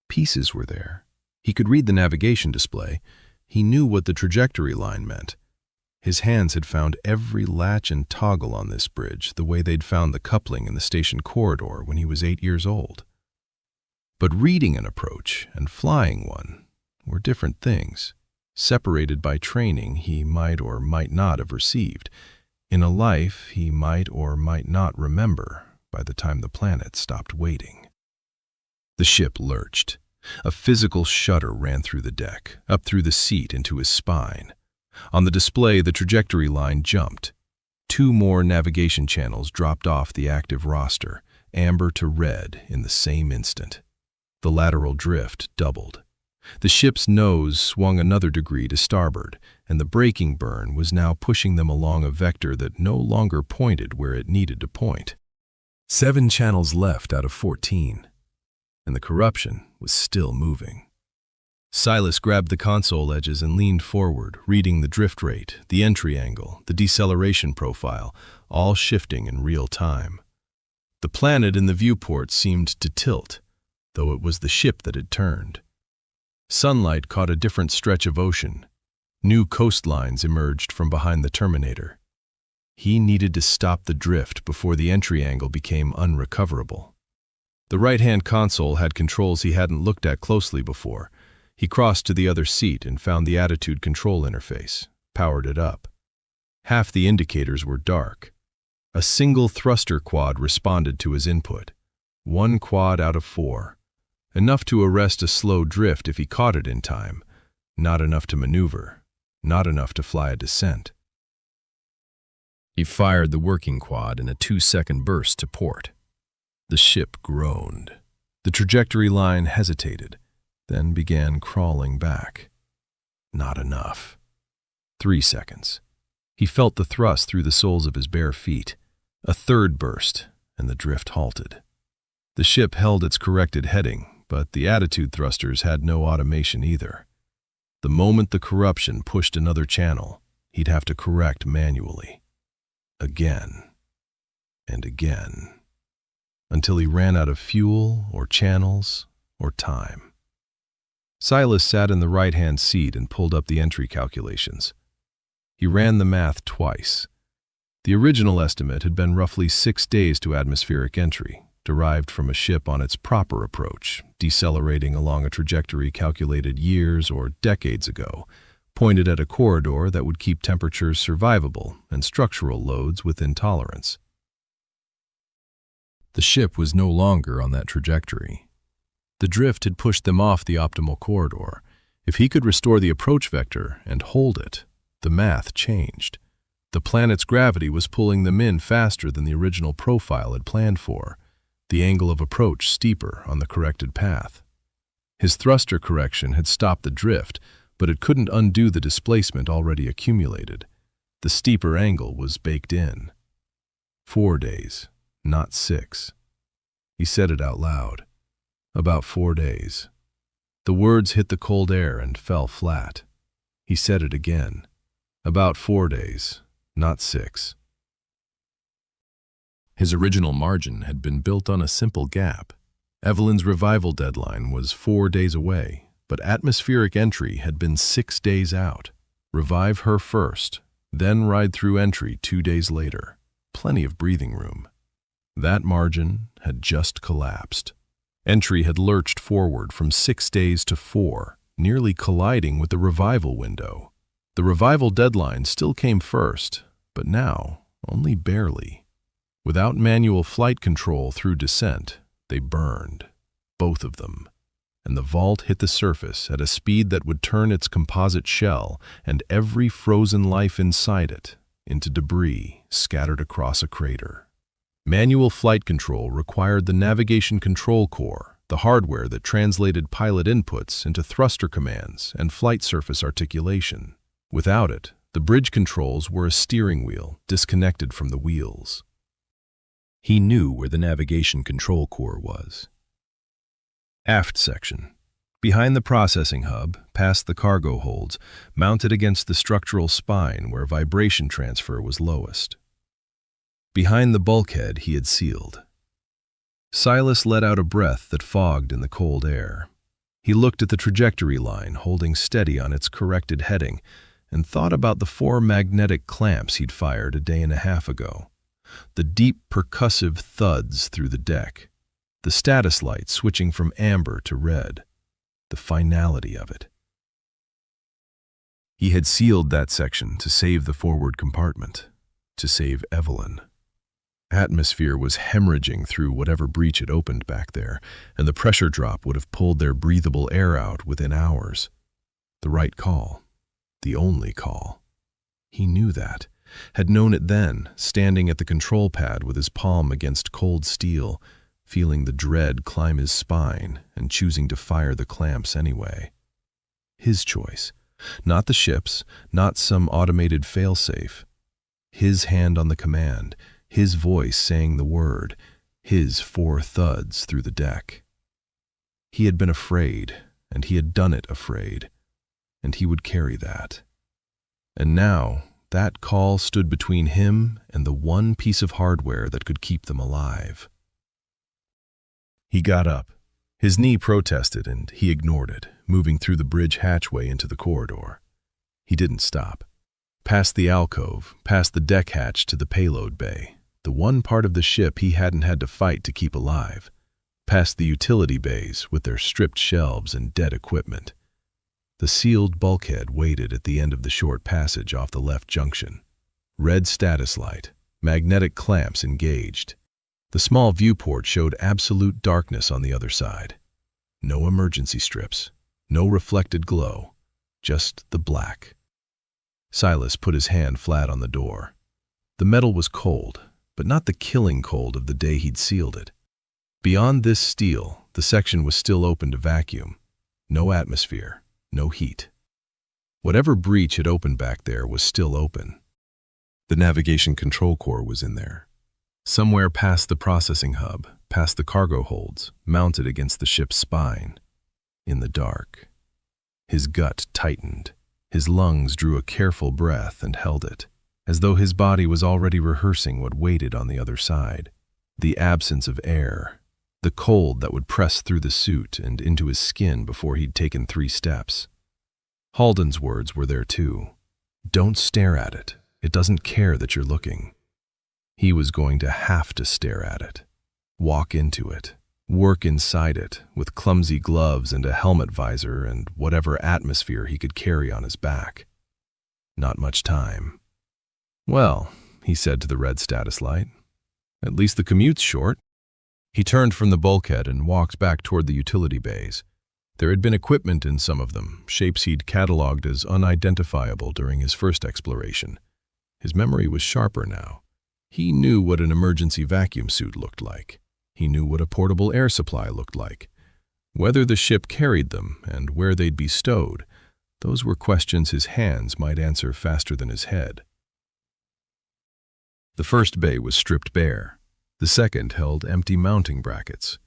Pieces were there. He could read the navigation display. He knew what the trajectory line meant. His hands had found every latch and toggle on this bridge the way they'd found the coupling in the station corridor when he was 8 years old. But reading an approach and flying one were different things. Separated by training he might or might not have received, in a life he might or might not remember by the time the planet stopped waiting. The ship lurched. A physical shudder ran through the deck, up through the seat into his spine. On the display, the trajectory line jumped. 2 more navigation channels dropped off the active roster, amber to red in the same instant. The lateral drift doubled. The ship's nose swung another degree to starboard, and the braking burn was now pushing them along a vector that no longer pointed where it needed to point. 7 channels left out of 14, and the corruption was still moving. Silas grabbed the console edges and leaned forward, reading the drift rate, the entry angle, the deceleration profile, all shifting in real time. The planet in the viewport seemed to tilt, though it was the ship that had turned. Sunlight caught a different stretch of ocean. New coastlines emerged from behind the Terminator. He needed to stop the drift before the entry angle became unrecoverable. The right-hand console had controls he hadn't looked at closely before. He crossed to the other seat and found the attitude control interface, powered it up. Half the indicators were dark. A single thruster quad responded to his input. 1 quad out of 4. Enough to arrest a slow drift if he caught it in time. Not enough to maneuver. Not enough to fly a descent. He fired the working quad in a 2-second burst to port. The ship groaned. The trajectory line hesitated, then began crawling back. Not enough. 3 seconds. He felt the thrust through the soles of his bare feet. A 3rd burst, and the drift halted. The ship held its corrected heading, but the attitude thrusters had no automation either. The moment the corruption pushed another channel, he'd have to correct manually. Again and again, until he ran out of fuel or channels or time. Silas sat in the right-hand seat and pulled up the entry calculations. He ran the math twice. The original estimate had been roughly 6 days to atmospheric entry, derived from a ship on its proper approach, decelerating along a trajectory calculated years or decades ago, pointed at a corridor that would keep temperatures survivable and structural loads within tolerance. The ship was no longer on that trajectory. The drift had pushed them off the optimal corridor. If he could restore the approach vector and hold it, the math changed. The planet's gravity was pulling them in faster than the original profile had planned for, the angle of approach steeper on the corrected path. His thruster correction had stopped the drift, but it couldn't undo the displacement already accumulated. The steeper angle was baked in. 4 days, not 6. He said it out loud. About 4 days. The words hit the cold air and fell flat. He said it again. About 4 days, not 6. His original margin had been built on a simple gap. Evelyn's revival deadline was 4 days away, but atmospheric entry had been 6 days out. Revive her first, then ride through entry 2 days later. Plenty of breathing room. That margin had just collapsed. Entry had lurched forward from 6 days to 4, nearly colliding with the revival window. The revival deadline still came first, but now only barely. Without manual flight control through descent, they burned, both of them, and the vault hit the surface at a speed that would turn its composite shell and every frozen life inside it into debris scattered across a crater. Manual flight control required the navigation control core, the hardware that translated pilot inputs into thruster commands and flight surface articulation. Without it, the bridge controls were a steering wheel disconnected from the wheels. He knew where the navigation control core was. Aft section. Behind the processing hub, past the cargo holds, mounted against the structural spine where vibration transfer was lowest. Behind the bulkhead he had sealed. Silas let out a breath that fogged in the cold air. He looked at the trajectory line holding steady on its corrected heading and thought about the 4 magnetic clamps he'd fired a day and a half ago. The deep percussive thuds through the deck. The status light switching from amber to red. The finality of it. He had sealed that section to save the forward compartment, to save Evelyn. Atmosphere was hemorrhaging through whatever breach had opened back there, and the pressure drop would have pulled their breathable air out within hours. The right call. The only call. He knew that, had known it then, standing at the control pad with his palm against cold steel, feeling the dread climb his spine and choosing to fire the clamps anyway. His choice. Not the ship's, not some automated failsafe. His hand on the command, his voice saying the word, his 4 thuds through the deck. He had been afraid, and he had done it afraid, and he would carry that. And now, that call stood between him and the one piece of hardware that could keep them alive. He got up. His knee protested, and he ignored it, moving through the bridge hatchway into the corridor. He didn't stop. Past the alcove, past the deck hatch to the payload bay, the one part of the ship he hadn't had to fight to keep alive. Past the utility bays with their stripped shelves and dead equipment. The sealed bulkhead waited at the end of the short passage off the left junction. Red status light, magnetic clamps engaged. The small viewport showed absolute darkness on the other side. No emergency strips, no reflected glow, just the black. Silas put his hand flat on the door. The metal was cold, but not the killing cold of the day he'd sealed it. Beyond this steel, the section was still open to vacuum. No atmosphere, no heat. Whatever breach had opened back there was still open. The navigation control core was in there. Somewhere past the processing hub, past the cargo holds, mounted against the ship's spine. In the dark. His gut tightened. His lungs drew a careful breath and held it, as though his body was already rehearsing what waited on the other side. The absence of air, the cold that would press through the suit and into his skin before he'd taken 3 steps. Halden's words were there too. Don't stare at it. It doesn't care that you're looking. He was going to have to stare at it, walk into it, work inside it with clumsy gloves and a helmet visor and whatever atmosphere he could carry on his back. Not much time. Well, he said to the red status light, at least the commute's short. He turned from the bulkhead and walked back toward the utility bays. There had been equipment in some of them, shapes he'd cataloged as unidentifiable during his first exploration. His memory was sharper now. He knew what an emergency vacuum suit looked like. He knew what a portable air supply looked like. Whether the ship carried them and where they'd be stowed, those were questions his hands might answer faster than his head. The first bay was stripped bare. The second held empty mounting brackets.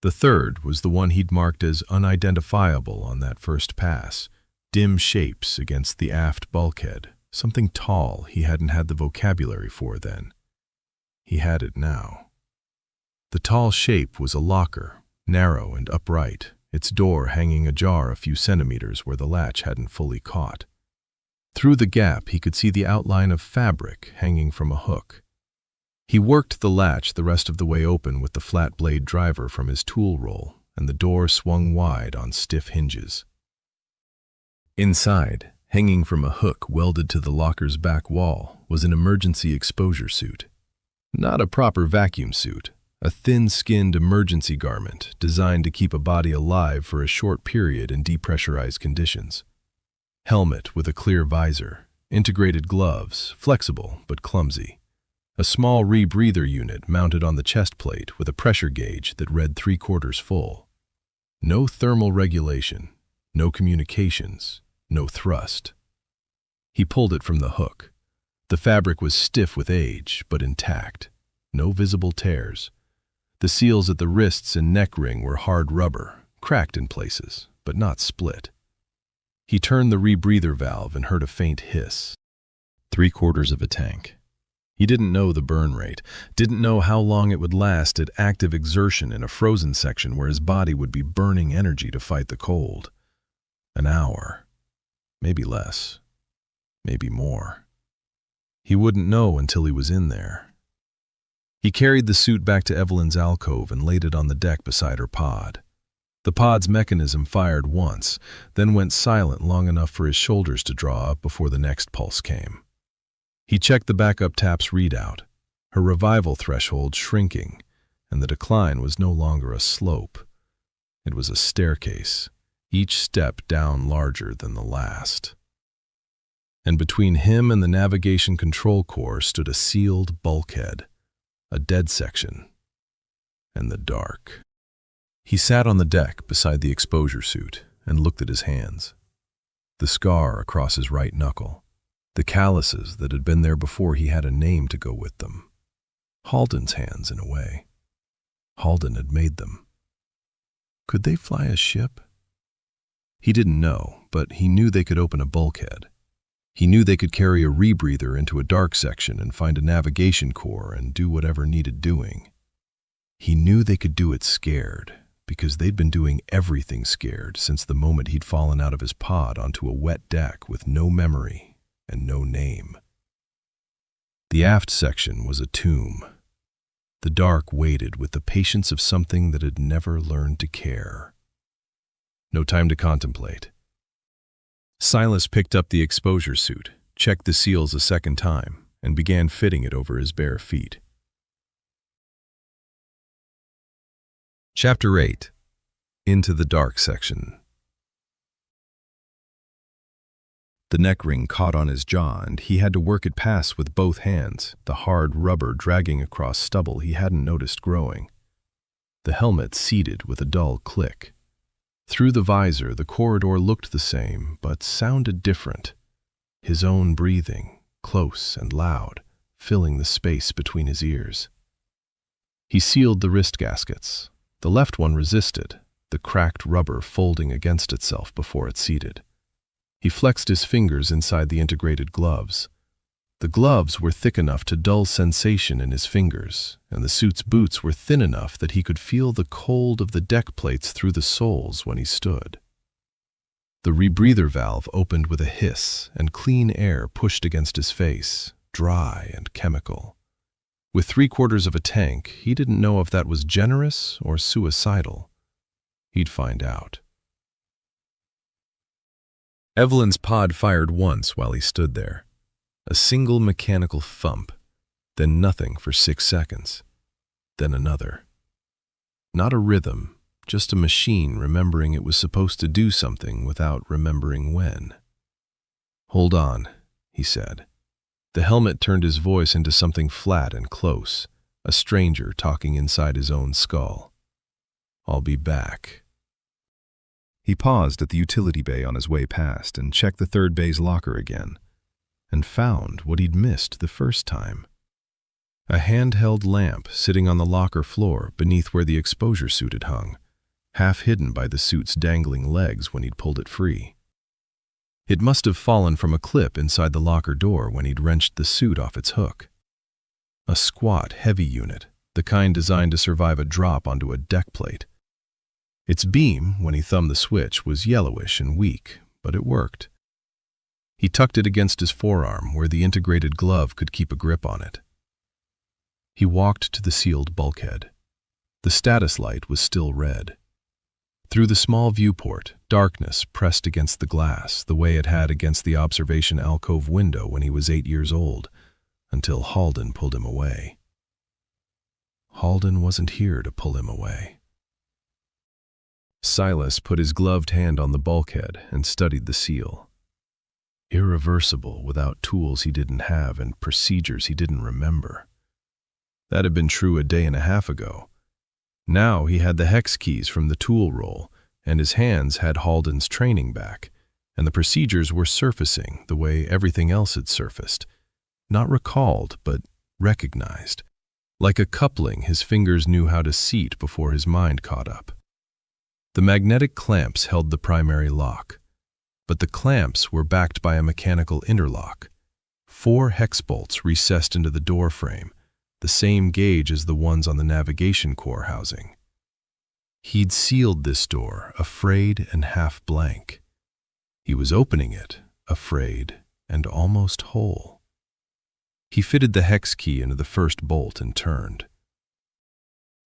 The third was the one he'd marked as unidentifiable on that first pass, dim shapes against the aft bulkhead, something tall he hadn't had the vocabulary for then. He had it now. The tall shape was a locker, narrow and upright, its door hanging ajar a few centimeters where the latch hadn't fully caught. Through the gap he could see the outline of fabric hanging from a hook. He worked the latch the rest of the way open with the flat blade driver from his tool roll, and the door swung wide on stiff hinges. Inside, hanging from a hook welded to the locker's back wall, was an emergency exposure suit. Not a proper vacuum suit, a thin-skinned emergency garment designed to keep a body alive for a short period in depressurized conditions. Helmet with a clear visor, integrated gloves, flexible but clumsy. A small rebreather unit mounted on the chest plate with a pressure gauge that read 3/4 full. No thermal regulation, no communications, no thrust. He pulled it from the hook. The fabric was stiff with age, but intact. No visible tears. The seals at the wrists and neck ring were hard rubber, cracked in places, but not split. He turned the rebreather valve and heard a faint hiss. 3/4 of a tank. He didn't know the burn rate, didn't know how long it would last at active exertion in a frozen section where his body would be burning energy to fight the cold. An hour. Maybe less. Maybe more. He wouldn't know until he was in there. He carried the suit back to Evelyn's alcove and laid it on the deck beside her pod. The pod's mechanism fired once, then went silent long enough for his shoulders to draw up before the next pulse came. He checked the backup tap's readout, her revival threshold shrinking, and the decline was no longer a slope. It was a staircase, each step down larger than the last. And between him and the navigation control core stood a sealed bulkhead, a dead section, and the dark. He sat on the deck beside the exposure suit and looked at his hands. The scar across his right knuckle, the calluses that had been there before he had a name to go with them. Halden's hands, in a way. Halden had made them. Could they fly a ship? He didn't know, but he knew they could open a bulkhead. He knew they could carry a rebreather into a dark section and find a navigation core and do whatever needed doing. He knew they could do it scared, because they'd been doing everything scared since the moment he'd fallen out of his pod onto a wet deck with no memory and no name. The aft section was a tomb. The dark waited with the patience of something that had never learned to care. No time to contemplate. Silas picked up the exposure suit, checked the seals a second time, and began fitting it over his bare feet. Chapter 8. Into the Dark Section. The neck ring caught on his jaw, and he had to work it past with both hands, the hard rubber dragging across stubble he hadn't noticed growing. The helmet seated with a dull click. Through the visor, the corridor looked the same, but sounded different. His own breathing, close and loud, filling the space between his ears. He sealed the wrist gaskets. The left one resisted, the cracked rubber folding against itself before it seated. He flexed his fingers inside the integrated gloves. The gloves were thick enough to dull sensation in his fingers, and the suit's boots were thin enough that he could feel the cold of the deck plates through the soles when he stood. The rebreather valve opened with a hiss, and clean air pushed against his face, dry and chemical. With 3/4 of a tank, he didn't know if that was generous or suicidal. He'd find out. Evelyn's pod fired once while he stood there. A single mechanical thump, then nothing for 6 seconds, then another. Not a rhythm, just a machine remembering it was supposed to do something without remembering when. "Hold on," he said. The helmet turned his voice into something flat and close, a stranger talking inside his own skull. "I'll be back." He paused at the utility bay on his way past and checked the third bay's locker again, and found what he'd missed the first time. A handheld lamp sitting on the locker floor beneath where the exposure suit had hung, half hidden by the suit's dangling legs when he'd pulled it free. It must have fallen from a clip inside the locker door when he'd wrenched the suit off its hook. A squat, heavy unit, the kind designed to survive a drop onto a deck plate. Its beam, when he thumbed the switch, was yellowish and weak, but it worked. He tucked it against his forearm where the integrated glove could keep a grip on it. He walked to the sealed bulkhead. The status light was still red. Through the small viewport, darkness pressed against the glass the way it had against the observation alcove window when he was 8 years old, until Halden pulled him away. Halden wasn't here to pull him away. Silas put his gloved hand on the bulkhead and studied the seal. Irreversible without tools he didn't have and procedures he didn't remember. That had been true a day and a half ago. Now he had the hex keys from the tool roll, and his hands had Halden's training back, and the procedures were surfacing the way everything else had surfaced. Not recalled, but recognized. Like a coupling, his fingers knew how to seat before his mind caught up. The magnetic clamps held the primary lock, but the clamps were backed by a mechanical interlock. 4 hex bolts recessed into the door frame, the same gauge as the ones on the navigation core housing. He'd sealed this door, afraid and half blank. He was opening it, afraid and almost whole. He fitted the hex key into the first bolt and turned.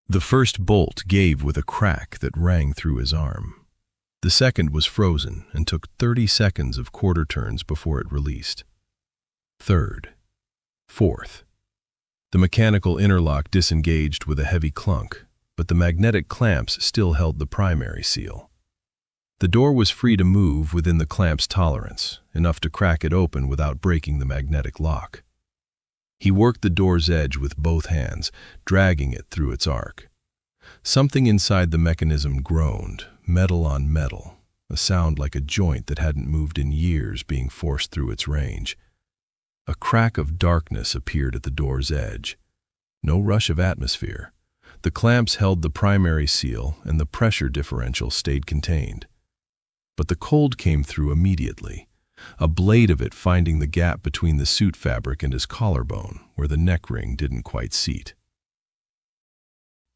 The first bolt gave with a crack that rang through his arm. The second was frozen and took 30 seconds of quarter turns before it released. Third. Fourth. The mechanical interlock disengaged with a heavy clunk, but the magnetic clamps still held the primary seal. The door was free to move within the clamp's tolerance, enough to crack it open without breaking the magnetic lock. He worked the door's edge with both hands, dragging it through its arc. Something inside the mechanism groaned, metal on metal, a sound like a joint that hadn't moved in years being forced through its range. A crack of darkness appeared at the door's edge. No rush of atmosphere. The clamps held the primary seal and the pressure differential stayed contained. But the cold came through immediately, a blade of it finding the gap between the suit fabric and his collarbone, where the neck ring didn't quite seat.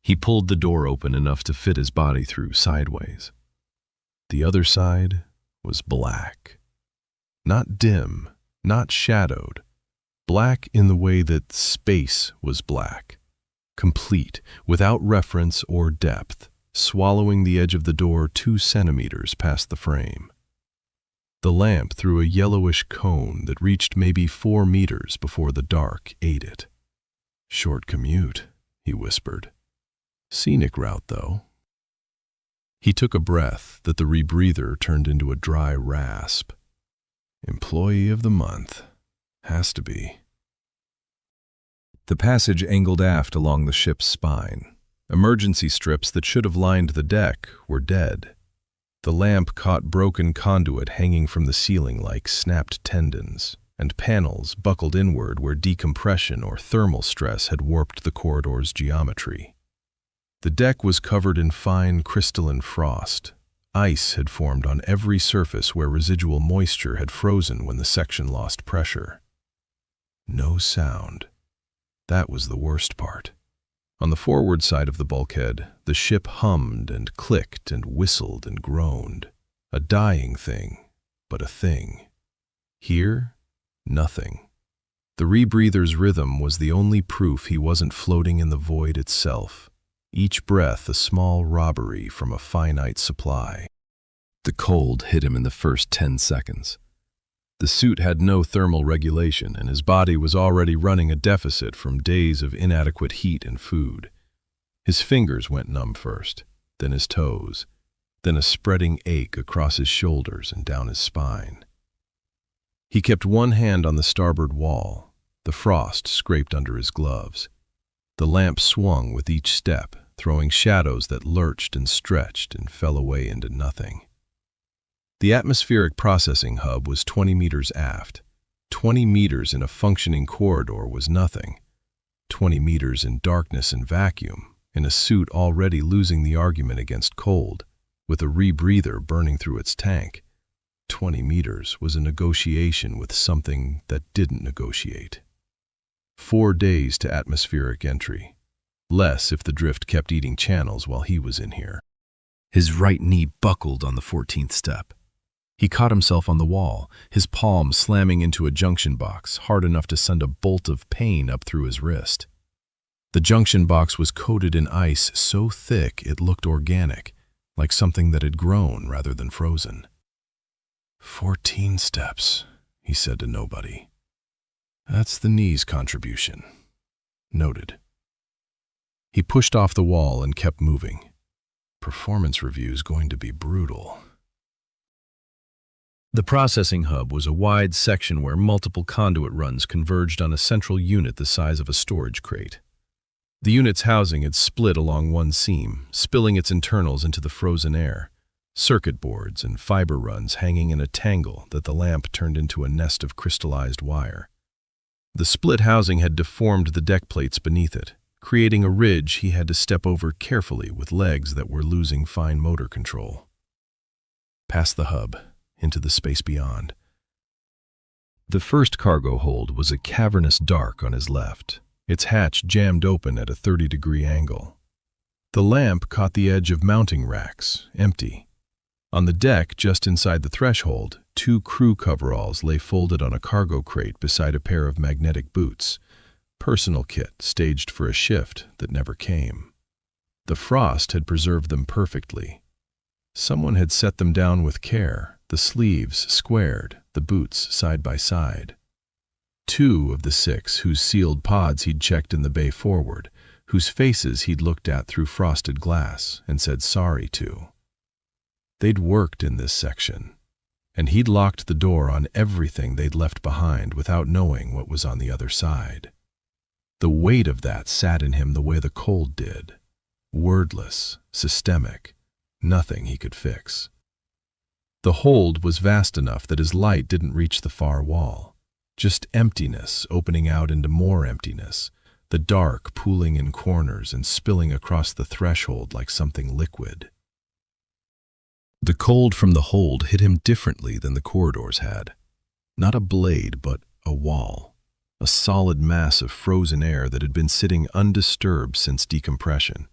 He pulled the door open enough to fit his body through sideways. The other side was black. Not dim, not shadowed. Black in the way that space was black. Complete, without reference or depth, swallowing the edge of the door 2 centimeters past the frame. The lamp threw a yellowish cone that reached maybe 4 meters before the dark ate it. "Short commute," he whispered. "Scenic route, though." He took a breath that the rebreather turned into a dry rasp. "Employee of the month. Has to be." The passage angled aft along the ship's spine. Emergency strips that should have lined the deck were dead. The lamp caught broken conduit hanging from the ceiling like snapped tendons, and panels buckled inward where decompression or thermal stress had warped the corridor's geometry. The deck was covered in fine crystalline frost. Ice had formed on every surface where residual moisture had frozen when the section lost pressure. No sound. That was the worst part. On the forward side of the bulkhead, the ship hummed and clicked and whistled and groaned. A dying thing, but a thing. Here, nothing. The rebreather's rhythm was the only proof he wasn't floating in the void itself. Each breath a small robbery from a finite supply. The cold hit him in the first 10 seconds. The suit had no thermal regulation, and his body was already running a deficit from days of inadequate heat and food. His fingers went numb first, then his toes, then a spreading ache across his shoulders and down his spine. He kept one hand on the starboard wall. The frost scraped under his gloves. The lamp swung with each step, throwing shadows that lurched and stretched and fell away into nothing. The atmospheric processing hub was 20 meters aft. 20 meters in a functioning corridor was nothing. 20 meters in darkness and vacuum, in a suit already losing the argument against cold, with a rebreather burning through its tank. 20 meters was a negotiation with something that didn't negotiate. 4 days to atmospheric entry. Less if the drift kept eating channels while he was in here. His right knee buckled on the 14th step. He caught himself on the wall, his palm slamming into a junction box, hard enough to send a bolt of pain up through his wrist. The junction box was coated in ice so thick it looked organic, like something that had grown rather than frozen. 14 steps, he said to nobody. That's the knee's contribution. Noted. He pushed off the wall and kept moving. Performance review's going to be brutal. The processing hub was a wide section where multiple conduit runs converged on a central unit the size of a storage crate. The unit's housing had split along one seam, spilling its internals into the frozen air, circuit boards and fiber runs hanging in a tangle that the lamp turned into a nest of crystallized wire. The split housing had deformed the deck plates beneath it, creating a ridge he had to step over carefully with legs that were losing fine motor control. Past the hub, into the space beyond. The first cargo hold was a cavernous dark on his left, its hatch jammed open at a 30-degree angle. The lamp caught the edge of mounting racks, empty. On the deck, just inside the threshold, 2 crew coveralls lay folded on a cargo crate beside a pair of magnetic boots, personal kit staged for a shift that never came. The frost had preserved them perfectly. Someone had set them down with care, the sleeves squared, the boots side by side. 2 of the 6 whose sealed pods he'd checked in the bay forward, whose faces he'd looked at through frosted glass and said sorry to. They'd worked in this section, and he'd locked the door on everything they'd left behind without knowing what was on the other side. The weight of that sat in him the way the cold did. Wordless, systemic, nothing he could fix. The hold was vast enough that his light didn't reach the far wall. Just emptiness opening out into more emptiness, the dark pooling in corners and spilling across the threshold like something liquid. The cold from the hold hit him differently than the corridors had. Not a blade, but a wall. A solid mass of frozen air that had been sitting undisturbed since decompression,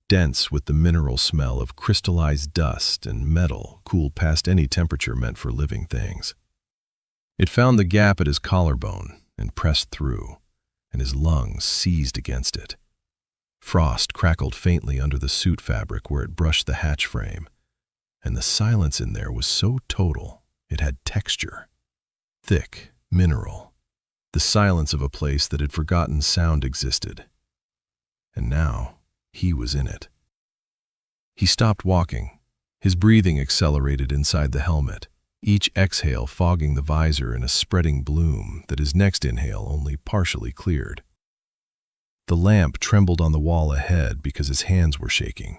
dense with the mineral smell of crystallized dust and metal cooled past any temperature meant for living things. It found the gap at his collarbone and pressed through, and his lungs seized against it. Frost crackled faintly under the suit fabric where it brushed the hatch frame, and the silence in there was so total it had texture. Thick, mineral. The silence of a place that had forgotten sound existed. And now, he was in it. He stopped walking. His breathing accelerated inside the helmet, each exhale fogging the visor in a spreading bloom that his next inhale only partially cleared. The lamp trembled on the wall ahead because his hands were shaking,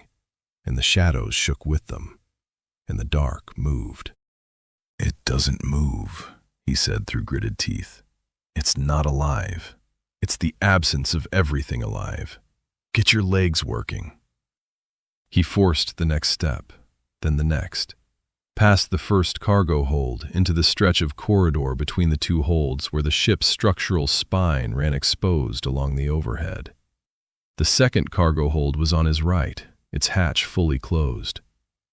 and the shadows shook with them, and the dark moved. "It doesn't move," he said through gritted teeth. "It's not alive. It's the absence of everything alive. Get your legs working." He forced the next step, then the next, past the first cargo hold into the stretch of corridor between the two holds where the ship's structural spine ran exposed along the overhead. The second cargo hold was on his right, its hatch fully closed.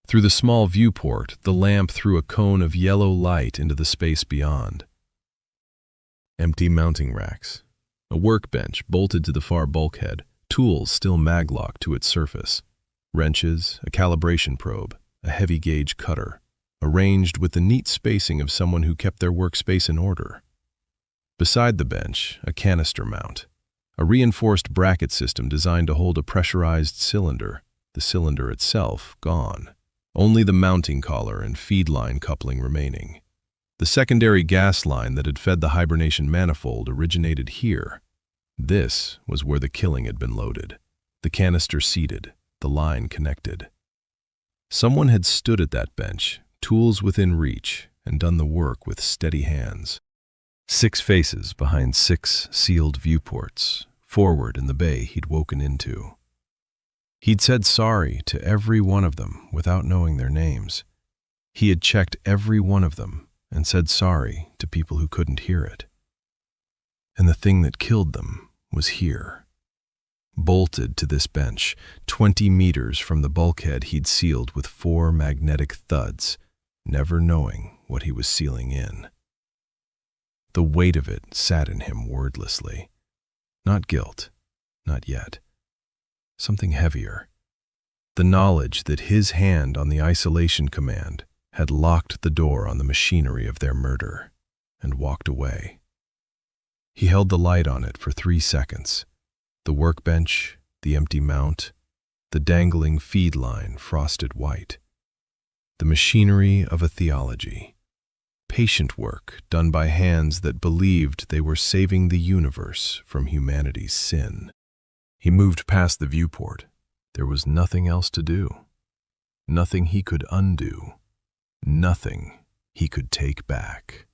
Through the small viewport, the lamp threw a cone of yellow light into the space beyond. Empty mounting racks, a workbench bolted to the far bulkhead, tools still maglocked to its surface, wrenches, a calibration probe, a heavy-gauge cutter, arranged with the neat spacing of someone who kept their workspace in order. Beside the bench, a canister mount, a reinforced bracket system designed to hold a pressurized cylinder, the cylinder itself gone. Only the mounting collar and feed line coupling remaining. The secondary gas line that had fed the hibernation manifold originated here. This was where the killing had been loaded, the canister seated, the line connected. Someone had stood at that bench, tools within reach, and done the work with steady hands. 6 faces behind 6 sealed viewports, forward in the bay he'd woken into. He'd said sorry to every one of them without knowing their names. He had checked every one of them and said sorry to people who couldn't hear it. And the thing that killed them was here. Bolted to this bench, 20 meters from the bulkhead he'd sealed with 4 magnetic thuds, never knowing what he was sealing in. The weight of it sat in him wordlessly. Not guilt, not yet. Something heavier. The knowledge that his hand on the isolation command had locked the door on the machinery of their murder and walked away. He held the light on it for 3 seconds. The workbench, the empty mount, the dangling feed line frosted white. The machinery of a theology. Patient work done by hands that believed they were saving the universe from humanity's sin. He moved past the viewport. There was nothing else to do. Nothing he could undo. Nothing he could take back.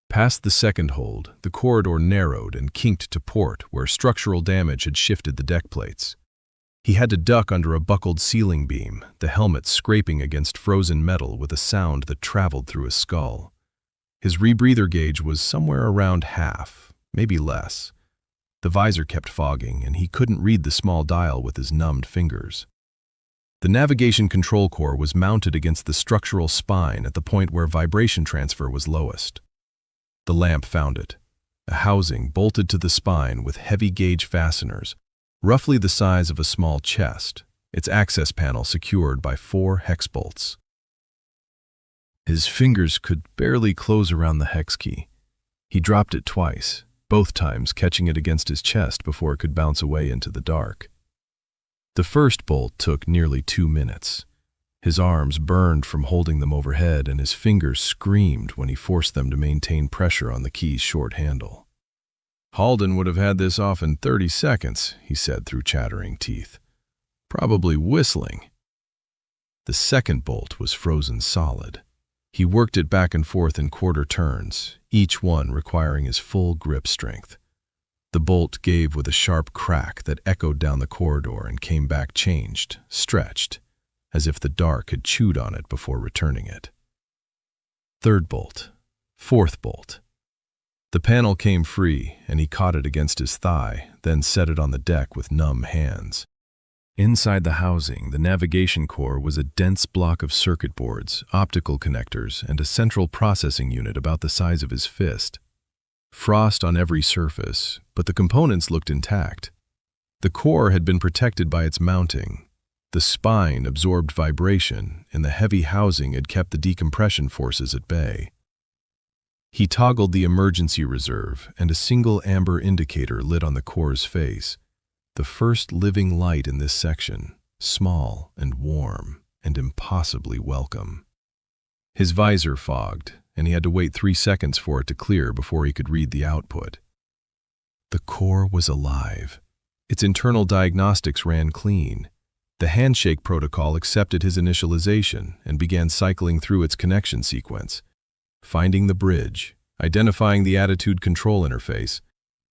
Past the second hold, the corridor narrowed and kinked to port where structural damage had shifted the deck plates. He had to duck under a buckled ceiling beam, the helmet scraping against frozen metal with a sound that traveled through his skull. His rebreather gauge was somewhere around half, maybe less. The visor kept fogging, and he couldn't read the small dial with his numbed fingers. The navigation control core was mounted against the structural spine at the point where vibration transfer was lowest. The lamp found it, a housing bolted to the spine with heavy gauge fasteners, roughly the size of a small chest, its access panel secured by 4 hex bolts. His fingers could barely close around the hex key. He dropped it twice, both times catching it against his chest before it could bounce away into the dark. The first bolt took nearly 2 minutes. His arms burned from holding them overhead, and his fingers screamed when he forced them to maintain pressure on the key's short handle. "Halden would have had this off in 30 seconds, he said through chattering teeth. "Probably whistling." The second bolt was frozen solid. He worked it back and forth in quarter turns, each one requiring his full grip strength. The bolt gave with a sharp crack that echoed down the corridor and came back changed, stretched, as if the dark had chewed on it before returning it. Third bolt. Fourth bolt. The panel came free, and he caught it against his thigh, then set it on the deck with numb hands. Inside the housing, the navigation core was a dense block of circuit boards, optical connectors, and a central processing unit about the size of his fist. Frost on every surface, but the components looked intact. The core had been protected by its mounting. The spine absorbed vibration, and the heavy housing had kept the decompression forces at bay. He toggled the emergency reserve, and a single amber indicator lit on the core's face. The first living light in this section, small and warm and impossibly welcome. His visor fogged, and he had to wait 3 seconds for it to clear before he could read the output. The core was alive. Its internal diagnostics ran clean. The handshake protocol accepted his initialization and began cycling through its connection sequence, finding the bridge, identifying the attitude control interface,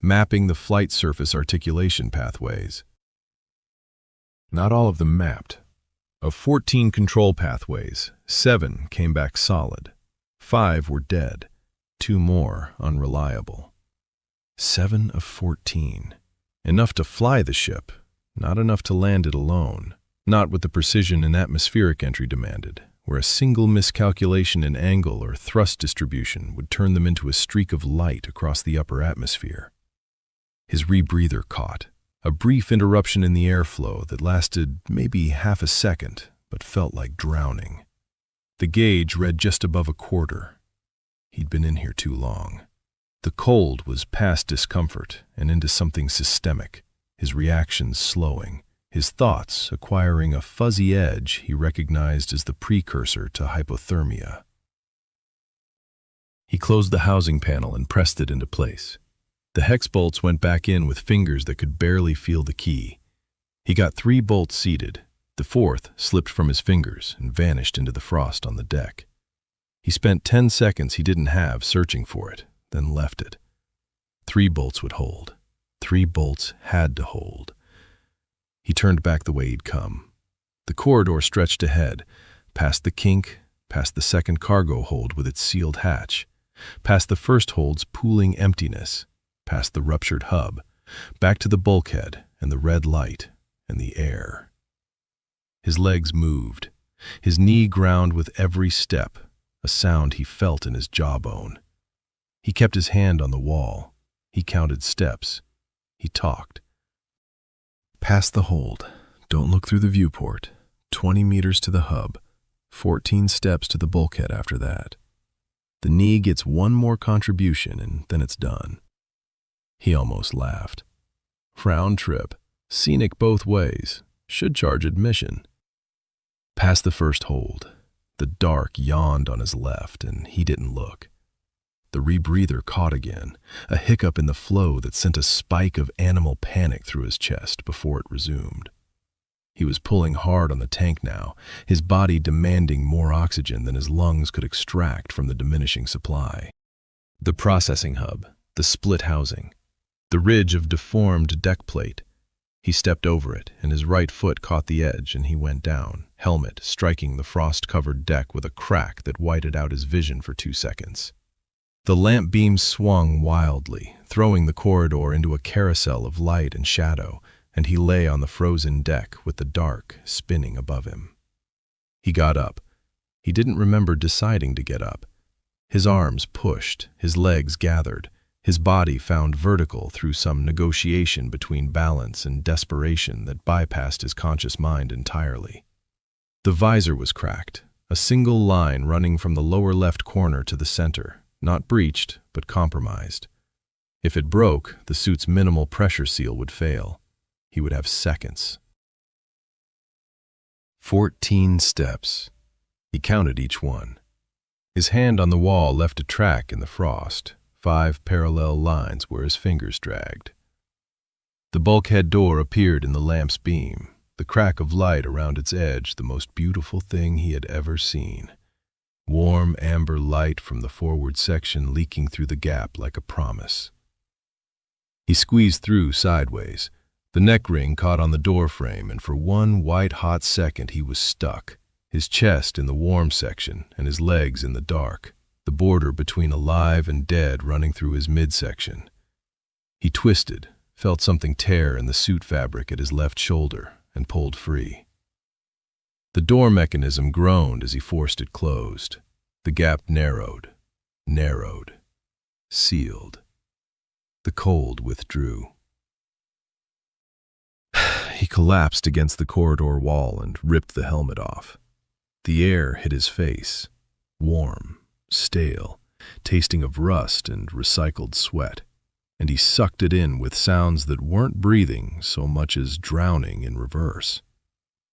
mapping the flight surface articulation pathways. Not all of them mapped. Of 14 control pathways, 7 came back solid. 5 were dead. 2 more unreliable. 7 of 14. Enough to fly the ship, not enough to land it alone. Not with the precision an atmospheric entry demanded, where a single miscalculation in angle or thrust distribution would turn them into a streak of light across the upper atmosphere. His rebreather caught, a brief interruption in the airflow that lasted maybe half a second, but felt like drowning. The gauge read just above a quarter. He'd been in here too long. The cold was past discomfort and into something systemic, his reactions slowing, his thoughts acquiring a fuzzy edge he recognized as the precursor to hypothermia. He closed the housing panel and pressed it into place. The hex bolts went back in with fingers that could barely feel the key. He got 3 bolts seated. The 4th slipped from his fingers and vanished into the frost on the deck. He spent 10 seconds he didn't have searching for it, then left it. 3 bolts would hold. 3 bolts had to hold. He turned back the way he'd come. The corridor stretched ahead, past the kink, past the second cargo hold with its sealed hatch, past the first hold's pooling emptiness, past the ruptured hub, back to the bulkhead and the red light and the air. His legs moved. His knee ground with every step, a sound he felt in his jawbone. He kept his hand on the wall. He counted steps. He talked. Past the hold. Don't look through the viewport. 20 meters to the hub. 14 steps to the bulkhead after that. The knee gets 1 more contribution and then it's done. He almost laughed. Round trip. Scenic both ways. Should charge admission. Past the first hold. The dark yawned on his left and he didn't look. The rebreather caught again, a hiccup in the flow that sent a spike of animal panic through his chest before it resumed. He was pulling hard on the tank now, his body demanding more oxygen than his lungs could extract from the diminishing supply. The processing hub, the split housing, the ridge of deformed deck plate. He stepped over it, and his right foot caught the edge, and he went down, helmet striking the frost-covered deck with a crack that whited out his vision for 2 seconds. The lamp beam swung wildly, throwing the corridor into a carousel of light and shadow, and he lay on the frozen deck with the dark spinning above him. He got up. He didn't remember deciding to get up. His arms pushed, his legs gathered, his body found vertical through some negotiation between balance and desperation that bypassed his conscious mind entirely. The visor was cracked, a single line running from the lower left corner to the center. Not breached, but compromised. If it broke, the suit's minimal pressure seal would fail. He would have seconds. 14 steps. He counted each one. His hand on the wall left a track in the frost, 5 parallel lines where his fingers dragged. The bulkhead door appeared in the lamp's beam, the crack of light around its edge the most beautiful thing he had ever seen. Warm amber light from the forward section leaking through the gap like a promise. He squeezed through sideways. The neck ring caught on the door frame, and for 1 white-hot second he was stuck, his chest in the warm section and his legs in the dark, the border between alive and dead running through his midsection. He twisted, felt something tear in the suit fabric at his left shoulder, and pulled free. The door mechanism groaned as he forced it closed. The gap narrowed, sealed. The cold withdrew. He collapsed against the corridor wall and ripped the helmet off. The air hit his face, warm, stale, tasting of rust and recycled sweat, and he sucked it in with sounds that weren't breathing so much as drowning in reverse.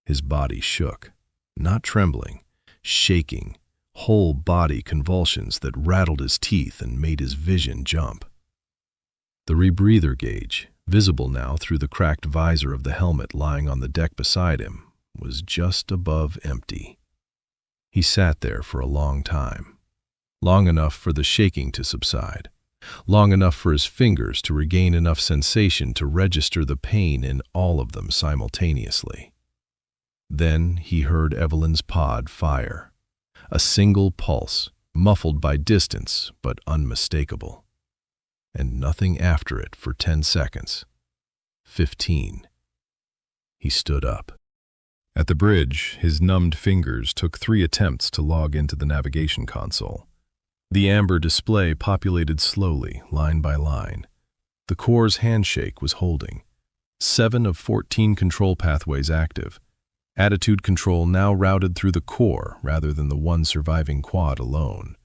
His body shook, not trembling, shaking, whole body convulsions that rattled his teeth and made his vision jump. The rebreather gauge, visible now through the cracked visor of the helmet lying on the deck beside him, was just above empty. He sat there for a long time, long enough for the shaking to subside, long enough for his fingers to regain enough sensation to register the pain in all of them simultaneously. Then he heard Evelyn's pod fire. A single pulse, muffled by distance but unmistakable. And nothing after it for 10 seconds. 15. He stood up. At the bridge, his numbed fingers took 3 attempts to log into the navigation console. The amber display populated slowly, line by line. The core's handshake was holding. 7 of 14 control pathways active. Attitude control now routed through the core rather than the one surviving quad alone.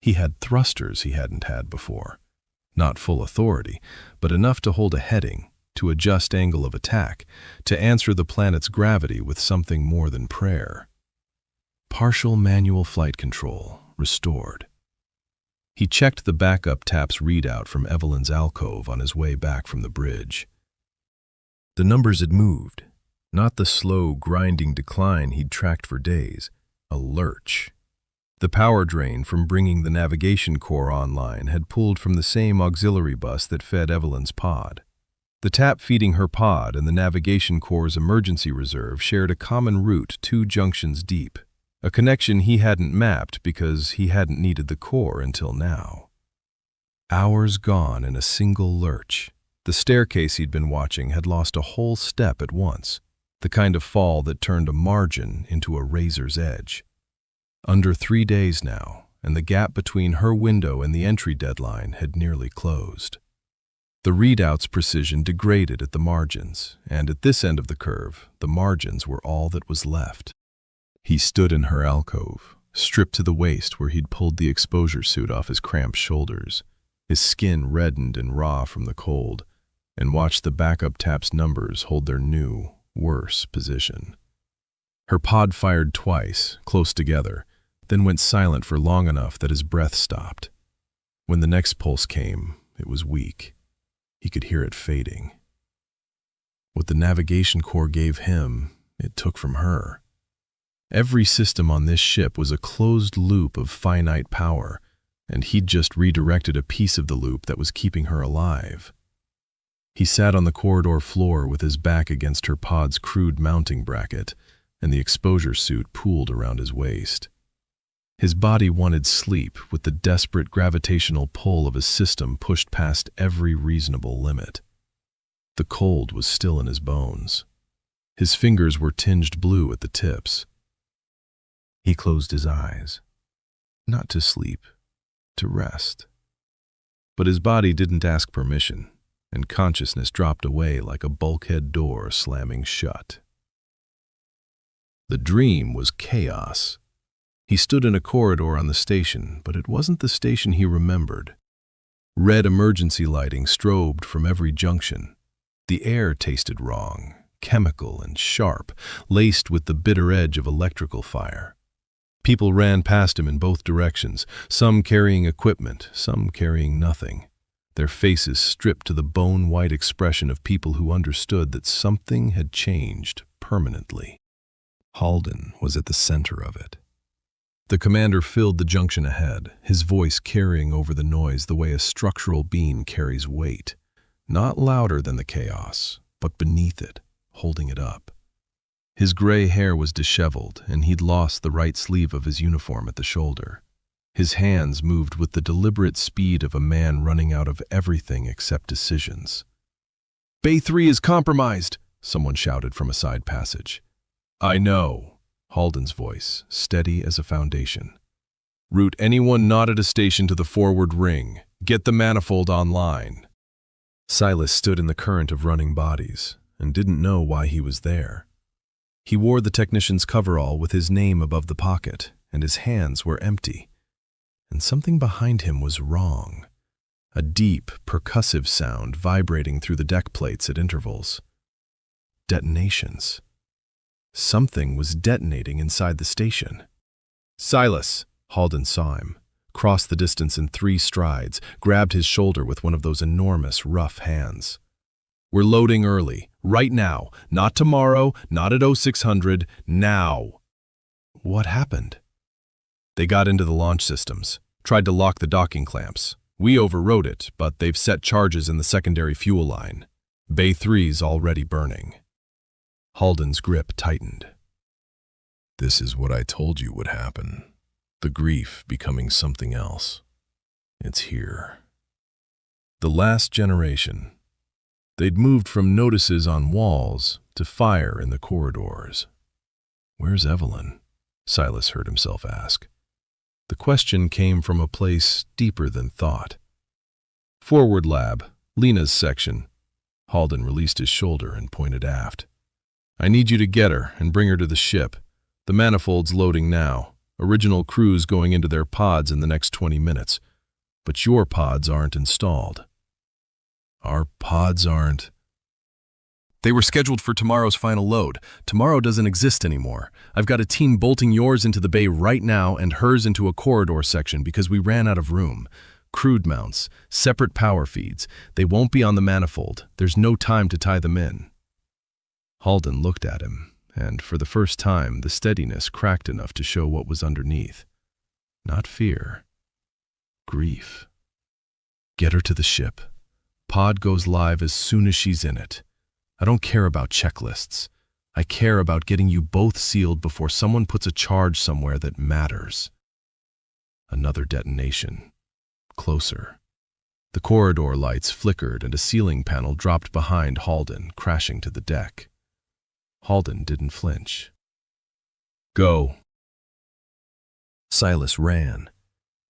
He had thrusters he hadn't had before. Not full authority, but enough to hold a heading, to adjust angle of attack, to answer the planet's gravity with something more than prayer. Partial manual flight control, restored. He checked the backup tap's readout from Evelyn's alcove on his way back from the bridge. The numbers had moved, not the slow, grinding decline he'd tracked for days, a lurch. The power drain from bringing the navigation core online had pulled from the same auxiliary bus that fed Evelyn's pod. The tap feeding her pod and the navigation core's emergency reserve shared a common route 2 junctions deep, a connection he hadn't mapped because he hadn't needed the core until now. Hours gone in a single lurch. The staircase he'd been watching had lost a whole step at once, the kind of fall that turned a margin into a razor's edge. Under 3 days now, and the gap between her window and the entry deadline had nearly closed. The readout's precision degraded at the margins, and at this end of the curve, the margins were all that was left. He stood in her alcove, stripped to the waist where he'd pulled the exposure suit off his cramped shoulders, his skin reddened and raw from the cold, and watched the backup tap's numbers hold their new, worse position. Her pod fired twice, close together, then went silent for long enough that his breath stopped. When the next pulse came, it was weak. He could hear it fading. What the navigation core gave him, it took from her. Every system on this ship was a closed loop of finite power, and he'd just redirected a piece of the loop that was keeping her alive. He sat on the corridor floor with his back against her pod's crude mounting bracket, and the exposure suit pooled around his waist. His body wanted sleep with the desperate gravitational pull of a system pushed past every reasonable limit. The cold was still in his bones. His fingers were tinged blue at the tips. He closed his eyes. Not to sleep, to rest. But his body didn't ask permission, and consciousness dropped away like a bulkhead door slamming shut. The dream was chaos. He stood in a corridor on the station, but it wasn't the station he remembered. Red emergency lighting strobed from every junction. The air tasted wrong, chemical and sharp, laced with the bitter edge of electrical fire. People ran past him in both directions, some carrying equipment, some carrying nothing, their faces stripped to the bone-white expression of people who understood that something had changed permanently. Halden was at the center of it. The commander filled the junction ahead, his voice carrying over the noise the way a structural beam carries weight, not louder than the chaos, but beneath it, holding it up. His gray hair was disheveled, and he'd lost the right sleeve of his uniform at the shoulder. His hands moved with the deliberate speed of a man running out of everything except decisions. "Bay 3 is compromised," someone shouted from a side passage. "I know," Halden's voice, steady as a foundation. "Route anyone not at a station to the forward ring. Get the manifold online." Silas stood in the current of running bodies and didn't know why he was there. He wore the technician's coverall with his name above the pocket, and his hands were empty. And something behind him was wrong. A deep, percussive sound vibrating through the deck plates at intervals. Detonations. Something was detonating inside the station. "Silas!" Halden saw him, crossed the distance in 3 strides, grabbed his shoulder with one of those enormous, rough hands. "We're loading early, right now, not tomorrow, not at 0600, now." What happened? "They got into the launch systems, tried to lock the docking clamps. We overrode it, but they've set charges in the secondary fuel line. Bay 3's already burning." Halden's grip tightened. This is what I told you would happen. The grief becoming something else. It's here. The last generation. They'd moved from notices on walls to fire in the corridors. Where's Evelyn? Silas heard himself ask. The question came from a place deeper than thought. Forward lab, Lena's section. Halden released his shoulder and pointed aft. I need you to get her and bring her to the ship. The manifold's loading now. Original crew's going into their pods in the next 20 minutes. But your pods aren't installed. Our pods aren't. They were scheduled for tomorrow's final load. Tomorrow doesn't exist anymore. I've got a team bolting yours into the bay right now and hers into a corridor section because we ran out of room. Crude mounts, separate power feeds. They won't be on the manifold. There's no time to tie them in. Halden looked at him, and for the first time, the steadiness cracked enough to show what was underneath. Not fear. Grief. Get her to the ship. Pod goes live as soon as she's in it. I don't care about checklists. I care about getting you both sealed before someone puts a charge somewhere that matters. Another detonation. Closer. The corridor lights flickered and a ceiling panel dropped behind Halden, crashing to the deck. Halden didn't flinch. Go. Silas ran.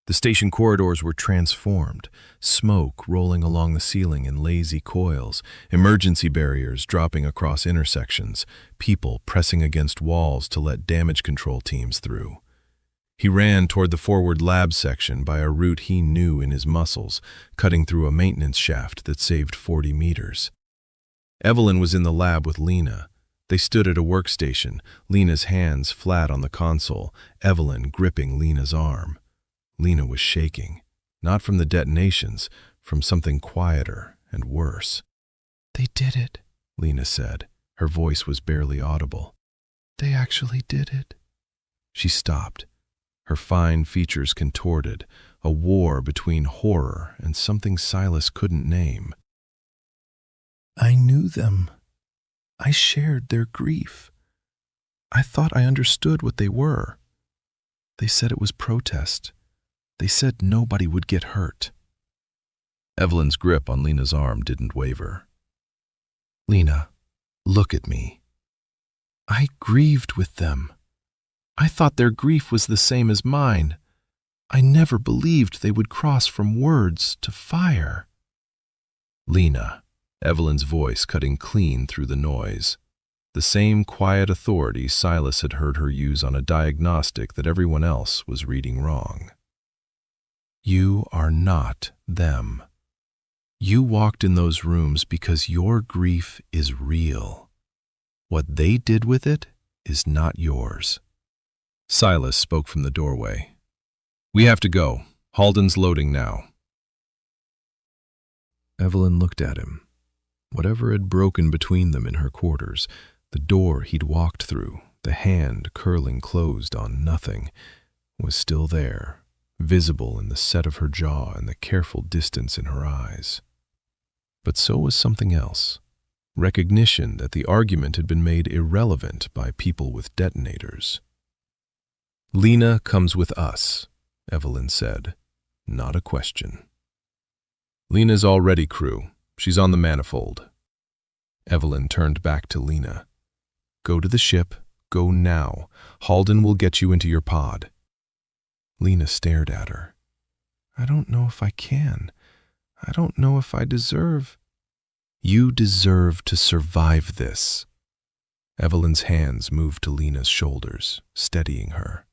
The station corridors were transformed, smoke rolling along the ceiling in lazy coils, emergency barriers dropping across intersections, people pressing against walls to let damage control teams through. He ran toward the forward lab section by a route he knew in his muscles, cutting through a maintenance shaft that saved 40 meters. Evelyn was in the lab with Lena. They stood at a workstation, Lena's hands flat on the console, Evelyn gripping Lena's arm. Lena was shaking, not from the detonations, from something quieter and worse. They did it, Lena said. Her voice was barely audible. They actually did it. She stopped, her fine features contorted, a war between horror and something Silas couldn't name. I knew them. I shared their grief. I thought I understood what they were. They said it was protest. They said nobody would get hurt. Evelyn's grip on Lena's arm didn't waver. Lena, look at me. I grieved with them. I thought their grief was the same as mine. I never believed they would cross from words to fire. Lena, Evelyn's voice cutting clean through the noise. The same quiet authority Silas had heard her use on a diagnostic that everyone else was reading wrong. You are not them. You walked in those rooms because your grief is real. What they did with it is not yours. Silas spoke from the doorway. We have to go. Halden's loading now. Evelyn looked at him. Whatever had broken between them in her quarters, the door he'd walked through, the hand curling closed on nothing, was still there, visible in the set of her jaw and the careful distance in her eyes. But so was something else, recognition that the argument had been made irrelevant by people with detonators. Lena comes with us, Evelyn said, not a question. Lena's already crew. She's on the manifold. Evelyn turned back to Lena. Go to the ship. Go now. Halden will get you into your pod. Lena stared at her. I don't know if I can. I don't know if I deserve. You deserve to survive this. Evelyn's hands moved to Lena's shoulders, steadying her.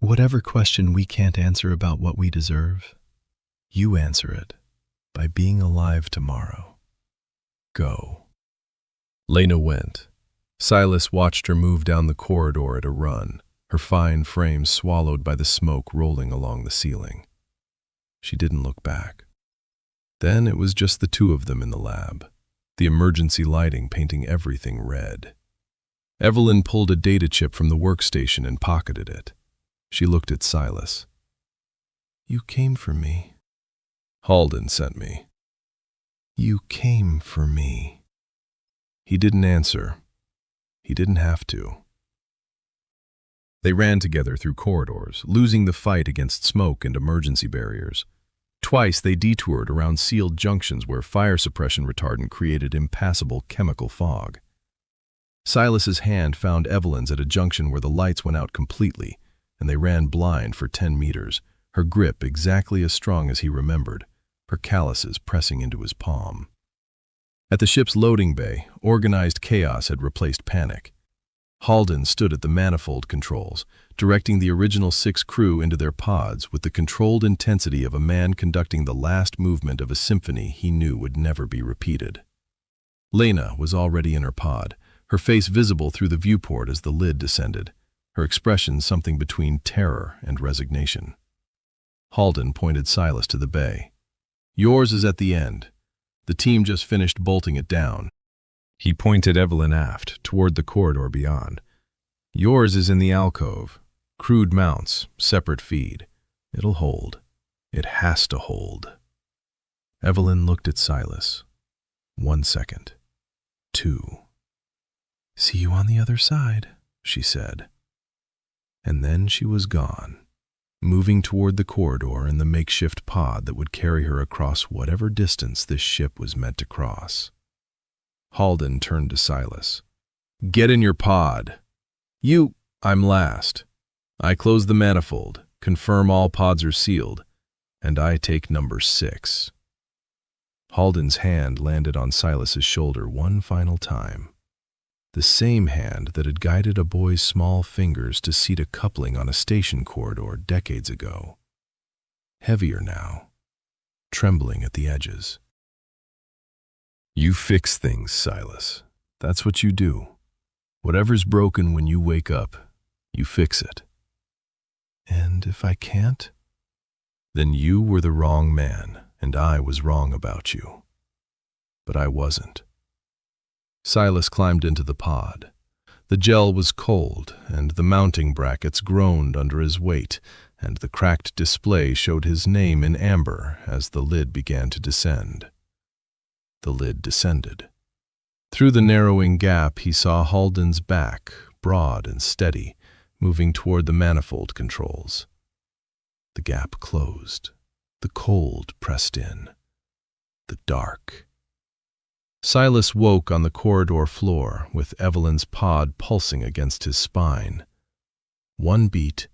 Whatever question we can't answer about what we deserve, you answer it by being alive tomorrow. Go. Lena went. Silas watched her move down the corridor at a run, her fine frame swallowed by the smoke rolling along the ceiling. She didn't look back. Then it was just the two of them in the lab, the emergency lighting painting everything red. Evelyn pulled a data chip from the workstation and pocketed it. She looked at Silas. You came for me. Halden sent me. You came for me. He didn't answer. He didn't have to. They ran together through corridors, losing the fight against smoke and emergency barriers. Twice they detoured around sealed junctions where fire suppression retardant created impassable chemical fog. Silas's hand found Evelyn's at a junction where the lights went out completely, and they ran blind for 10 meters, her grip exactly as strong as he remembered, her calluses pressing into his palm. At the ship's loading bay, organized chaos had replaced panic. Halden stood at the manifold controls, directing the original 6 crew into their pods with the controlled intensity of a man conducting the last movement of a symphony he knew would never be repeated. Lena was already in her pod, her face visible through the viewport as the lid descended, her expression something between terror and resignation. Halden pointed Silas to the bay. "Yours is at the end. The team just finished bolting it down." He pointed Evelyn aft, toward the corridor beyond. "Yours is in the alcove. Crude mounts, separate feed. It'll hold. It has to hold." Evelyn looked at Silas. 1 second. 2. "See you on the other side," she said. And then she was gone, moving toward the corridor and the makeshift pod that would carry her across whatever distance this ship was meant to cross. Halden turned to Silas. "Get in your pod." I'm last. I close the manifold, confirm all pods are sealed, and I take number 6. Halden's hand landed on Silas's shoulder one final time. The same hand that had guided a boy's small fingers to seat a coupling on a station corridor decades ago. Heavier now, trembling at the edges. "You fix things, Silas. That's what you do. Whatever's broken when you wake up, you fix it." "And if I can't?" "Then you were the wrong man, and I was wrong about you." But I wasn't. Silas climbed into the pod. The gel was cold, and the mounting brackets groaned under his weight, and the cracked display showed his name in amber as the lid began to descend. The lid descended. Through the narrowing gap he saw Halden's back, broad and steady, moving toward the manifold controls. The gap closed. The cold pressed in. The dark. Silas woke on the corridor floor with Evelyn's pod pulsing against his spine. 1 beat,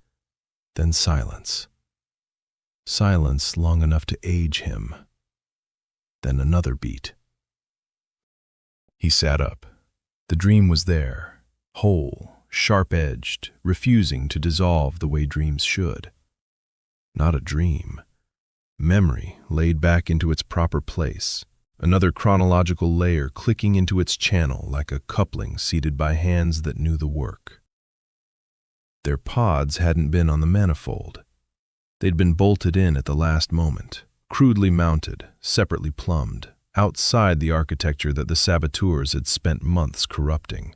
then silence. Silence long enough to age him. Then another beat. He sat up. The dream was there, whole, sharp-edged, refusing to dissolve the way dreams should. Not a dream. Memory laid back into its proper place, another chronological layer clicking into its channel like a coupling seated by hands that knew the work. Their pods hadn't been on the manifold. They'd been bolted in at the last moment, crudely mounted, separately plumbed, outside the architecture that the saboteurs had spent months corrupting.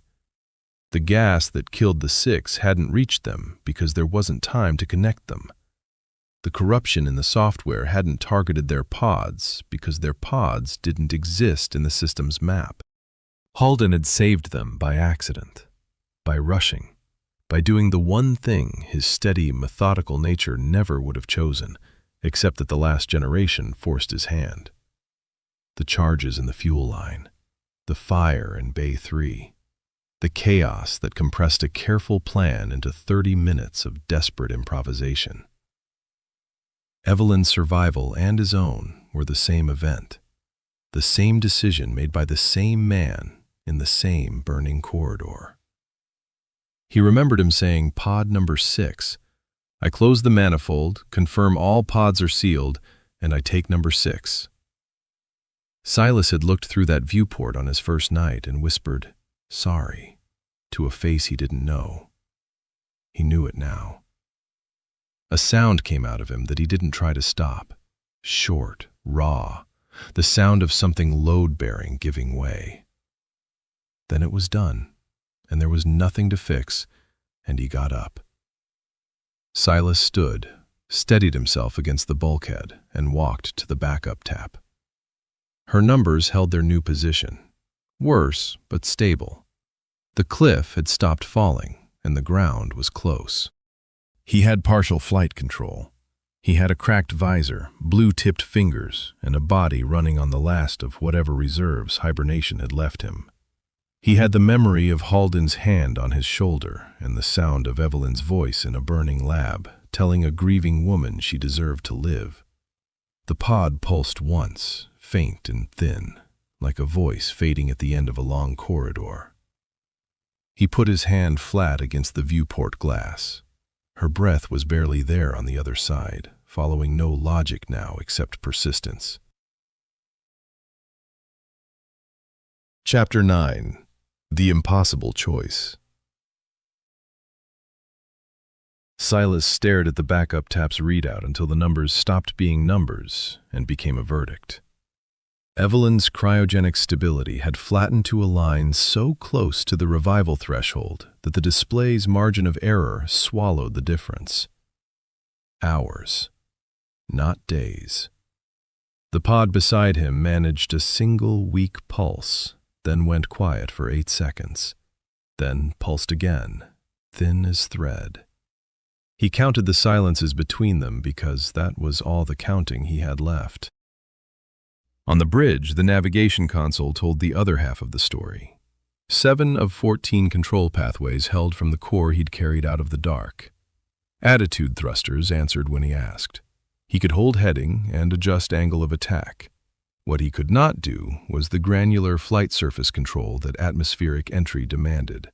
The gas that killed the 6 hadn't reached them because there wasn't time to connect them. The corruption in the software hadn't targeted their pods because their pods didn't exist in the system's map. Halden had saved them by accident, by rushing, by doing the one thing his steady, methodical nature never would have chosen, except that the last generation forced his hand. The charges in the fuel line, the fire in Bay 3, the chaos that compressed a careful plan into 30 minutes of desperate improvisation. Evelyn's survival and his own were the same event, the same decision made by the same man in the same burning corridor. He remembered him saying, "Pod number 6. I close the manifold, confirm all pods are sealed, and I take number 6. Silas had looked through that viewport on his first night and whispered, "Sorry," to a face he didn't know. He knew it now. A sound came out of him that he didn't try to stop. Short, raw, the sound of something load-bearing giving way. Then it was done, and there was nothing to fix, and he got up. Silas stood, steadied himself against the bulkhead, and walked to the backup tap. Her numbers held their new position. Worse, but stable. The cliff had stopped falling, and the ground was close. He had partial flight control. He had a cracked visor, blue-tipped fingers, and a body running on the last of whatever reserves hibernation had left him. He had the memory of Halden's hand on his shoulder and the sound of Evelyn's voice in a burning lab, telling a grieving woman she deserved to live. The pod pulsed once, faint and thin, like a voice fading at the end of a long corridor. He put his hand flat against the viewport glass. Her breath was barely there on the other side, following no logic now except persistence. Chapter 9. The Impossible Choice. Silas stared at the backup tap's readout until the numbers stopped being numbers and became a verdict. Evelyn's cryogenic stability had flattened to a line so close to the revival threshold that the display's margin of error swallowed the difference. Hours, not days. The pod beside him managed a single weak pulse, then went quiet for 8 seconds, then pulsed again, thin as thread. He counted the silences between them because that was all the counting he had left. On the bridge, the navigation console told the other half of the story. 7 of 14 control pathways held from the core he'd carried out of the dark. Attitude thrusters answered when he asked. He could hold heading and adjust angle of attack. What he could not do was the granular flight surface control that atmospheric entry demanded.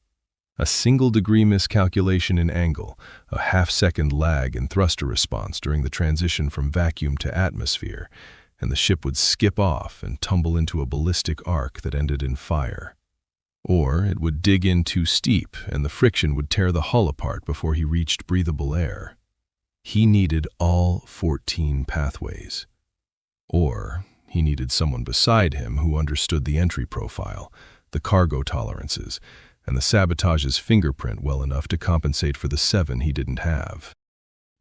A single-degree miscalculation in angle, a half-second lag in thruster response during the transition from vacuum to atmosphere, and the ship would skip off and tumble into a ballistic arc that ended in fire. Or it would dig in too steep and the friction would tear the hull apart before he reached breathable air. He needed all 14 pathways. Or he needed someone beside him who understood the entry profile, the cargo tolerances, and the sabotage's fingerprint well enough to compensate for the 7 he didn't have.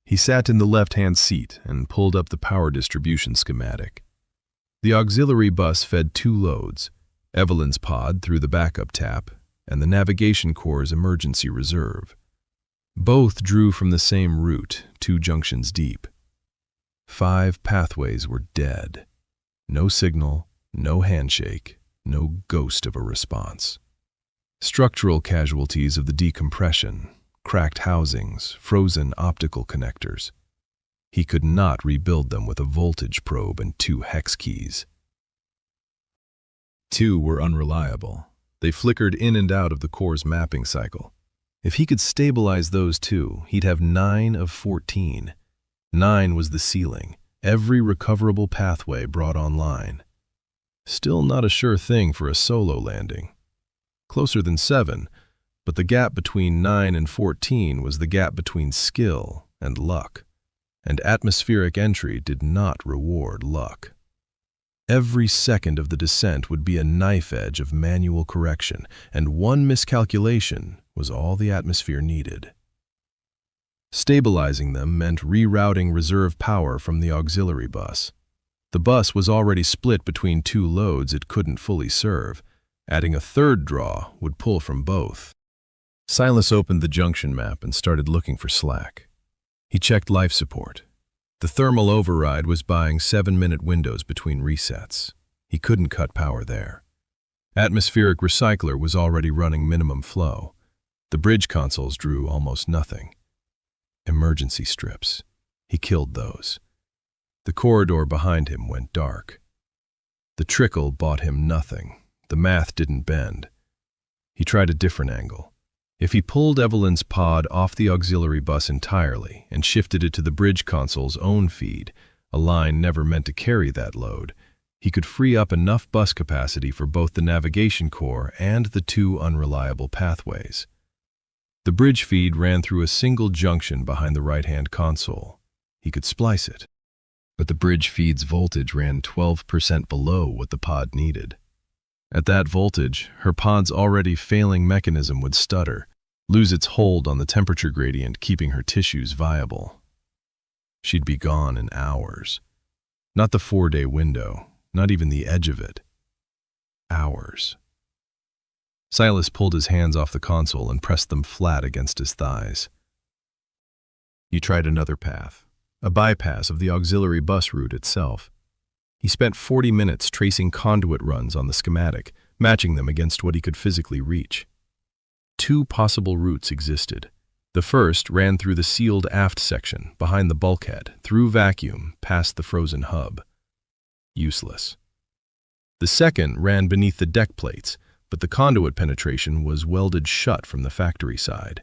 He sat in the left-hand seat and pulled up the power distribution schematic. The auxiliary bus fed 2 loads, Evelyn's pod through the backup tap, and the navigation core's emergency reserve. Both drew from the same route, 2 junctions deep. 5 pathways were dead. No signal, no handshake, no ghost of a response. Structural casualties of the decompression, cracked housings, frozen optical connectors. He could not rebuild them with a voltage probe and 2 hex keys. 2 were unreliable. They flickered in and out of the core's mapping cycle. If he could stabilize those 2, he'd have 9 of 14. 9 was the ceiling, every recoverable pathway brought online. Still not a sure thing for a solo landing. Closer than 7, but the gap between 9 and 14 was the gap between skill and luck, and atmospheric entry did not reward luck. Every second of the descent would be a knife edge of manual correction, and 1 miscalculation was all the atmosphere needed. Stabilizing them meant rerouting reserve power from the auxiliary bus. The bus was already split between 2 loads it couldn't fully serve. Adding a 3rd draw would pull from both. Silas opened the junction map and started looking for slack. He checked life support. The thermal override was buying 7-minute windows between resets. He couldn't cut power there. Atmospheric recycler was already running minimum flow. The bridge consoles drew almost nothing. Emergency strips. He killed those. The corridor behind him went dark. The trickle bought him nothing. The math didn't bend. He tried a different angle. If he pulled Evelyn's pod off the auxiliary bus entirely and shifted it to the bridge console's own feed, a line never meant to carry that load, he could free up enough bus capacity for both the navigation core and the 2 unreliable pathways. The bridge feed ran through a single junction behind the right-hand console. He could splice it. But the bridge feed's voltage ran 12% below what the pod needed. At that voltage, her pod's already failing mechanism would stutter, lose its hold on the temperature gradient, keeping her tissues viable. She'd be gone in hours. Not the 4-day window, not even the edge of it. Hours. Silas pulled his hands off the console and pressed them flat against his thighs. He tried another path, a bypass of the auxiliary bus route itself. He spent 40 minutes tracing conduit runs on the schematic, matching them against what he could physically reach. Two possible routes existed. The first ran through the sealed aft section, behind the bulkhead, through vacuum, past the frozen hub. Useless. The second ran beneath the deck plates, but the conduit penetration was welded shut from the factory side.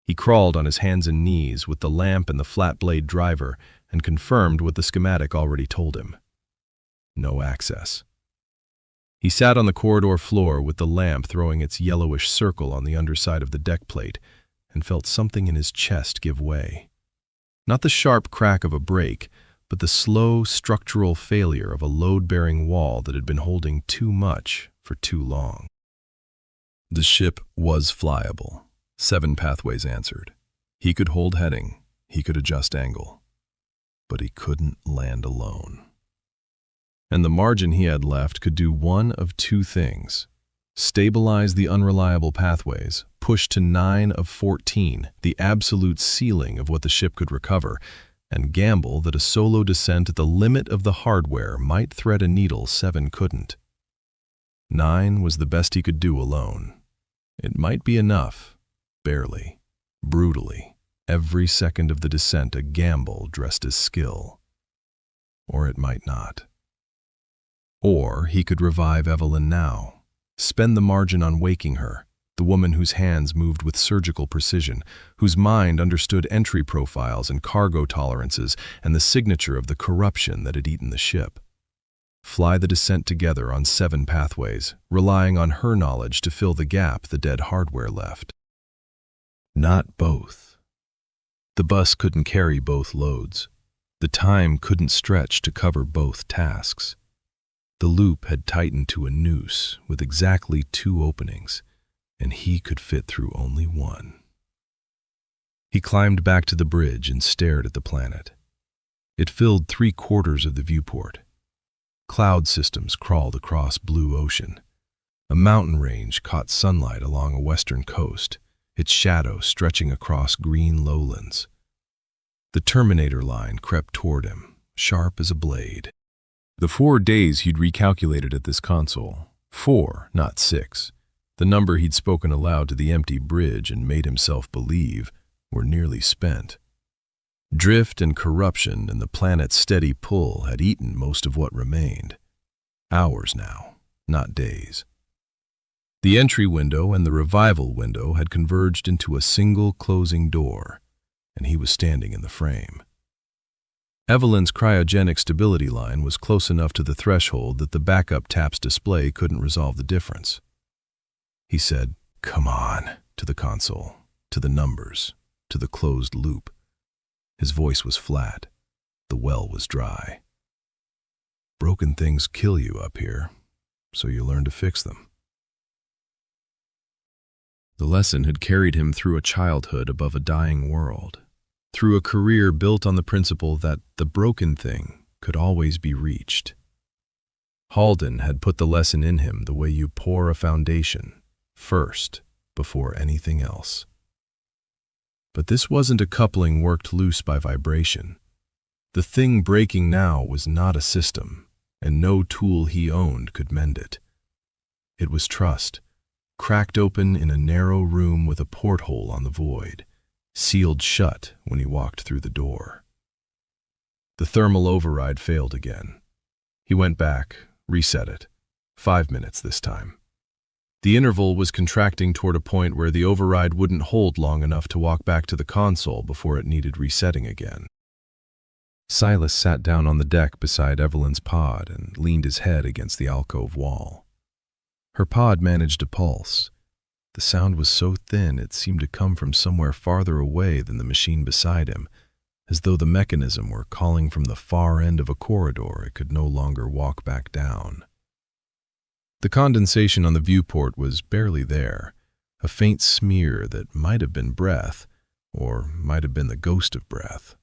He crawled on his hands and knees with the lamp and the flat-blade driver and confirmed what the schematic already told him. No access. He sat on the corridor floor with the lamp throwing its yellowish circle on the underside of the deck plate and felt something in his chest give way. Not the sharp crack of a break, but the slow structural failure of a load-bearing wall that had been holding too much for too long. The ship was flyable, 7 pathways answered. He could hold heading, he could adjust angle, but he couldn't land alone. And the margin he had left could do one of two things: stabilize the unreliable pathways, push to 9 of 14, the absolute ceiling of what the ship could recover, and gamble that a solo descent at the limit of the hardware might thread a needle 7 couldn't. 9 was the best he could do alone. It might be enough, barely, brutally, every second of the descent a gamble dressed as skill. Or it might not. Or he could revive Evelyn now, spend the margin on waking her, the woman whose hands moved with surgical precision, whose mind understood entry profiles and cargo tolerances and the signature of the corruption that had eaten the ship. Fly the descent together on 7 pathways, relying on her knowledge to fill the gap the dead hardware left. Not both. The bus couldn't carry both loads. The time couldn't stretch to cover both tasks. The loop had tightened to a noose with exactly 2 openings, and he could fit through only one. He climbed back to the bridge and stared at the planet. It filled 3/4 of the viewport. Cloud systems crawled across blue ocean. A mountain range caught sunlight along a western coast, its shadow stretching across green lowlands. The Terminator line crept toward him, sharp as a blade. The 4 days he'd recalculated at this console, 4, not 6, the number he'd spoken aloud to the empty bridge and made himself believe, were nearly spent. Drift and corruption and the planet's steady pull had eaten most of what remained. Hours now, not days. The entry window and the revival window had converged into a single closing door, and he was standing in the frame. Evelyn's cryogenic stability line was close enough to the threshold that the backup tap's display couldn't resolve the difference. He said, "Come on," to the console, to the numbers, to the closed loop. His voice was flat. The well was dry. Broken things kill you up here, so you learn to fix them. The lesson had carried him through a childhood above a dying world, through a career built on the principle that the broken thing could always be reached. Halden had put the lesson in him the way you pour a foundation, first, before anything else. But this wasn't a coupling worked loose by vibration. The thing breaking now was not a system, and no tool he owned could mend it. It was trust, cracked open in a narrow room with a porthole on the void, sealed shut when he walked through the door. The thermal override failed again. He went back, reset it. 5 minutes this time. The interval was contracting toward a point where the override wouldn't hold long enough to walk back to the console before it needed resetting again. Silas sat down on the deck beside Evelyn's pod and leaned his head against the alcove wall. Her pod managed a pulse. The sound was so thin it seemed to come from somewhere farther away than the machine beside him, as though the mechanism were calling from the far end of a corridor it could no longer walk back down. The condensation on the viewport was barely there, a faint smear that might have been breath, or might have been the ghost of breath.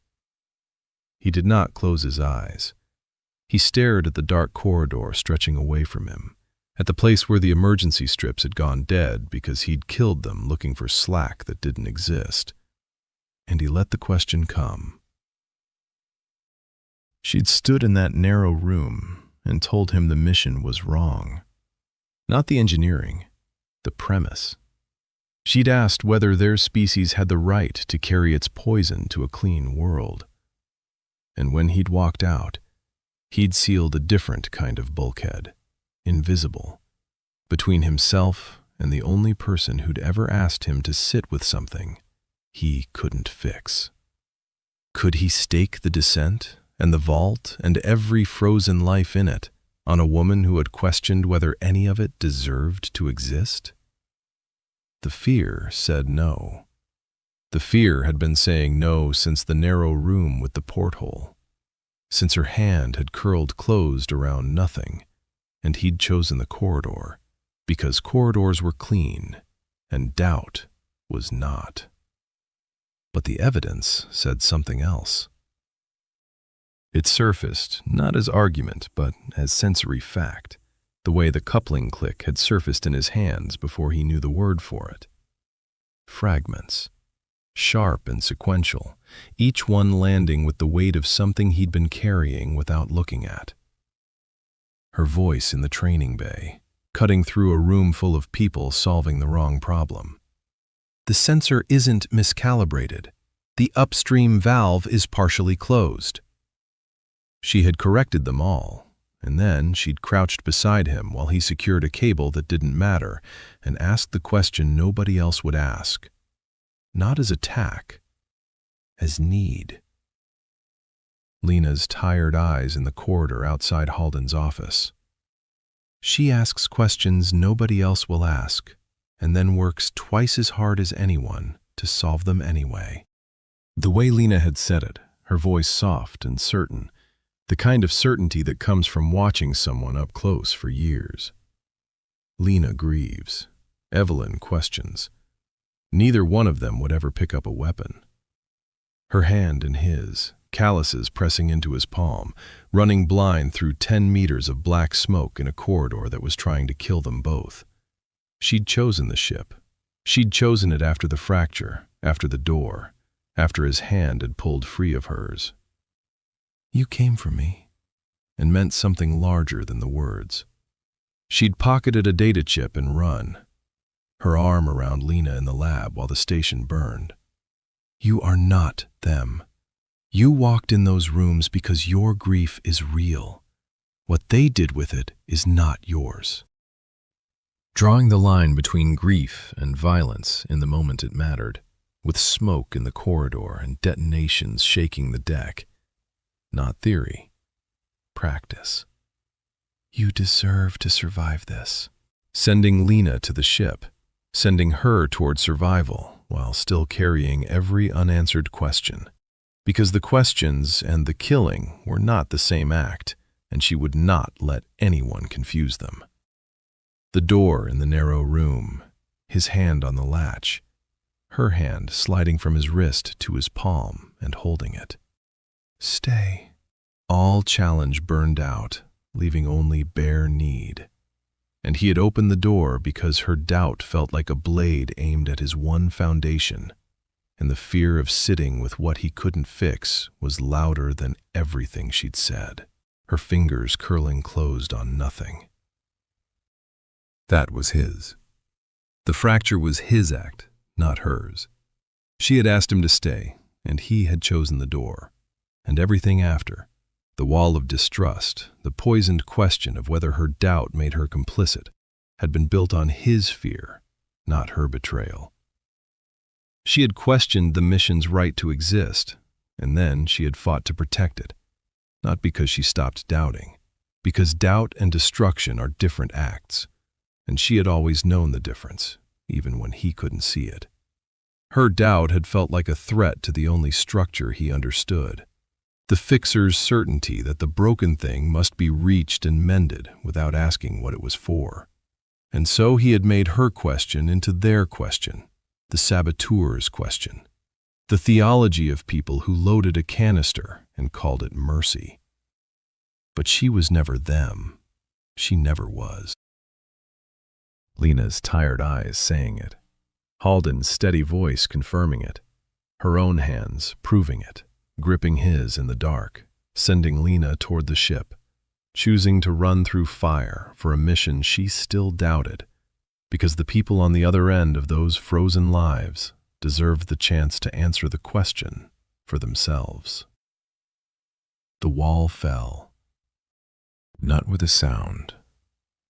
He did not close his eyes. He stared at the dark corridor stretching away from him, at the place where the emergency strips had gone dead because he'd killed them looking for slack that didn't exist. And he let the question come. She'd stood in that narrow room and told him the mission was wrong. Not the engineering, the premise. She'd asked whether their species had the right to carry its poison to a clean world. And when he'd walked out, he'd sealed a different kind of bulkhead, invisible, between himself and the only person who'd ever asked him to sit with something he couldn't fix. Could he stake the descent and the vault and every frozen life in it on a woman who had questioned whether any of it deserved to exist? The fear said no. The fear had been saying no since the narrow room with the porthole, since her hand had curled closed around nothing, and he'd chosen the corridor because corridors were clean and doubt was not. But the evidence said something else. It surfaced not as argument but as sensory fact, the way the coupling click had surfaced in his hands before he knew the word for it. Fragments, sharp and sequential, each one landing with the weight of something he'd been carrying without looking at. Her voice in the training bay, cutting through a room full of people solving the wrong problem. The sensor isn't miscalibrated. The upstream valve is partially closed. She had corrected them all, and then she'd crouched beside him while he secured a cable that didn't matter and asked the question nobody else would ask. Not as attack, as need. Lena's tired eyes in the corridor outside Halden's office. She asks questions nobody else will ask, and then works twice as hard as anyone to solve them anyway. The way Lena had said it, her voice soft and certain, the kind of certainty that comes from watching someone up close for years. Lena grieves. Evelyn questions. Neither one of them would ever pick up a weapon. Her hand in his, calluses pressing into his palm, running blind through 10 meters of black smoke in a corridor that was trying to kill them both. She'd chosen the ship. She'd chosen it after the fracture, after the door, after his hand had pulled free of hers. You came for me, and meant something larger than the words. She'd pocketed a data chip and run, her arm around Lena in the lab while the station burned. You are not them. You walked in those rooms because your grief is real. What they did with it is not yours. Drawing the line between grief and violence in the moment it mattered, with smoke in the corridor and detonations shaking the deck. Not theory, practice. You deserve to survive this. Sending Lena to the ship, sending her toward survival while still carrying every unanswered question. Because the questions and the killing were not the same act, and she would not let anyone confuse them. The door in the narrow room, his hand on the latch, her hand sliding from his wrist to his palm and holding it. Stay. All challenge burned out, leaving only bare need. And he had opened the door because her doubt felt like a blade aimed at his one foundation, and the fear of sitting with what he couldn't fix was louder than everything she'd said, her fingers curling closed on nothing. That was his. The fracture was his act, not hers. She had asked him to stay, and he had chosen the door. And everything after, the wall of distrust, the poisoned question of whether her doubt made her complicit, had been built on his fear, not her betrayal. She had questioned the mission's right to exist, and then she had fought to protect it, not because she stopped doubting, because doubt and destruction are different acts, and she had always known the difference, even when he couldn't see it. Her doubt had felt like a threat to the only structure he understood, the fixer's certainty that the broken thing must be reached and mended without asking what it was for. And so he had made her question into their question, the saboteur's question, the theology of people who loaded a canister and called it mercy. But she was never them. She never was. Lena's tired eyes saying it. Halden's steady voice confirming it. Her own hands proving it, gripping his in the dark, sending Lena toward the ship, choosing to run through fire for a mission she still doubted, because the people on the other end of those frozen lives deserved the chance to answer the question for themselves. The wall fell. Not with a sound,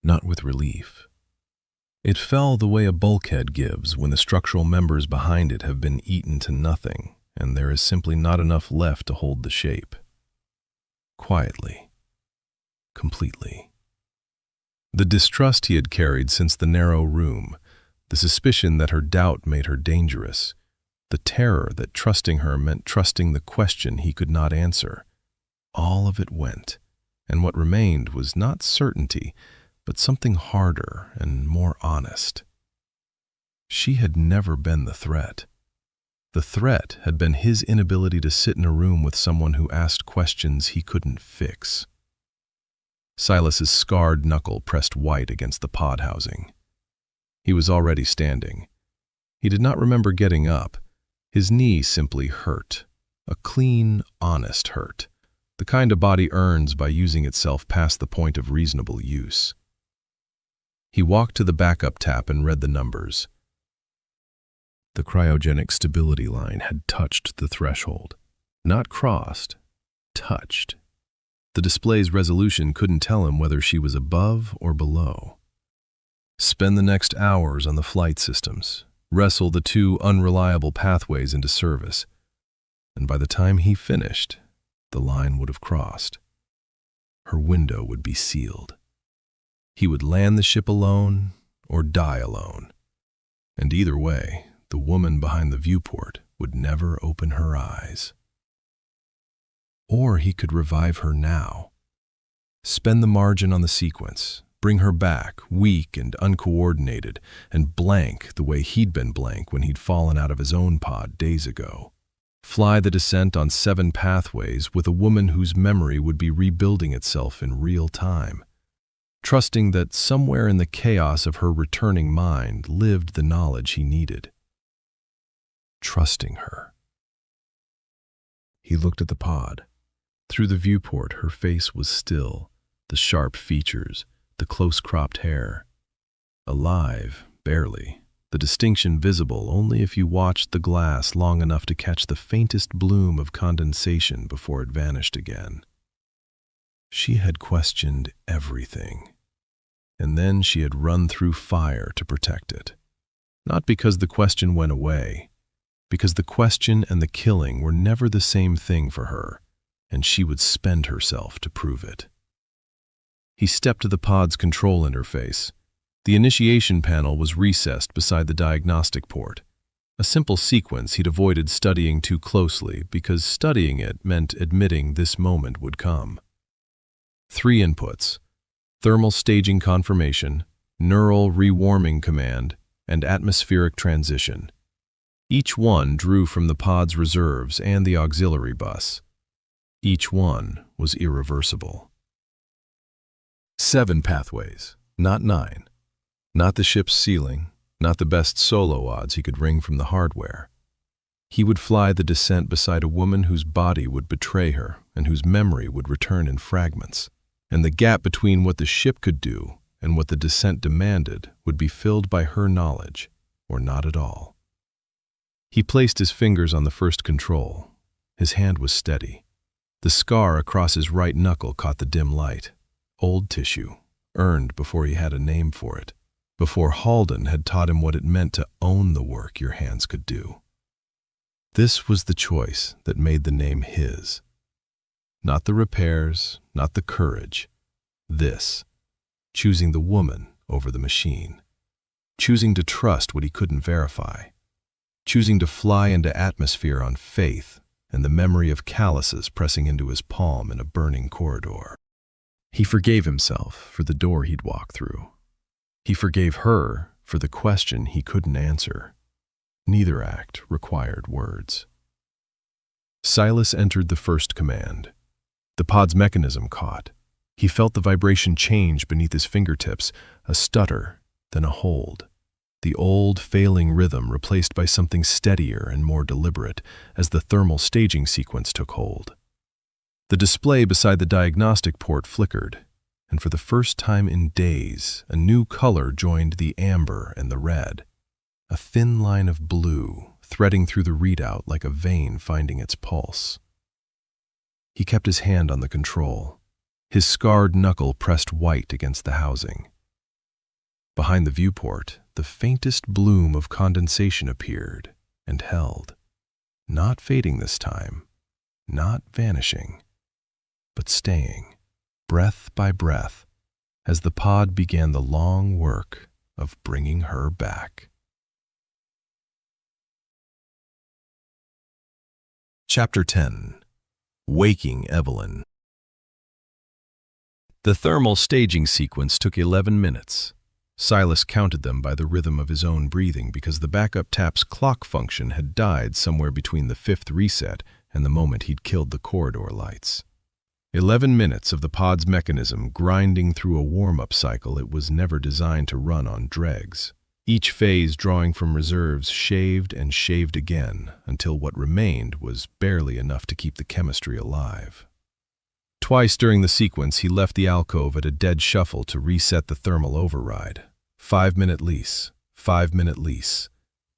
not with relief. It fell the way a bulkhead gives when the structural members behind it have been eaten to nothing and there is simply not enough left to hold the shape. Quietly. Completely. The distrust he had carried since the narrow room, the suspicion that her doubt made her dangerous, the terror that trusting her meant trusting the question he could not answer, all of it went, and what remained was not certainty, but something harder and more honest. She had never been the threat. The threat had been his inability to sit in a room with someone who asked questions he couldn't fix. Silas's scarred knuckle pressed white against the pod housing. He was already standing. He did not remember getting up. His knee simply hurt. A clean, honest hurt. The kind a body earns by using itself past the point of reasonable use. He walked to the backup tap and read the numbers. The cryogenic stability line had touched the threshold. Not crossed, touched. The display's resolution couldn't tell him whether she was above or below. Spend the next hours on the flight systems, wrestle the two unreliable pathways into service, and by the time he finished, the line would have crossed. Her window would be sealed. He would land the ship alone or die alone. And either way, the woman behind the viewport would never open her eyes. Or he could revive her now. Spend the margin on the sequence, bring her back, weak and uncoordinated, and blank the way he'd been blank when he'd fallen out of his own pod days ago. Fly the descent on 7 pathways with a woman whose memory would be rebuilding itself in real time, trusting that somewhere in the chaos of her returning mind lived the knowledge he needed. Trusting her. He looked at the pod. Through the viewport, her face was still, the sharp features, the close-cropped hair. Alive, barely, the distinction visible only if you watched the glass long enough to catch the faintest bloom of condensation before it vanished again. She had questioned everything, and then she had run through fire to protect it. Not because the question went away, because the question and the killing were never the same thing for her, and she would spend herself to prove it. He stepped to the pod's control interface. The initiation panel was recessed beside the diagnostic port, a simple sequence he'd avoided studying too closely because studying it meant admitting this moment would come. 3 inputs: thermal staging confirmation, neural rewarming command, and atmospheric transition. Each one drew from the pod's reserves and the auxiliary bus. Each one was irreversible. 7 pathways, not 9. Not the ship's ceiling, not the best solo odds he could wring from the hardware. He would fly the descent beside a woman whose body would betray her and whose memory would return in fragments, and the gap between what the ship could do and what the descent demanded would be filled by her knowledge, or not at all. He placed his fingers on the first control. His hand was steady. The scar across his right knuckle caught the dim light. Old tissue, earned before he had a name for it, before Halden had taught him what it meant to own the work your hands could do. This was the choice that made the name his. Not the repairs, not the courage. This, choosing the woman over the machine. Choosing to trust what he couldn't verify. Choosing to fly into atmosphere on faith and the memory of calluses pressing into his palm in a burning corridor. He forgave himself for the door he'd walked through. He forgave her for the question he couldn't answer. Neither act required words. Silas entered the first command. The pod's mechanism caught. He felt the vibration change beneath his fingertips, a stutter, then a hold. The old, failing rhythm replaced by something steadier and more deliberate as the thermal staging sequence took hold. The display beside the diagnostic port flickered, and for the first time in days, a new color joined the amber and the red. A thin line of blue, threading through the readout like a vein finding its pulse. He kept his hand on the control, his scarred knuckle pressed white against the housing. Behind the viewport, the faintest bloom of condensation appeared and held, not fading this time, not vanishing, but staying, breath by breath, as the pod began the long work of bringing her back. Chapter 10. Waking Evelyn. The thermal staging sequence took 11 minutes. Silas counted them by the rhythm of his own breathing because the backup tap's clock function had died somewhere between the 5th reset and the moment he'd killed the corridor lights. 11 minutes of the pod's mechanism grinding through a warm-up cycle it was never designed to run on dregs, each phase drawing from reserves shaved and shaved again until what remained was barely enough to keep the chemistry alive. Twice during the sequence, he left the alcove at a dead shuffle to reset the thermal override. 5-minute lease, 5-minute lease,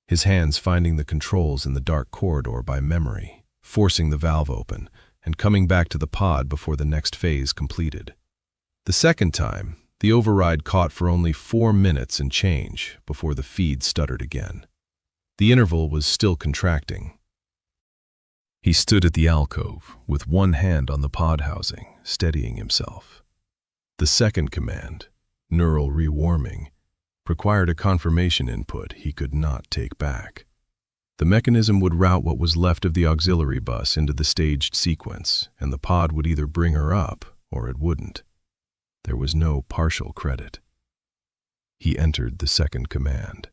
his hands finding the controls in the dark corridor by memory, forcing the valve open, and coming back to the pod before the next phase completed. The second time, the override caught for only 4 minutes and change before the feed stuttered again. The interval was still contracting. He stood at the alcove, with one hand on the pod housing, steadying himself. The second command, neural rewarming, required a confirmation input he could not take back. The mechanism would route what was left of the auxiliary bus into the staged sequence, and the pod would either bring her up or it wouldn't. There was no partial credit. He entered the second command.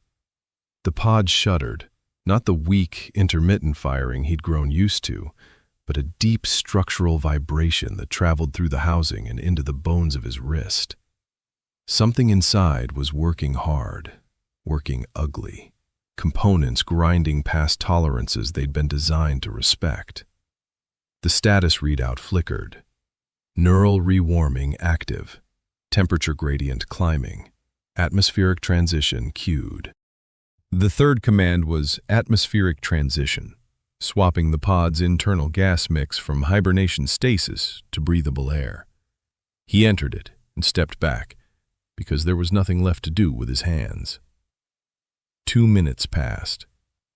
The pod shuddered, not the weak, intermittent firing he'd grown used to, but a deep structural vibration that traveled through the housing and into the bones of his wrist. Something inside was working hard, working ugly, components grinding past tolerances they'd been designed to respect. The status readout flickered. Neural rewarming active, temperature gradient climbing, atmospheric transition cued. The third command was atmospheric transition, swapping the pod's internal gas mix from hibernation stasis to breathable air. He entered it and stepped back, because there was nothing left to do with his hands. 2 minutes passed.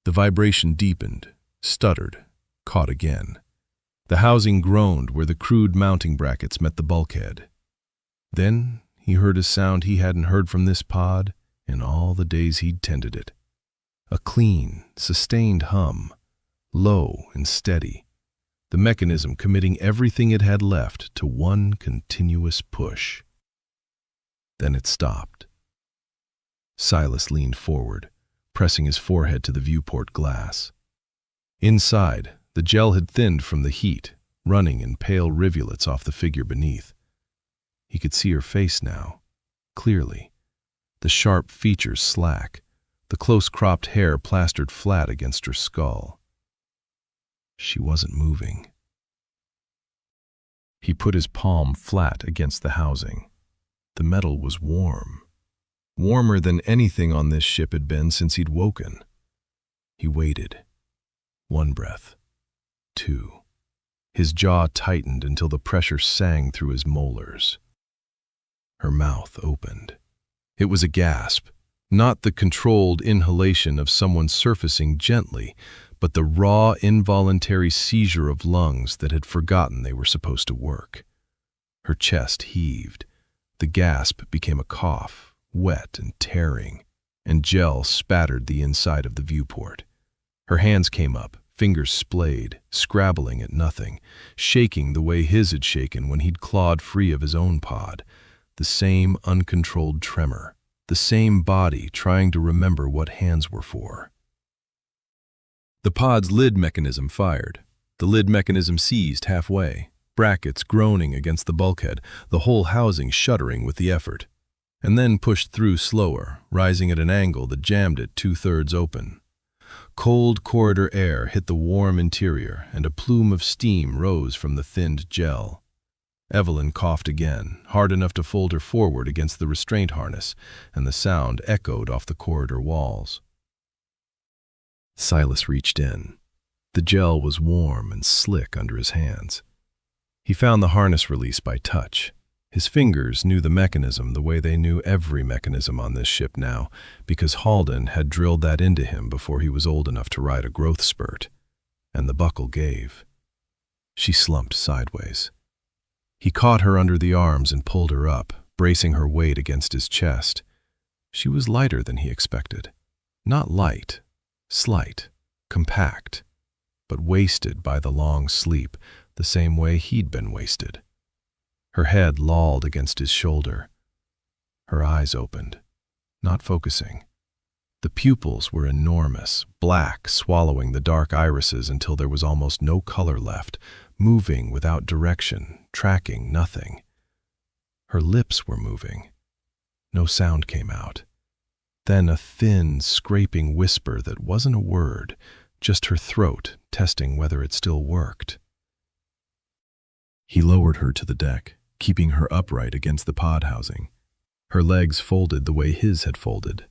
The vibration deepened, stuttered, caught again. The housing groaned where the crude mounting brackets met the bulkhead. Then he heard a sound he hadn't heard from this pod in all the days he'd tended it. A clean, sustained hum, low and steady, the mechanism committing everything it had left to one continuous push. Then it stopped. Silas leaned forward, pressing his forehead to the viewport glass. Inside, the gel had thinned from the heat, running in pale rivulets off the figure beneath. He could see her face now, clearly, the sharp features slack, the close-cropped hair plastered flat against her skull. She wasn't moving. He put his palm flat against the housing. The metal was warm, warmer than anything on this ship had been since he'd woken. He waited. 1 breath. 2. His jaw tightened until the pressure sang through his molars. Her mouth opened. It was a gasp, not the controlled inhalation of someone surfacing gently, but the raw, involuntary seizure of lungs that had forgotten they were supposed to work. Her chest heaved. The gasp became a cough, wet and tearing, and gel spattered the inside of the viewport. Her hands came up, fingers splayed, scrabbling at nothing, shaking the way his had shaken when he'd clawed free of his own pod. The same uncontrolled tremor, the same body trying to remember what hands were for. The pod's lid mechanism fired. The lid mechanism seized halfway, brackets groaning against the bulkhead, the whole housing shuddering with the effort. and then pushed through slower, rising at an angle that jammed it 2/3 open. Cold corridor air hit the warm interior, and a plume of steam rose from the thinned gel. Evelyn coughed again, hard enough to fold her forward against the restraint harness, and the sound echoed off the corridor walls. Silas reached in. The gel was warm and slick under his hands. He found the harness release by touch. His fingers knew the mechanism the way they knew every mechanism on this ship now, because Halden had drilled that into him before he was old enough to ride a growth spurt. And the buckle gave. She slumped sideways. He caught her under the arms and pulled her up, bracing her weight against his chest. She was lighter than he expected. Not light, slight, compact, but wasted by the long sleep, the same way he'd been wasted. Her head lolled against his shoulder. Her eyes opened, not focusing. The pupils were enormous, black, swallowing the dark irises until there was almost no color left, moving without direction, tracking nothing. Her lips were moving. No sound came out. Then a thin, scraping whisper that wasn't a word, just her throat testing whether it still worked. He lowered her to the deck, keeping her upright against the pod housing. Her legs folded the way his had folded.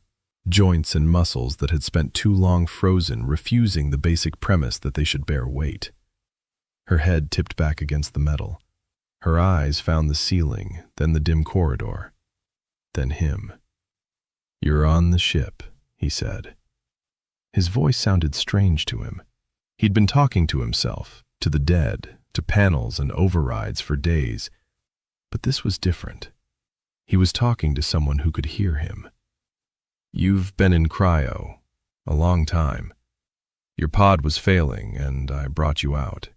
Joints and muscles that had spent too long frozen, refusing the basic premise that they should bear weight. Her head tipped back against the metal. Her eyes found the ceiling, then the dim corridor. Then him. "You're on the ship," he said. His voice sounded strange to him. He'd been talking to himself, to the dead, to panels and overrides for days. But this was different. He was talking to someone who could hear him. "You've been in cryo a long time. Your pod was failing, and I brought you out."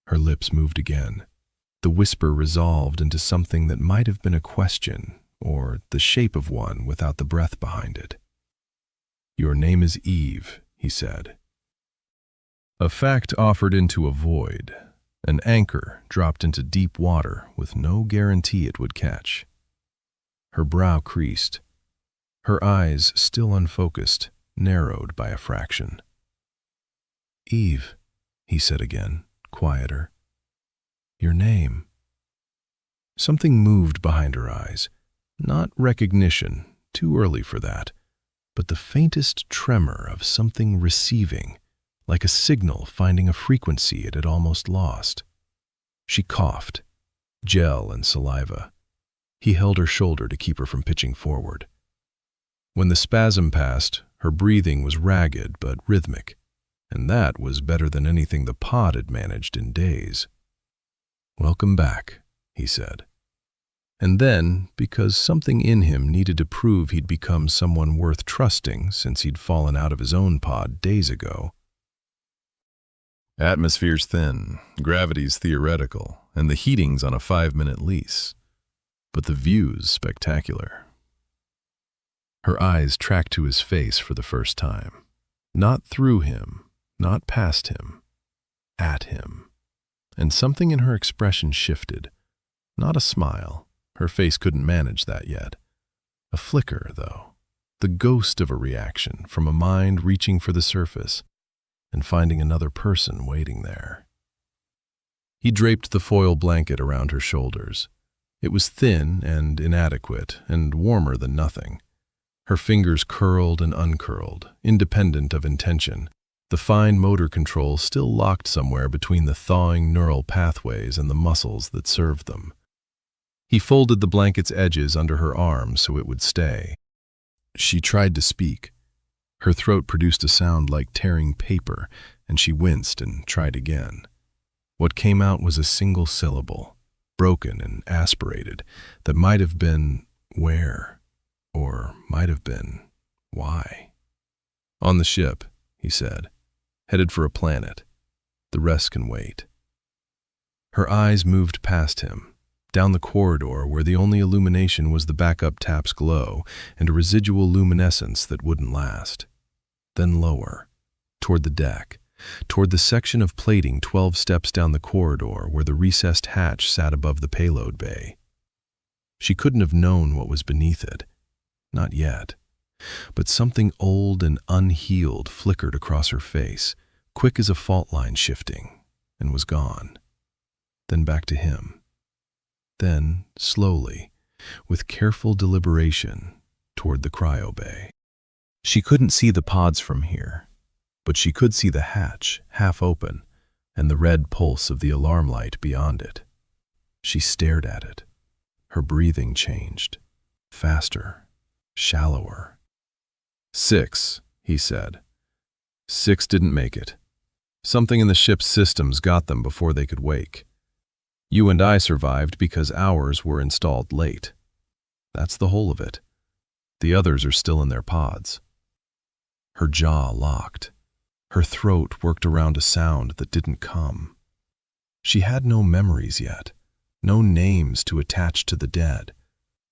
Her lips moved again. The whisper resolved into something that might have been a question, or the shape of one without the breath behind it. "Your name is Eve," he said. A fact offered into a void, an anchor dropped into deep water with no guarantee it would catch. Her brow creased. Her eyes, still unfocused, narrowed by a fraction. "Eve," he said again, quieter. "Your name." Something moved behind her eyes. Not recognition, too early for that, but the faintest tremor of something receiving, like a signal finding a frequency it had almost lost. She coughed, gel and saliva. He held her shoulder to keep her from pitching forward. When the spasm passed, her breathing was ragged but rhythmic, and that was better than anything the pod had managed in days. "Welcome back," he said. And then, because something in him needed to prove he'd become someone worth trusting since he'd fallen out of his own pod days ago. "Atmosphere's thin, gravity's theoretical, and the heating's on a 5-minute lease. But the view's spectacular." Her eyes tracked to his face for the first time. Not through him, not past him, at him. And something in her expression shifted. Not a smile. Her face couldn't manage that yet. A flicker, though. The ghost of a reaction from a mind reaching for the surface and finding another person waiting there. He draped the foil blanket around her shoulders. It was thin and inadequate and warmer than nothing. Her fingers curled and uncurled, independent of intention, the fine motor control still locked somewhere between the thawing neural pathways and the muscles that served them. He folded the blanket's edges under her arms so it would stay. She tried to speak. Her throat produced a sound like tearing paper, and she winced and tried again. What came out was a single syllable, broken and aspirated, that might have been "where," or might have been "why." "On the ship," he said, "headed for a planet. The rest can wait." Her eyes moved past him, down the corridor where the only illumination was the backup tap's glow and a residual luminescence that wouldn't last. Then lower, toward the deck, toward the section of plating 12 steps down the corridor where the recessed hatch sat above the payload bay. She couldn't have known what was beneath it. Not yet. But something old and unhealed flickered across her face, quick as a fault line shifting, and was gone. Then back to him. Then, slowly, with careful deliberation, toward the cryo bay. She couldn't see the pods from here, but she could see the hatch, half open, and the red pulse of the alarm light beyond it. She stared at it. Her breathing changed. Faster, shallower. 6, he said. 6 didn't make it. Something in the ship's systems got them before they could wake. You and I survived because ours were installed late. That's the whole of it. The others are still in their pods. Her jaw locked. Her throat worked around a sound that didn't come. She had no memories yet, no names to attach to the dead,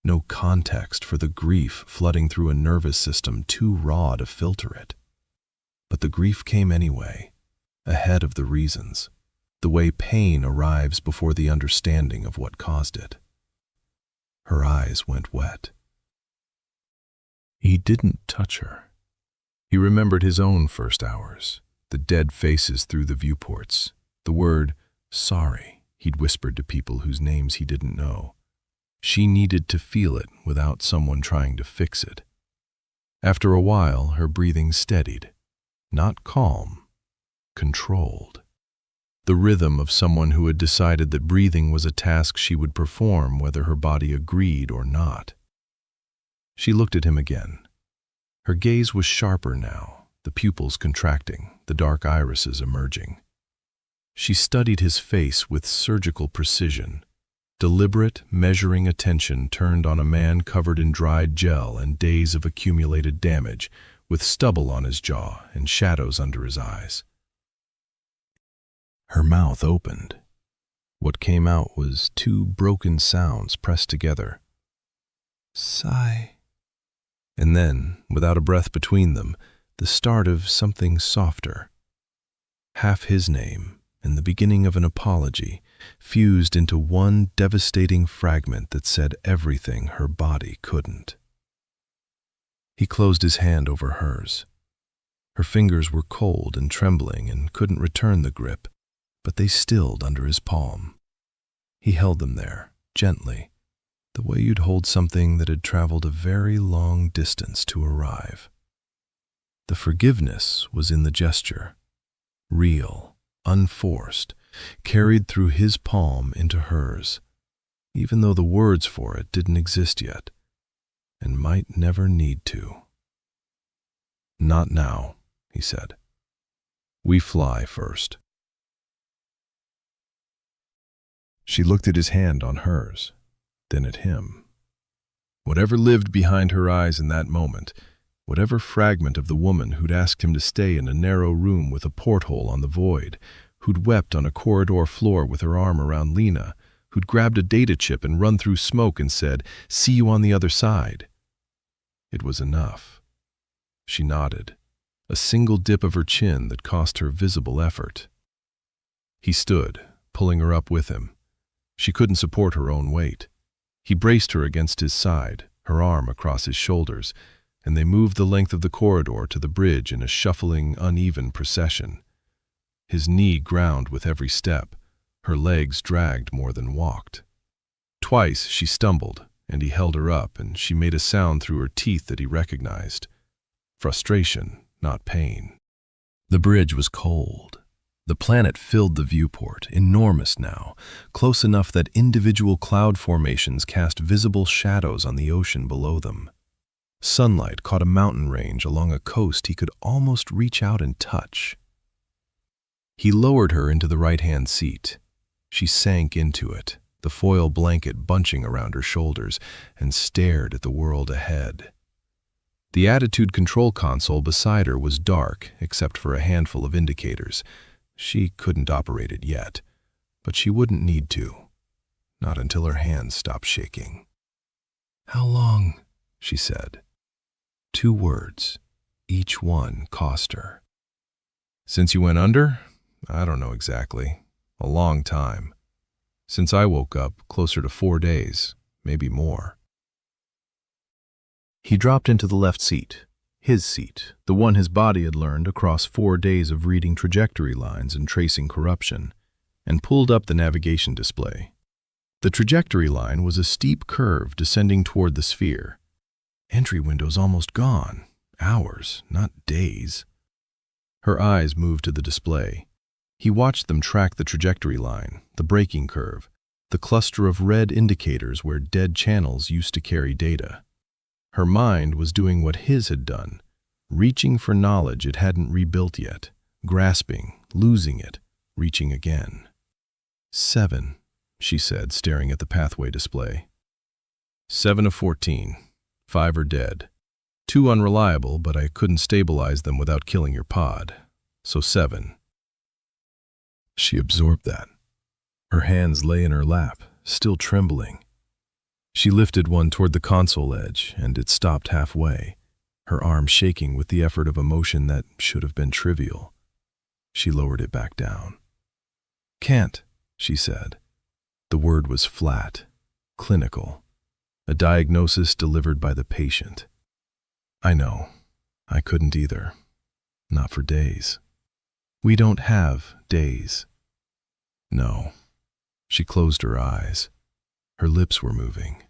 no context for the grief flooding through a nervous system too raw to filter it. But the grief came anyway, ahead of the reasons, the way pain arrives before the understanding of what caused it. Her eyes went wet. He didn't touch her. He remembered his own first hours, the dead faces through the viewports, the word sorry he'd whispered to people whose names he didn't know. She needed to feel it without someone trying to fix it. After a while, her breathing steadied, not calm, controlled. The rhythm of someone who had decided that breathing was a task she would perform whether her body agreed or not. She looked at him again. Her gaze was sharper now, the pupils contracting, the dark irises emerging. She studied his face with surgical precision, deliberate, measuring attention turned on a man covered in dried gel and days of accumulated damage, with stubble on his jaw and shadows under his eyes. Her mouth opened. What came out was 2 broken sounds pressed together. Sigh. And then, without a breath between them, the start of something softer. Half his name and the beginning of an apology fused into one devastating fragment that said everything her body couldn't. He closed his hand over hers. Her fingers were cold and trembling and couldn't return the grip, but they stilled under his palm. He held them there, gently, the way you'd hold something that had traveled a very long distance to arrive. The forgiveness was in the gesture, real, unforced, carried through his palm into hers, even though the words for it didn't exist yet, and might never need to. Not now, he said. We fly first. She looked at his hand on hers, then at him. Whatever lived behind her eyes in that moment, whatever fragment of the woman who'd asked him to stay in a narrow room with a porthole on the void, who'd wept on a corridor floor with her arm around Lena, who'd grabbed a data chip and run through smoke and said, "See you on the other side." It was enough. She nodded, a single dip of her chin that cost her visible effort. He stood, pulling her up with him. She couldn't support her own weight. He braced her against his side, her arm across his shoulders, and they moved the length of the corridor to the bridge in a shuffling, uneven procession. His knee ground with every step, her legs dragged more than walked. Twice she stumbled, and he held her up, and she made a sound through her teeth that he recognized. Frustration, not pain. The bridge was cold. The planet filled the viewport, enormous now, close enough that individual cloud formations cast visible shadows on the ocean below them. Sunlight caught a mountain range along a coast he could almost reach out and touch. He lowered her into the right-hand seat. She sank into it, the foil blanket bunching around her shoulders, and stared at the world ahead. The attitude control console beside her was dark, except for a handful of indicators. She couldn't operate it yet, but she wouldn't need to. Not until her hands stopped shaking. "How long?" she said. 2 words, each one cost her. "Since you went under? I don't know exactly. A long time. Since I woke up, closer to 4 days, maybe more. He dropped into the left seat, his seat, the one his body had learned across 4 days of reading trajectory lines and tracing corruption, and pulled up the navigation display. The trajectory line was a steep curve descending toward the sphere. Entry window's almost gone. Hours, not days. Her eyes moved to the display. He watched them track the trajectory line, the braking curve, the cluster of red indicators where dead channels used to carry data. Her mind was doing what his had done, reaching for knowledge it hadn't rebuilt yet, grasping, losing it, reaching again. 7, she said, staring at the pathway display. 7 of 14. 5 are dead. 2 unreliable, but I couldn't stabilize them without killing your pod. So 7. She absorbed that. Her hands lay in her lap, still trembling. She lifted one toward the console edge, and it stopped halfway, her arm shaking with the effort of emotion that should have been trivial. She lowered it back down. Can't, she said. The word was flat, clinical, a diagnosis delivered by the patient. I know. I couldn't either. Not for days. We don't have days. No. She closed her eyes. Her lips were moving,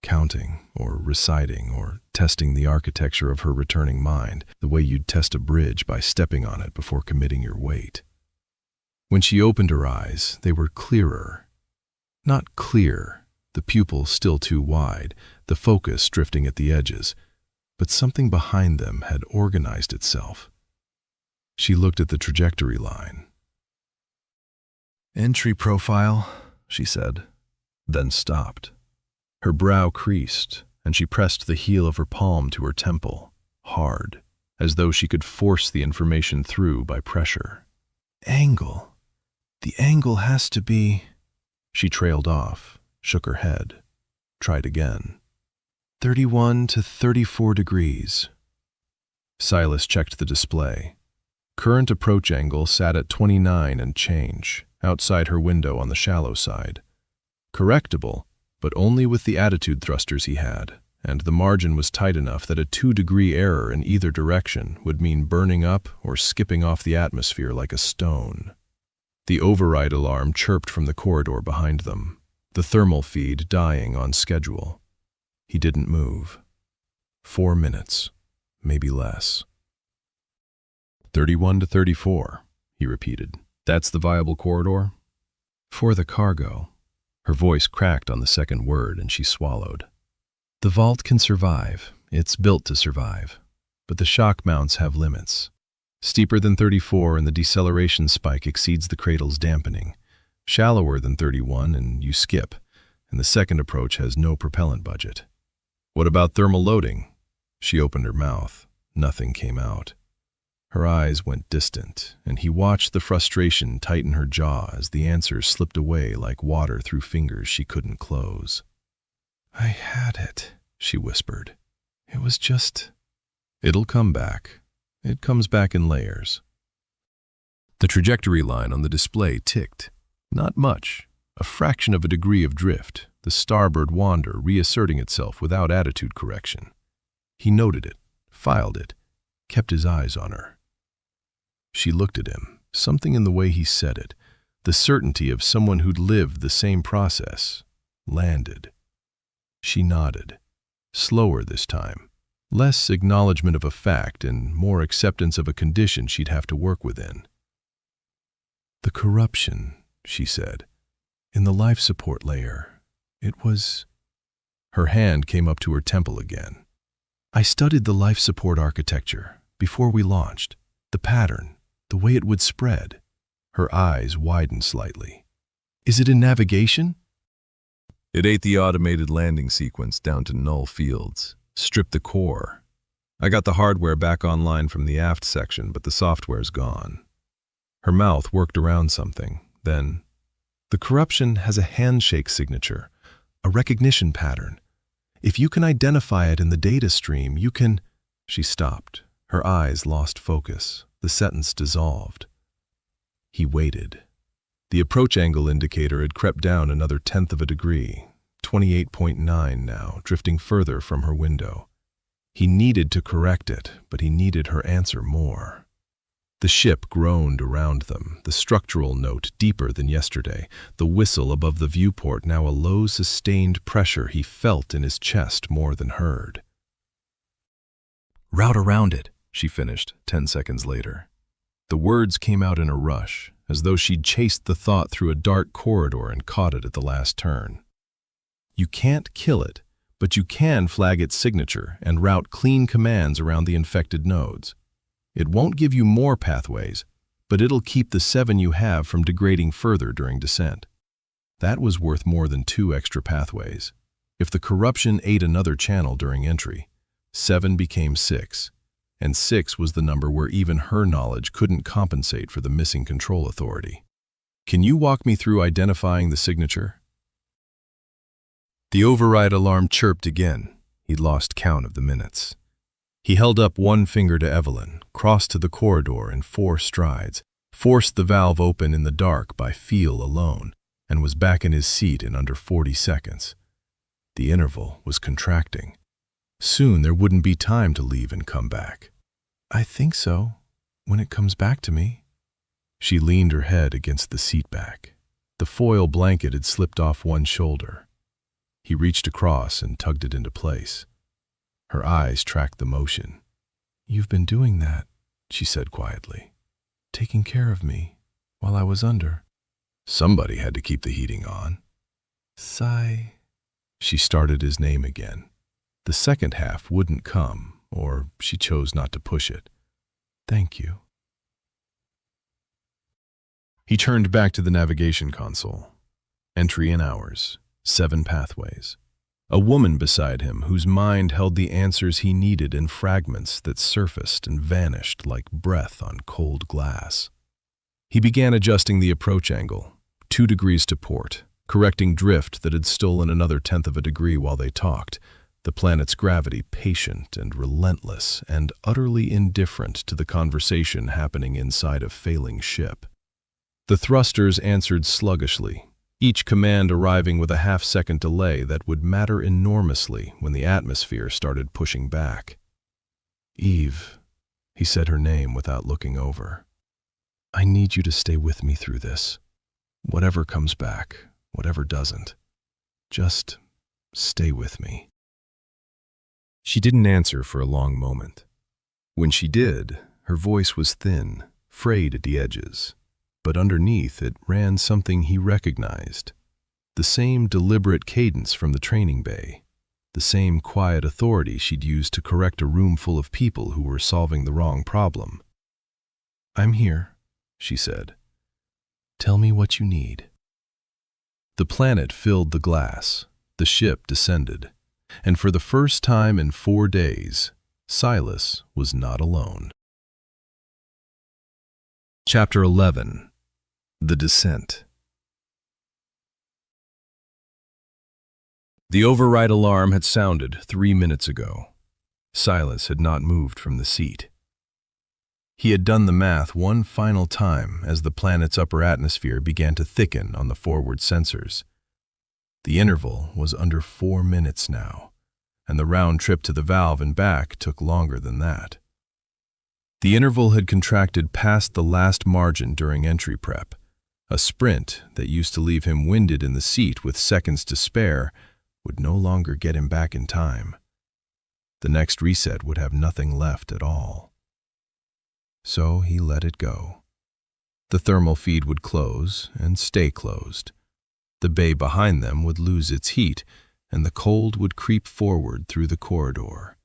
counting or reciting or testing the architecture of her returning mind, the way you'd test a bridge by stepping on it before committing your weight. When she opened her eyes, they were clearer. Not clear, the pupil still too wide, the focus drifting at the edges, but something behind them had organized itself. She looked at the trajectory line. Entry profile, she said, then stopped. Her brow creased, and she pressed the heel of her palm to her temple, hard, as though she could force the information through by pressure. Angle. The angle has to be... She trailed off, shook her head, tried again. 31 to 34 degrees. Silas checked the display. Current approach angle sat at 29 and change, outside her window on the shallow side. Correctable, but only with the attitude thrusters he had, and the margin was tight enough that a 2-degree error in either direction would mean burning up or skipping off the atmosphere like a stone. The override alarm chirped from the corridor behind them, the thermal feed dying on schedule. He didn't move. 4 minutes, maybe less. 31 to 34, he repeated. That's the viable corridor? For the cargo. Her voice cracked on the second word, and she swallowed. The vault can survive. It's built to survive. But the shock mounts have limits. Steeper than 34 and the deceleration spike exceeds the cradle's dampening. Shallower than 31 and you skip, and the second approach has no propellant budget. What about thermal loading? She opened her mouth. Nothing came out. Her eyes went distant, and he watched the frustration tighten her jaw as the answers slipped away like water through fingers she couldn't close. I had it, she whispered. It was just... It'll come back. It comes back in layers. The trajectory line on the display ticked. Not much. A fraction of a degree of drift, the starboard wander reasserting itself without attitude correction. He noted it, filed it, kept his eyes on her. She looked at him, something in the way he said it, the certainty of someone who'd lived the same process, landed. She nodded, slower this time, less acknowledgement of a fact and more acceptance of a condition she'd have to work within. The corruption, she said, in the life support layer, it was... Her hand came up to her temple again. I studied the life support architecture before we launched, the pattern, the way it would spread. Her eyes widened slightly. Is it in navigation? It ate the automated landing sequence down to null fields, stripped the core. I got the hardware back online from the aft section, but the software's gone. Her mouth worked around something, then... The corruption has a handshake signature, a recognition pattern. If you can identify it in the data stream, you can... She stopped. Her eyes lost focus. The sentence dissolved. He waited. The approach angle indicator had crept down another 1/10 of a degree, 28.9 now, drifting further from her window. He needed to correct it, but he needed her answer more. The ship groaned around them, the structural note deeper than yesterday, the whistle above the viewport now a low, sustained pressure he felt in his chest more than heard. "Route around it," she finished 10 seconds later. The words came out in a rush, as though she'd chased the thought through a dark corridor and caught it at the last turn. You can't kill it, but you can flag its signature and route clean commands around the infected nodes. It won't give you more pathways, but it'll keep the 7 you have from degrading further during descent. That was worth more than 2 extra pathways. If the corruption ate another channel during entry, 7 became 6, and 6 was the number where even her knowledge couldn't compensate for the missing control authority. "Can you walk me through identifying the signature?" The override alarm chirped again. He'd lost count of the minutes. He held up one finger to Evelyn, crossed to the corridor in 4 strides, forced the valve open in the dark by feel alone, and was back in his seat in under 40 seconds. The interval was contracting. Soon there wouldn't be time to leave and come back. "I think so, when it comes back to me." She leaned her head against the seat back. The foil blanket had slipped off one shoulder. He reached across and tugged it into place. Her eyes tracked the motion. "You've been doing that," she said quietly. "Taking care of me while I was under." Somebody had to keep the heating on. She started his name again. The second half wouldn't come, or she chose not to push it. "Thank you." He turned back to the navigation console. Entry in hours, 7 pathways. A woman beside him whose mind held the answers he needed in fragments that surfaced and vanished like breath on cold glass. He began adjusting the approach angle, 2 degrees to port, correcting drift that had stolen another 1/10 of a degree while they talked, the planet's gravity patient and relentless and utterly indifferent to the conversation happening inside a failing ship. The thrusters answered sluggishly, each command arriving with a half-second delay that would matter enormously when the atmosphere started pushing back. "Eve," he said her name without looking over. "I need you to stay with me through this. Whatever comes back, whatever doesn't. Just stay with me." She didn't answer for a long moment. When she did, her voice was thin, frayed at the edges, but underneath it ran something he recognized. The same deliberate cadence from the training bay, the same quiet authority she'd used to correct a room full of people who were solving the wrong problem. "I'm here," she said. "Tell me what you need." The planet filled the glass, the ship descended, and for the first time in 4 days, Silas was not alone. Chapter 11. The Descent. The override alarm had sounded 3 minutes ago. Silas had not moved from the seat. He had done the math one final time as the planet's upper atmosphere began to thicken on the forward sensors. The interval was under 4 minutes now, and the round trip to the valve and back took longer than that. The interval had contracted past the last margin during entry prep. A sprint that used to leave him winded in the seat with seconds to spare would no longer get him back in time. The next reset would have nothing left at all. So he let it go. The thermal feed would close and stay closed. The bay behind them would lose its heat, and the cold would creep forward through the corridor.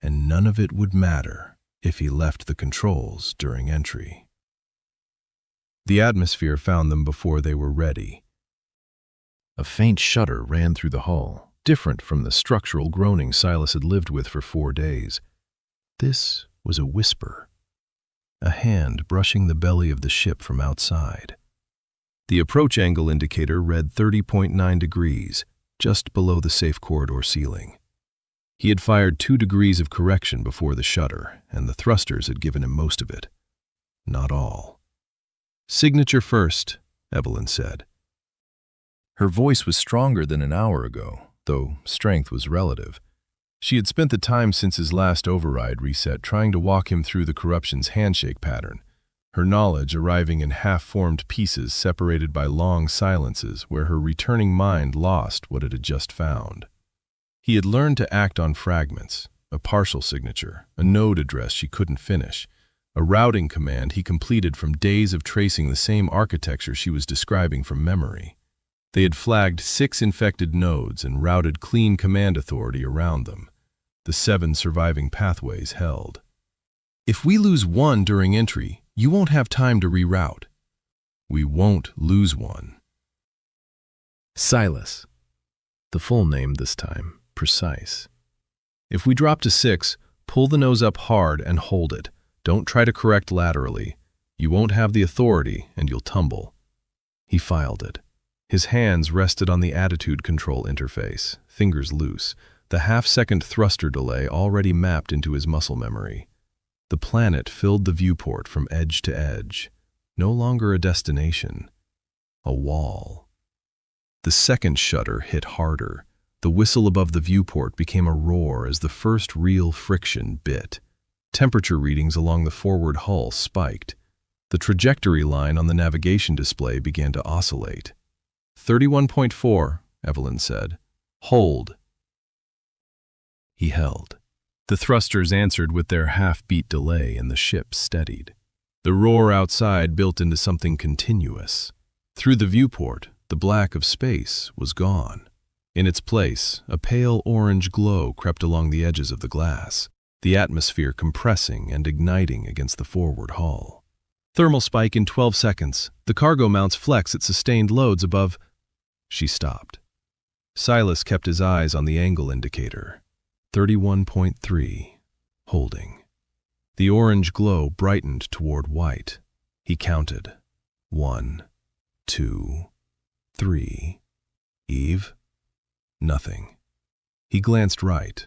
And none of it would matter if he left the controls during entry. The atmosphere found them before they were ready. A faint shudder ran through the hull, different from the structural groaning Silas had lived with for 4 days. This was a whisper, a hand brushing the belly of the ship from outside. The approach angle indicator read 30.9 degrees, just below the safe corridor ceiling. He had fired 2 degrees of correction before the shudder, and the thrusters had given him most of it. Not all. "Signature first," Evelyn said. Her voice was stronger than an hour ago, though strength was relative. She had spent the time since his last override reset trying to walk him through the corruption's handshake pattern, her knowledge arriving in half-formed pieces separated by long silences where her returning mind lost what it had just found. He had learned to act on fragments, a partial signature, a node address she couldn't finish, a routing command he completed from days of tracing the same architecture she was describing from memory. They had flagged 6 infected nodes and routed clean command authority around them. The 7 surviving pathways held. If we lose one during entry, you won't have time to reroute. We won't lose one. Silas. The full name this time, precise. If we drop to 6, pull the nose up hard and hold it. Don't try to correct laterally. You won't have the authority and you'll tumble. He filed it. His hands rested on the attitude control interface, fingers loose, the half-second thruster delay already mapped into his muscle memory. The planet filled the viewport from edge to edge, no longer a destination, a wall. The second shutter hit harder. The whistle above the viewport became a roar as the first real friction bit. Temperature readings along the forward hull spiked. The trajectory line on the navigation display began to oscillate. 31.4, Evelyn said. Hold. He held. The thrusters answered with their half-beat delay and the ship steadied. The roar outside built into something continuous. Through the viewport, the black of space was gone. In its place, a pale orange glow crept along the edges of the glass, the atmosphere compressing and igniting against the forward hull. Thermal spike in 12 seconds. The cargo mounts flex at sustained loads above. She stopped. Silas kept his eyes on the angle indicator. 31.3. Holding. The orange glow brightened toward white. He counted. 1, 2, 3. Eve? Nothing. He glanced right.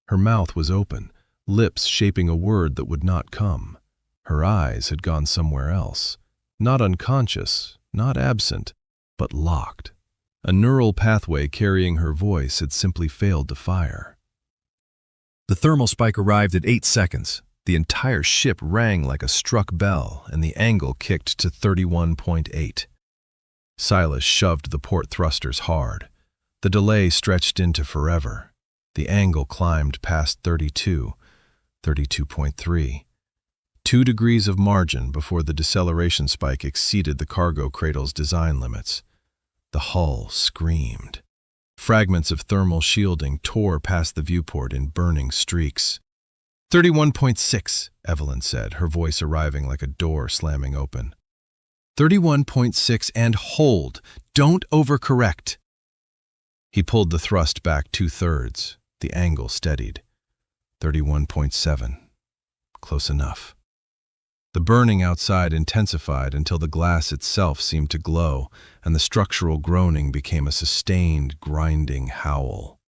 Her mouth was open, lips shaping a word that would not come. Her eyes had gone somewhere else. Not unconscious, not absent, but locked. A neural pathway carrying her voice had simply failed to fire. The thermal spike arrived at 8 seconds. The entire ship rang like a struck bell, and the angle kicked to 31.8. Silas shoved the port thrusters hard. The delay stretched into forever. The angle climbed past 32, 32.3. 2 degrees of margin before the deceleration spike exceeded the cargo cradle's design limits. The hull screamed. Fragments of thermal shielding tore past the viewport in burning streaks. 31.6, Evelyn said, her voice arriving like a door slamming open. 31.6 and hold. Don't overcorrect. He pulled the thrust back 2/3. The angle steadied. 31.7. Close enough. The burning outside intensified until the glass itself seemed to glow, and the structural groaning became a sustained, grinding howl.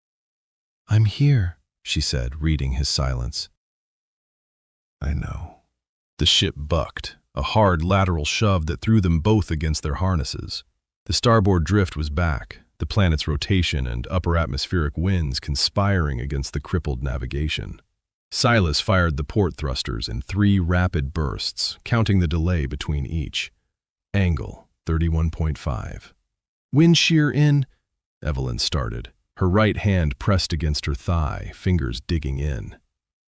"I'm here," she said, reading his silence. "I know." The ship bucked, a hard lateral shove that threw them both against their harnesses. The starboard drift was back, the planet's rotation and upper atmospheric winds conspiring against the crippled navigation. Silas fired the port thrusters in 3 rapid bursts, counting the delay between each. Angle, 31.5. "Wind shear in," Evelyn started, her right hand pressed against her thigh, fingers digging in.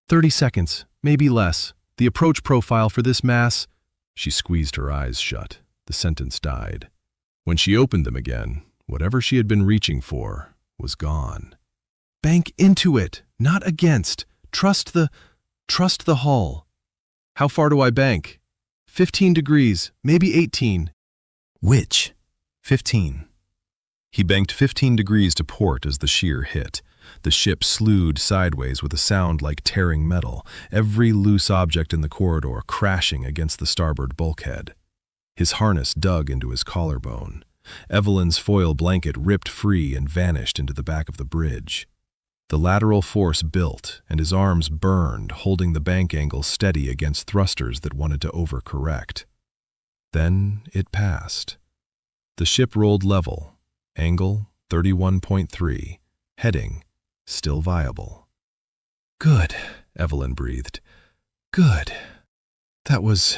30 seconds, maybe less. The approach profile for this mass. She squeezed her eyes shut. The sentence died. When she opened them again, whatever she had been reaching for was gone. "Bank into it, not against. Trust the hull." "How far do I bank?" 15 degrees, maybe 18. "Which?" 15. He banked 15 degrees to port as the shear hit. The ship slewed sideways with a sound like tearing metal, every loose object in the corridor crashing against the starboard bulkhead. His harness dug into his collarbone. Evelyn's foil blanket ripped free and vanished into the back of the bridge. The lateral force built, and his arms burned, holding the bank angle steady against thrusters that wanted to overcorrect. Then it passed. The ship rolled level, Angle 31.3. Heading still viable. Good, Evelyn breathed. Good. That was...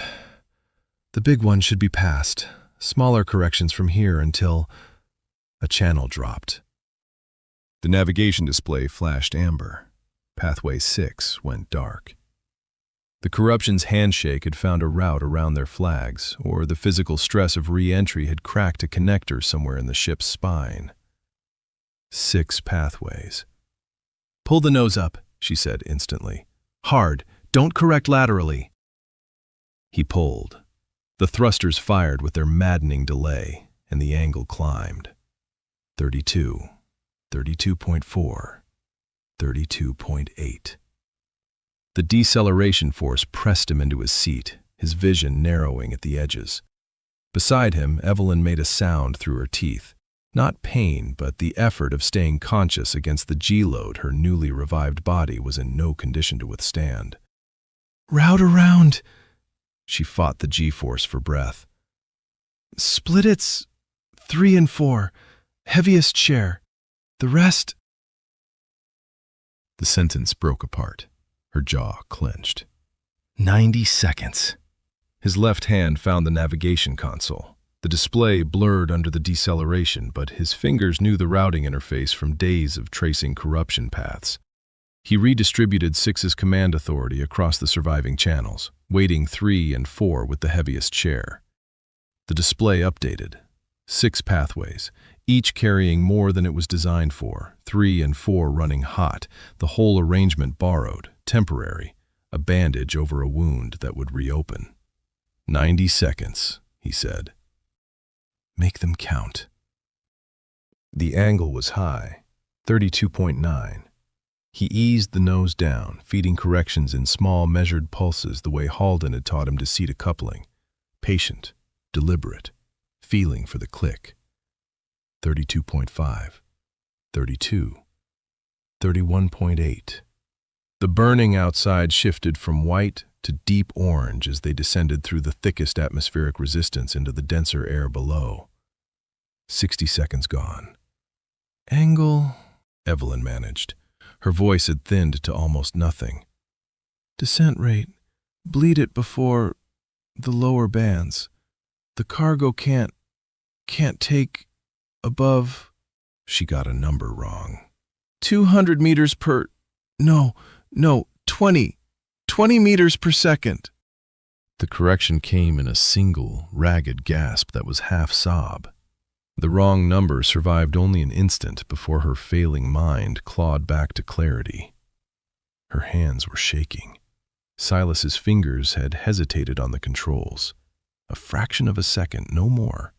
The big one should be passed. Smaller corrections from here until... A channel dropped. The navigation display flashed amber. Pathway 6 went dark. The corruption's handshake had found a route around their flags, or the physical stress of re-entry had cracked a connector somewhere in the ship's spine. 6 pathways. Pull the nose up, she said instantly. Hard. Don't correct laterally. He pulled. The thrusters fired with their maddening delay, and the angle climbed. 32, 32.4, 32.8. The deceleration force pressed him into his seat, his vision narrowing at the edges. Beside him, Evelyn made a sound through her teeth. Not pain, but the effort of staying conscious against the G-load her newly revived body was in no condition to withstand. Route around! She fought the G-force for breath. Split its 3 and 4. Heaviest share. The rest... The sentence broke apart. Her jaw clenched. 90 seconds. His left hand found the navigation console. The display blurred under the deceleration, but his fingers knew the routing interface from days of tracing corruption paths. He redistributed 6's command authority across the surviving channels, weighting 3 and 4 with the heaviest share. The display updated. 6 pathways, each carrying more than it was designed for, 3 and 4 running hot, the whole arrangement borrowed, temporary, a bandage over a wound that would reopen. 90 seconds, he said. Make them count. The angle was high, 32.9. He eased the nose down, feeding corrections in small, measured pulses the way Halden had taught him to seat a coupling. Patient, deliberate, feeling for the click. 32.5, 32, 31.8. The burning outside shifted from white to deep orange as they descended through the thickest atmospheric resistance into the denser air below. 60 seconds gone. Angle, Evelyn managed. Her voice had thinned to almost nothing. Descent rate. Bleed it before the lower bands. The cargo can't take above... She got a number wrong. 200 meters per... No, 20 meters per second. The correction came in a single, ragged gasp that was half sob. The wrong number survived only an instant before her failing mind clawed back to clarity. Her hands were shaking. Silas's fingers had hesitated on the controls. A fraction of a second, no more.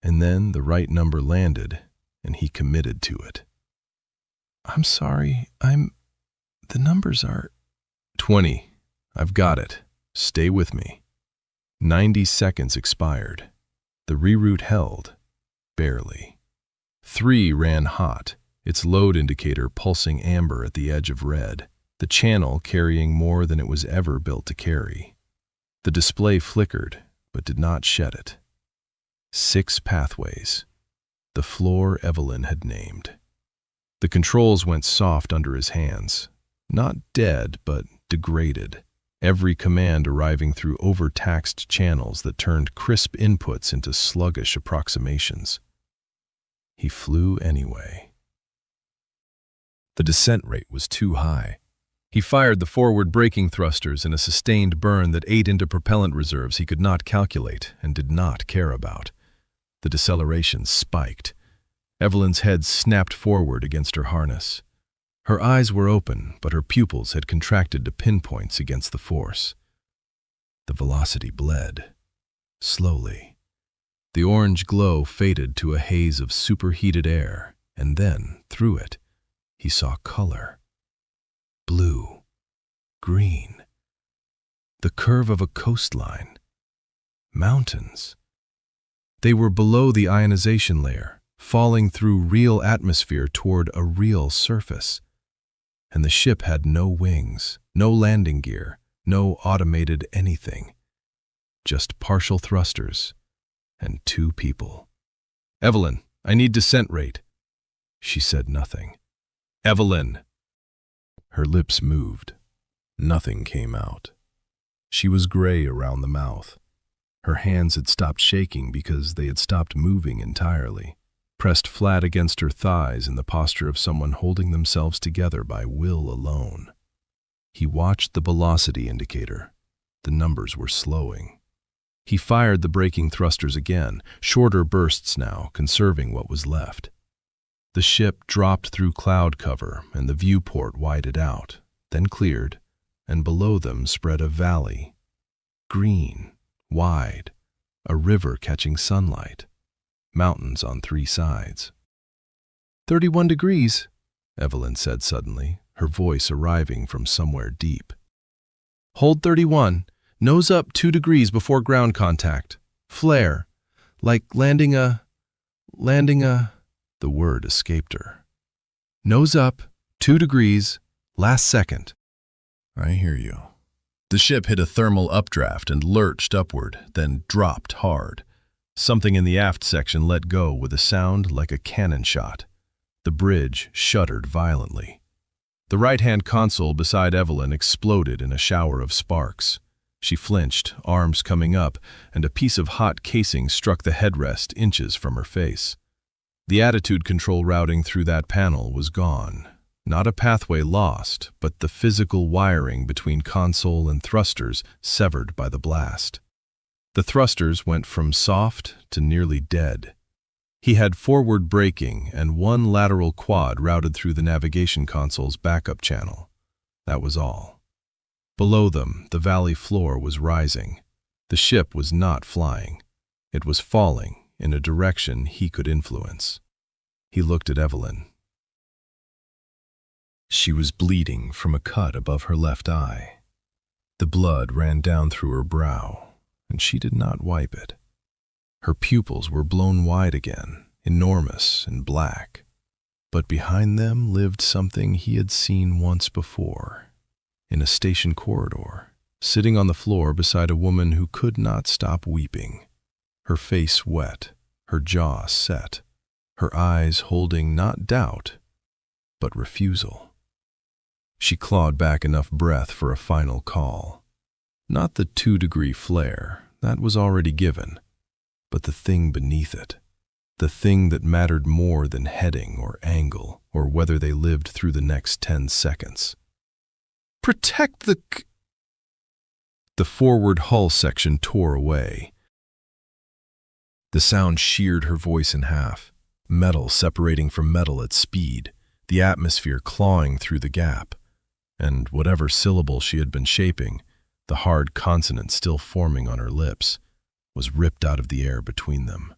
And then the right number landed, and he committed to it. I'm sorry, the numbers are... 20. I've got it. Stay with me. 90 seconds expired. The reroute held. Barely. 3 ran hot, its load indicator pulsing amber at the edge of red, the channel carrying more than it was ever built to carry. The display flickered, but did not shed it. 6 pathways. The floor Evelyn had named. The controls went soft under his hands. Not dead, but degraded. Every command arriving through overtaxed channels that turned crisp inputs into sluggish approximations. He flew anyway. The descent rate was too high. He fired the forward braking thrusters in a sustained burn that ate into propellant reserves he could not calculate and did not care about. The deceleration spiked. Evelyn's head snapped forward against her harness. Her eyes were open, but her pupils had contracted to pinpoints against the force. The velocity bled. Slowly. The orange glow faded to a haze of superheated air, and then, through it, he saw color. Blue. Green. The curve of a coastline. Mountains. They were below the ionization layer, falling through real atmosphere toward a real surface. And the ship had no wings, no landing gear, no automated anything. Just partial thrusters and 2 people. Evelyn, I need descent rate." She said nothing. "Evelyn." Her lips moved. Nothing came out. She was gray around the mouth. Her hands had stopped shaking because they had stopped moving entirely, pressed flat against her thighs in the posture of someone holding themselves together by will alone. He watched the velocity indicator. The numbers were slowing. He fired the braking thrusters again, shorter bursts now, conserving what was left. The ship dropped through cloud cover and the viewport widened out, then cleared, and below them spread a valley. Green, wide, a river catching sunlight, mountains on 3 sides. 31 degrees, Evelyn said suddenly, her voice arriving from somewhere deep. "Hold 31, nose up 2 degrees before ground contact. Flare, like landing a... The word escaped her. "Nose up, 2 degrees, last second." "I hear you." The ship hit a thermal updraft and lurched upward, then dropped hard. Something in the aft section let go with a sound like a cannon shot. The bridge shuddered violently. The right-hand console beside Evelyn exploded in a shower of sparks. She flinched, arms coming up, and a piece of hot casing struck the headrest inches from her face. The attitude control routing through that panel was gone. Not a pathway lost, but the physical wiring between console and thrusters severed by the blast. The thrusters went from soft to nearly dead. He had forward braking and one lateral quad routed through the navigation console's backup channel. That was all. Below them, the valley floor was rising. The ship was not flying. It was falling in a direction he could influence. He looked at Evelyn. She was bleeding from a cut above her left eye. The blood ran down through her brow, and she did not wipe it. Her pupils were blown wide again, enormous and black. But behind them lived something he had seen once before, in a station corridor, sitting on the floor beside a woman who could not stop weeping, her face wet, her jaw set, her eyes holding not doubt, but refusal. She clawed back enough breath for a final call. Not the 2-degree flare, that was already given, but the thing beneath it, the thing that mattered more than heading or angle or whether they lived through the next 10 seconds. "Protect the..." The forward hull section tore away. The sound sheared her voice in half, metal separating from metal at speed, the atmosphere clawing through the gap, and whatever syllable she had been shaping, the hard consonant still forming on her lips, was ripped out of the air between them.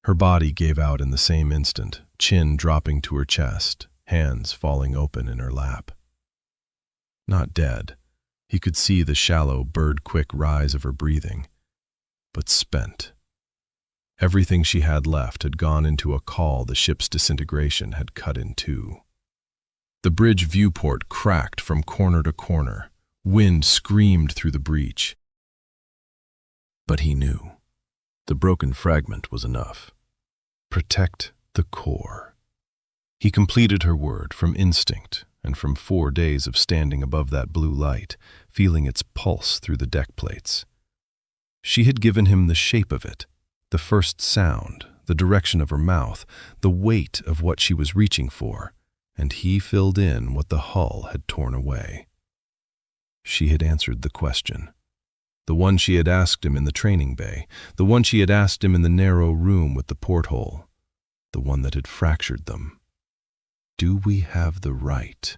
Her body gave out in the same instant, chin dropping to her chest, hands falling open in her lap. Not dead. He could see the shallow, bird-quick rise of her breathing, but spent. Everything she had left had gone into a call the ship's disintegration had cut in two. The bridge viewport cracked from corner to corner. Wind screamed through the breach. But he knew. The broken fragment was enough. Protect the core. He completed her word from instinct and from 4 days of standing above that blue light, feeling its pulse through the deck plates. She had given him the shape of it, the first sound, the direction of her mouth, the weight of what she was reaching for, and he filled in what the hull had torn away. She had answered the question. The one she had asked him in the training bay, the one she had asked him in the narrow room with the porthole, the one that had fractured them. Do we have the right?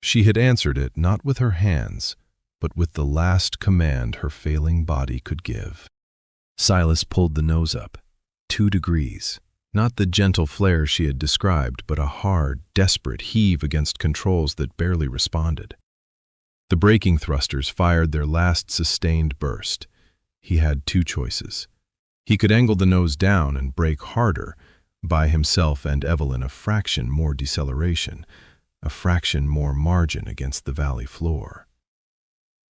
She had answered it not with her hands, but with the last command her failing body could give. Silas pulled the nose up. 2 degrees. Not the gentle flare she had described, but a hard, desperate heave against controls that barely responded. The braking thrusters fired their last sustained burst. He had 2 choices. He could angle the nose down and brake harder, buy himself and Evelyn a fraction more deceleration, a fraction more margin against the valley floor.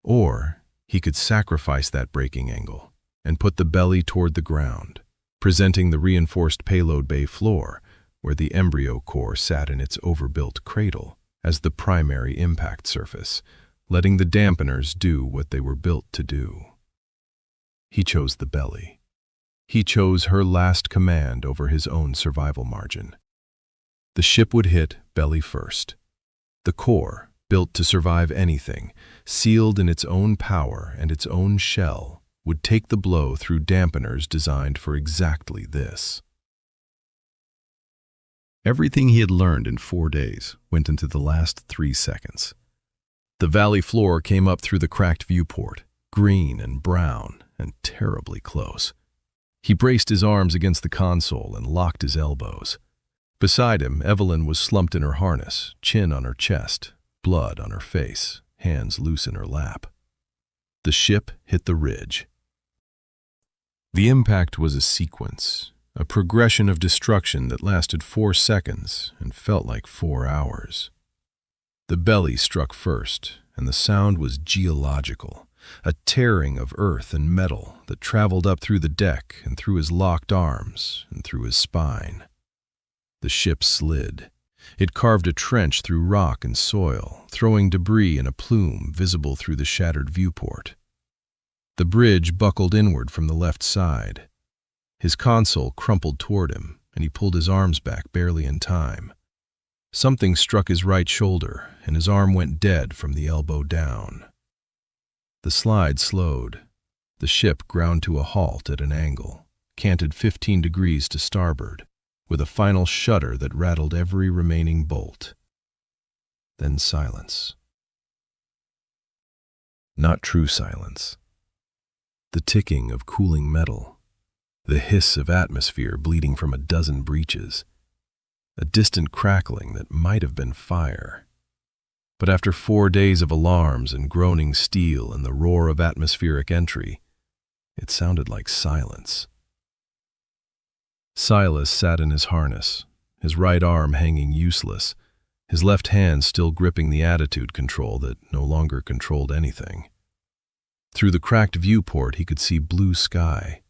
Or he could sacrifice that braking angle and put the belly toward the ground, presenting the reinforced payload bay floor, where the embryo core sat in its overbuilt cradle, as the primary impact surface, letting the dampeners do what they were built to do. He chose the belly. He chose her last command over his own survival margin. The ship would hit belly first. The core, built to survive anything, sealed in its own power and its own shell, would take the blow through dampeners designed for exactly this. Everything he had learned in 4 days went into the last 3 seconds. The valley floor came up through the cracked viewport, green and brown and terribly close. He braced his arms against the console and locked his elbows. Beside him, Evelyn was slumped in her harness, chin on her chest, blood on her face, hands loose in her lap. The ship hit the ridge. The impact was a sequence, a progression of destruction that lasted 4 seconds and felt like 4 hours. The belly struck first, and the sound was geological, a tearing of earth and metal that traveled up through the deck and through his locked arms and through his spine. The ship slid. It carved a trench through rock and soil, throwing debris in a plume visible through the shattered viewport. The bridge buckled inward from the left side. His console crumpled toward him, and he pulled his arms back barely in time. Something struck his right shoulder, and his arm went dead from the elbow down. The slide slowed. The ship ground to a halt at an angle, canted 15 degrees to starboard, with a final shudder that rattled every remaining bolt. Then silence. Not true silence. The ticking of cooling metal, the hiss of atmosphere bleeding from a dozen breaches, a distant crackling that might have been fire. But after 4 days of alarms and groaning steel and the roar of atmospheric entry, it sounded like silence. Silas sat in his harness, his right arm hanging useless, his left hand still gripping the attitude control that no longer controlled anything. Through the cracked viewport he could see blue sky,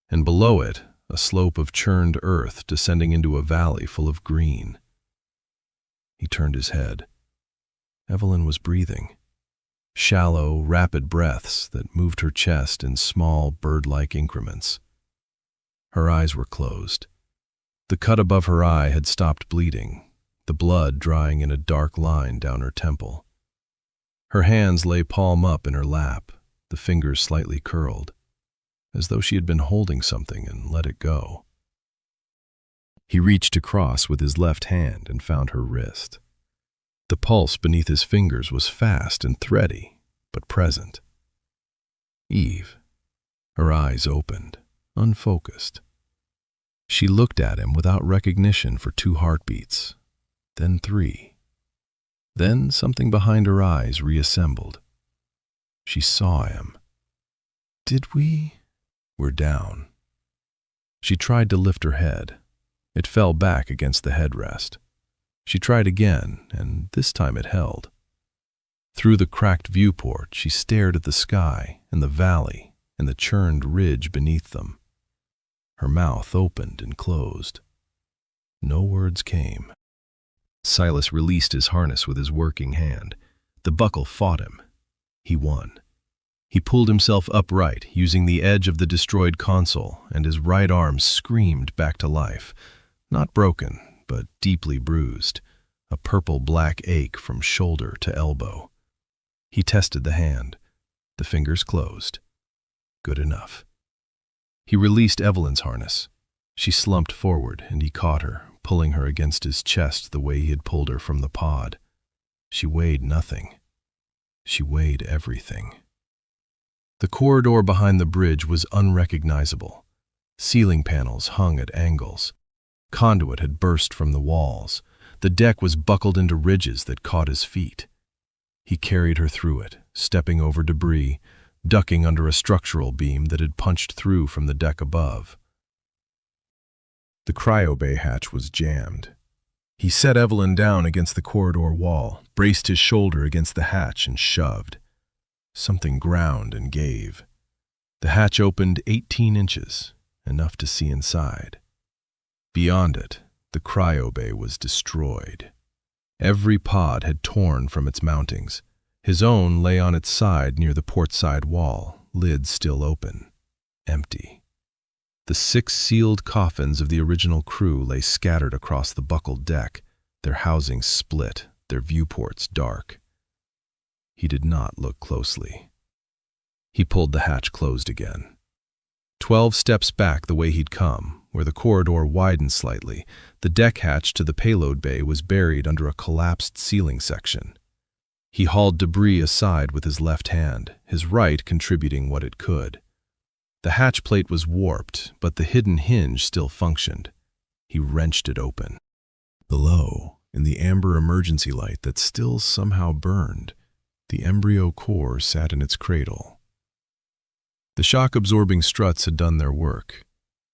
and below it a slope of churned earth descending into a valley full of green. He turned his head. Evelyn was breathing. Shallow, rapid breaths that moved her chest in small, bird-like increments. Her eyes were closed. The cut above her eye had stopped bleeding, the blood drying in a dark line down her temple. Her hands lay palm up in her lap, the fingers slightly curled, as though she had been holding something and let it go. He reached across with his left hand and found her wrist. The pulse beneath his fingers was fast and thready, but present. Eve. Her eyes opened, unfocused. She looked at him without recognition for 2 heartbeats, then 3. Then something behind her eyes reassembled. She saw him. Did we? We're down. She tried to lift her head. It fell back against the headrest. She tried again, and this time it held. Through the cracked viewport, she stared at the sky and the valley and the churned ridge beneath them. Her mouth opened and closed. No words came. Silas released his harness with his working hand. The buckle fought him. He won. He pulled himself upright, using the edge of the destroyed console, and his right arm screamed back to life. Not broken, but deeply bruised, a purple-black ache from shoulder to elbow. He tested the hand. The fingers closed. Good enough. He released Evelyn's harness. She slumped forward, and he caught her, pulling her against his chest the way he had pulled her from the pod. She weighed nothing. She weighed everything. The corridor behind the bridge was unrecognizable. Ceiling panels hung at angles. Conduit had burst from the walls. The deck was buckled into ridges that caught his feet. He carried her through it, stepping over debris, ducking under a structural beam that had punched through from the deck above. The cryo bay hatch was jammed. He set Evelyn down against the corridor wall, braced his shoulder against the hatch, and shoved. Something ground and gave. The hatch opened 18 inches, enough to see inside. Beyond it, the cryo bay was destroyed. Every pod had torn from its mountings. His own lay on its side near the port side wall, lid still open, empty. The 6 sealed coffins of the original crew lay scattered across the buckled deck, their housings split, their viewports dark. He did not look closely. He pulled the hatch closed again. 12 steps back the way he'd come, where the corridor widened slightly, the deck hatch to the payload bay was buried under a collapsed ceiling section. He hauled debris aside with his left hand, his right contributing what it could. The hatch plate was warped, but the hidden hinge still functioned. He wrenched it open. Below, in the amber emergency light that still somehow burned, the embryo core sat in its cradle. The shock-absorbing struts had done their work.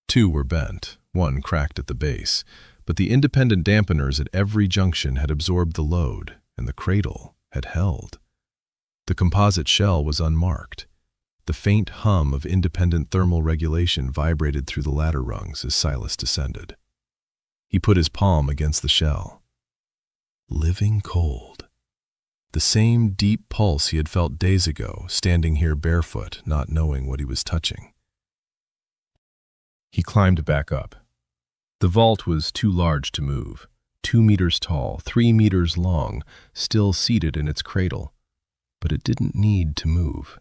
2 were bent, 1 cracked at the base, but the independent dampeners at every junction had absorbed the load, and the cradle had held. The composite shell was unmarked. The faint hum of independent thermal regulation vibrated through the ladder rungs as Silas descended. He put his palm against the shell. Living cold. The same deep pulse he had felt days ago, standing here barefoot, not knowing what he was touching. He climbed back up. The vault was too large to move, 2 meters tall, 3 meters long, still seated in its cradle. But it didn't need to move.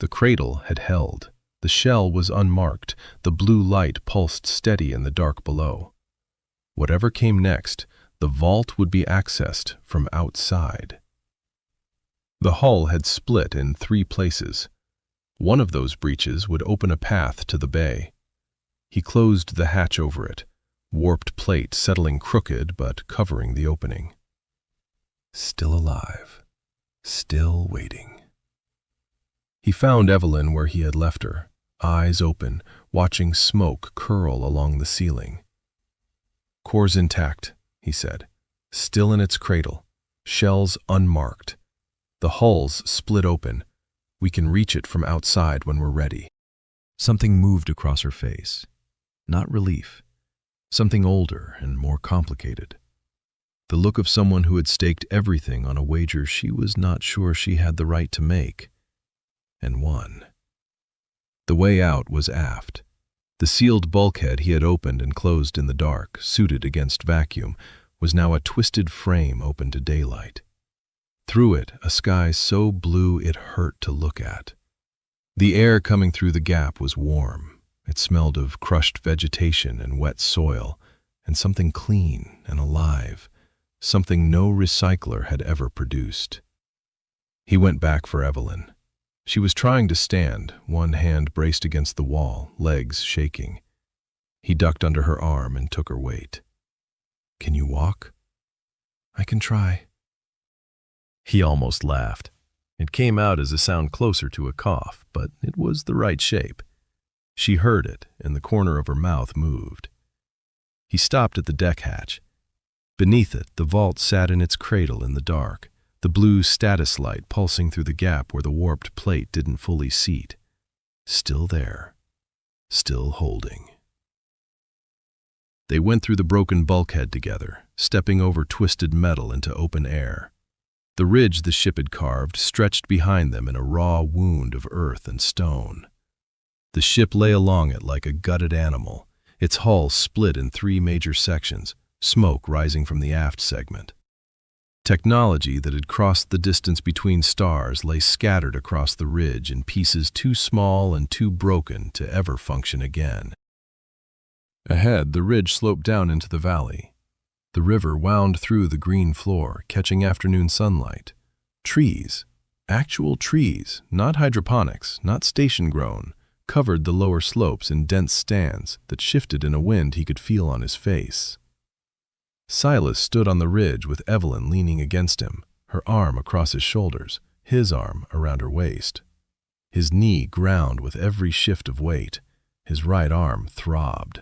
The cradle had held. The shell was unmarked. The blue light pulsed steady in the dark below. Whatever came next, the vault would be accessed from outside. The hull had split in 3 places. One of those breaches would open a path to the bay. He closed the hatch over it, warped plate settling crooked but covering the opening. Still alive, still waiting. He found Evelyn where he had left her, eyes open, watching smoke curl along the ceiling. "Core's intact," he said, "still in its cradle, shells unmarked. The hull's split open. We can reach it from outside when we're ready." Something moved across her face. Not relief. Something older and more complicated. The look of someone who had staked everything on a wager she was not sure she had the right to make. And won. The way out was aft. The sealed bulkhead he had opened and closed in the dark, suited against vacuum, was now a twisted frame open to daylight. Through it, a sky so blue it hurt to look at. The air coming through the gap was warm. It smelled of crushed vegetation and wet soil, and something clean and alive, something no recycler had ever produced. He went back for Evelyn. She was trying to stand, one hand braced against the wall, legs shaking. He ducked under her arm and took her weight. "Can you walk?" "I can try." He almost laughed. It came out as a sound closer to a cough, but it was the right shape. She heard it, and the corner of her mouth moved. He stopped at the deck hatch. Beneath it, the vault sat in its cradle in the dark, the blue status light pulsing through the gap where the warped plate didn't fully seat. Still there. Still holding. They went through the broken bulkhead together, stepping over twisted metal into open air. The ridge the ship had carved stretched behind them in a raw wound of earth and stone. The ship lay along it like a gutted animal, its hull split in 3 major sections, smoke rising from the aft segment. Technology that had crossed the distance between stars lay scattered across the ridge in pieces too small and too broken to ever function again. Ahead, the ridge sloped down into the valley. The river wound through the green floor, catching afternoon sunlight. Trees, actual trees, not hydroponics, not station-grown, covered the lower slopes in dense stands that shifted in a wind he could feel on his face. Silas stood on the ridge with Evelyn leaning against him, her arm across his shoulders, his arm around her waist. His knee ground with every shift of weight. His right arm throbbed.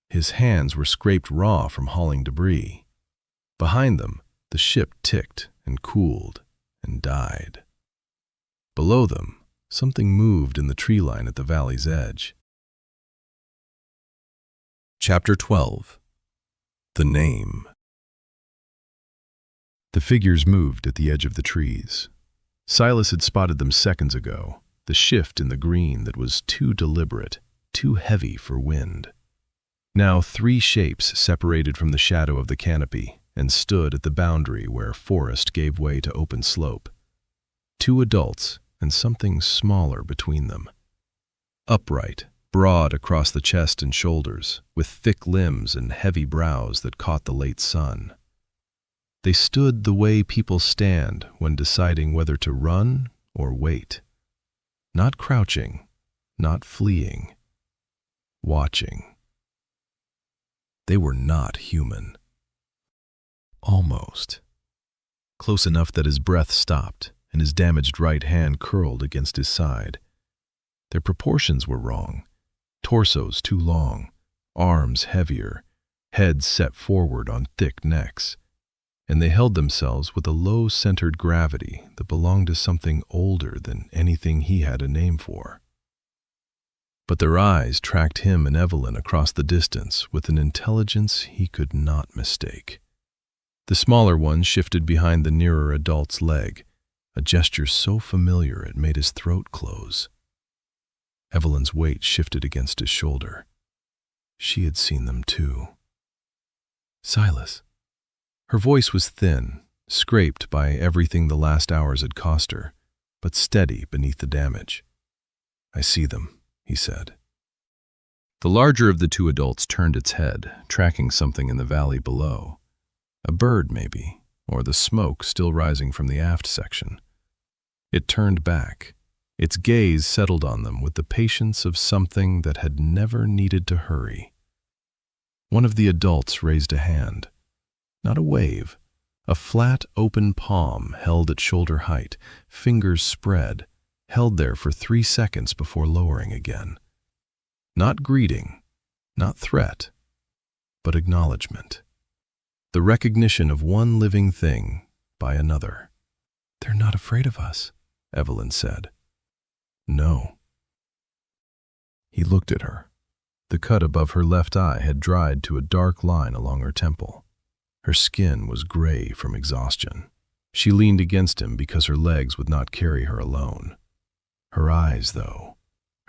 His hands were scraped raw from hauling debris. Behind them, the ship ticked and cooled and died. Below them, something moved in the tree line at the valley's edge. Chapter 12. The Name. The figures moved at the edge of the trees. Silas had spotted them seconds ago, the shift in the green that was too deliberate, too heavy for wind. Now 3 shapes separated from the shadow of the canopy and stood at the boundary where forest gave way to open slope. 2 adults and something smaller between them. Upright, broad across the chest and shoulders, with thick limbs and heavy brows that caught the late sun. They stood the way people stand when deciding whether to run or wait. Not crouching, not fleeing, watching. They were not human. Almost. Close enough that his breath stopped and his damaged right hand curled against his side. Their proportions were wrong. Torsos too long, arms heavier, heads set forward on thick necks, and they held themselves with a low-centered gravity that belonged to something older than anything he had a name for. But their eyes tracked him and Evelyn across the distance with an intelligence he could not mistake. The smaller one shifted behind the nearer adult's leg, a gesture so familiar it made his throat close. Evelyn's weight shifted against his shoulder. She had seen them too. Silas. Her voice was thin, scraped by everything the last hours had cost her, but steady beneath the damage. I see them, he said. The larger of the 2 adults turned its head, tracking something in the valley below. A bird, maybe, or the smoke still rising from the aft section. It turned back. Its gaze settled on them with the patience of something that had never needed to hurry. One of the adults raised a hand. Not a wave, a flat, open palm held at shoulder height, fingers spread, held there for 3 seconds before lowering again. Not greeting, not threat, but acknowledgement. The recognition of one living thing by another. They're not afraid of us, Evelyn said. No. He looked at her. The cut above her left eye had dried to a dark line along her temple. Her skin was gray from exhaustion. She leaned against him because her legs would not carry her alone. Her eyes, though,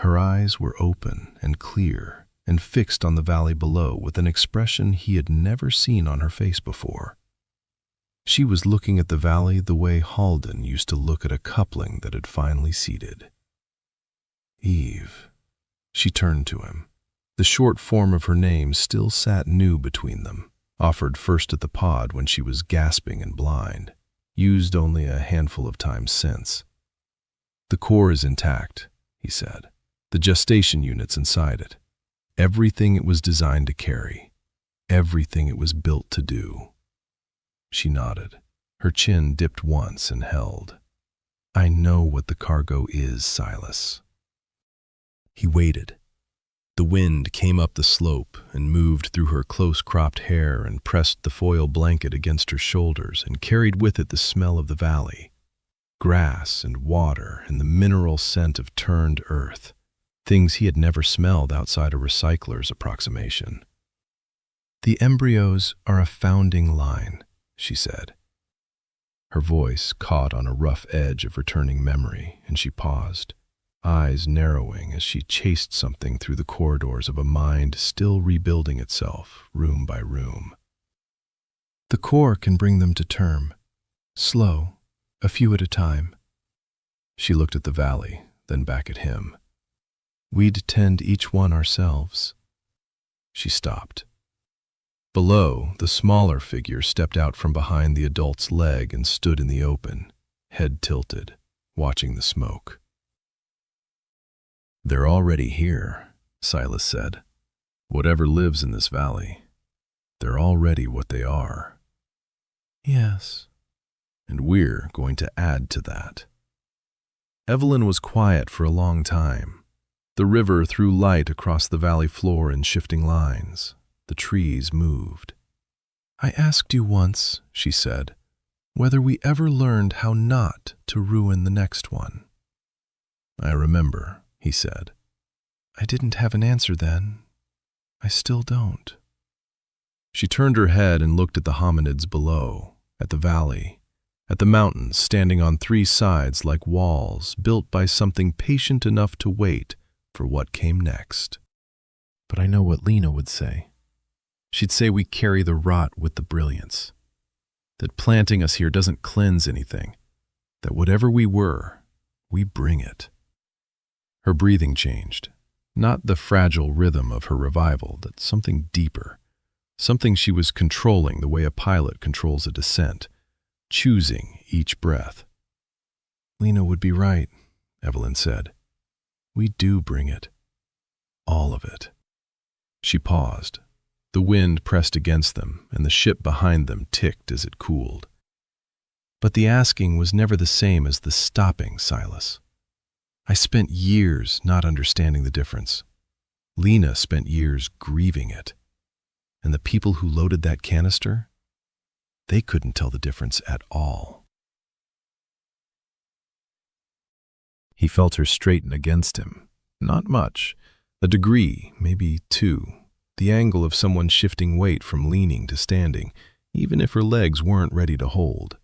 her eyes were open and clear and fixed on the valley below with an expression he had never seen on her face before. She was looking at the valley the way Halden used to look at a coupling that had finally seated. Eve. She turned to him. The short form of her name still sat new between them, offered first at the pod when she was gasping and blind, used only a handful of times since. The core is intact, he said. The gestation units inside it. Everything it was designed to carry. Everything it was built to do. She nodded. Her chin dipped once and held. I know what the cargo is, Silas. He waited. The wind came up the slope and moved through her close-cropped hair and pressed the foil blanket against her shoulders and carried with it the smell of the valley. Grass and water and the mineral scent of turned earth. Things he had never smelled outside a recycler's approximation. The embryos are a founding line, she said. Her voice caught on a rough edge of returning memory, and she paused, eyes narrowing as she chased something through the corridors of a mind still rebuilding itself, room by room. The core can bring them to term, slow, a few at a time. She looked at the valley, then back at him. We'd tend each one ourselves. She stopped. Below, the smaller figure stepped out from behind the adult's leg and stood in the open, head tilted, watching the smoke. They're already here, Silas said. Whatever lives in this valley, they're already what they are. Yes. And we're going to add to that. Evelyn was quiet for a long time. The river threw light across the valley floor in shifting lines. The trees moved. I asked you once, she said, whether we ever learned how not to ruin the next one. I remember, he said. I didn't have an answer then. I still don't. She turned her head and looked at the hominids below, at the valley, at the mountains standing on three sides like walls built by something patient enough to wait for what came next. But I know what Lena would say. She'd say we carry the rot with the brilliance, that planting us here doesn't cleanse anything, that whatever we were, we bring it. Her breathing changed, not the fragile rhythm of her revival, but something deeper, something she was controlling the way a pilot controls a descent, choosing each breath. Lena would be right, Evelyn said. We do bring it. All of it. She paused. The wind pressed against them, and the ship behind them ticked as it cooled. But the asking was never the same as the stopping, Silas. I spent years not understanding the difference. Lena spent years grieving it. And the people who loaded that canister, they couldn't tell the difference at all. He felt her straighten against him. Not much. A degree, maybe 2. The angle of someone shifting weight from leaning to standing, even if her legs weren't ready to hold.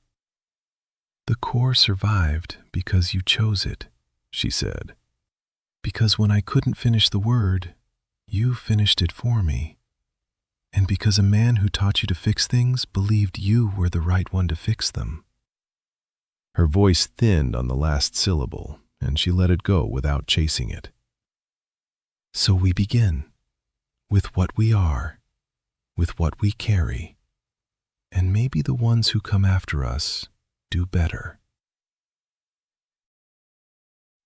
The core survived because you chose it, she said. Because when I couldn't finish the word, you finished it for me. And because a man who taught you to fix things believed you were the right one to fix them. Her voice thinned on the last syllable, and she let it go without chasing it. So we begin. With what we are, with what we carry, and maybe the ones who come after us do better.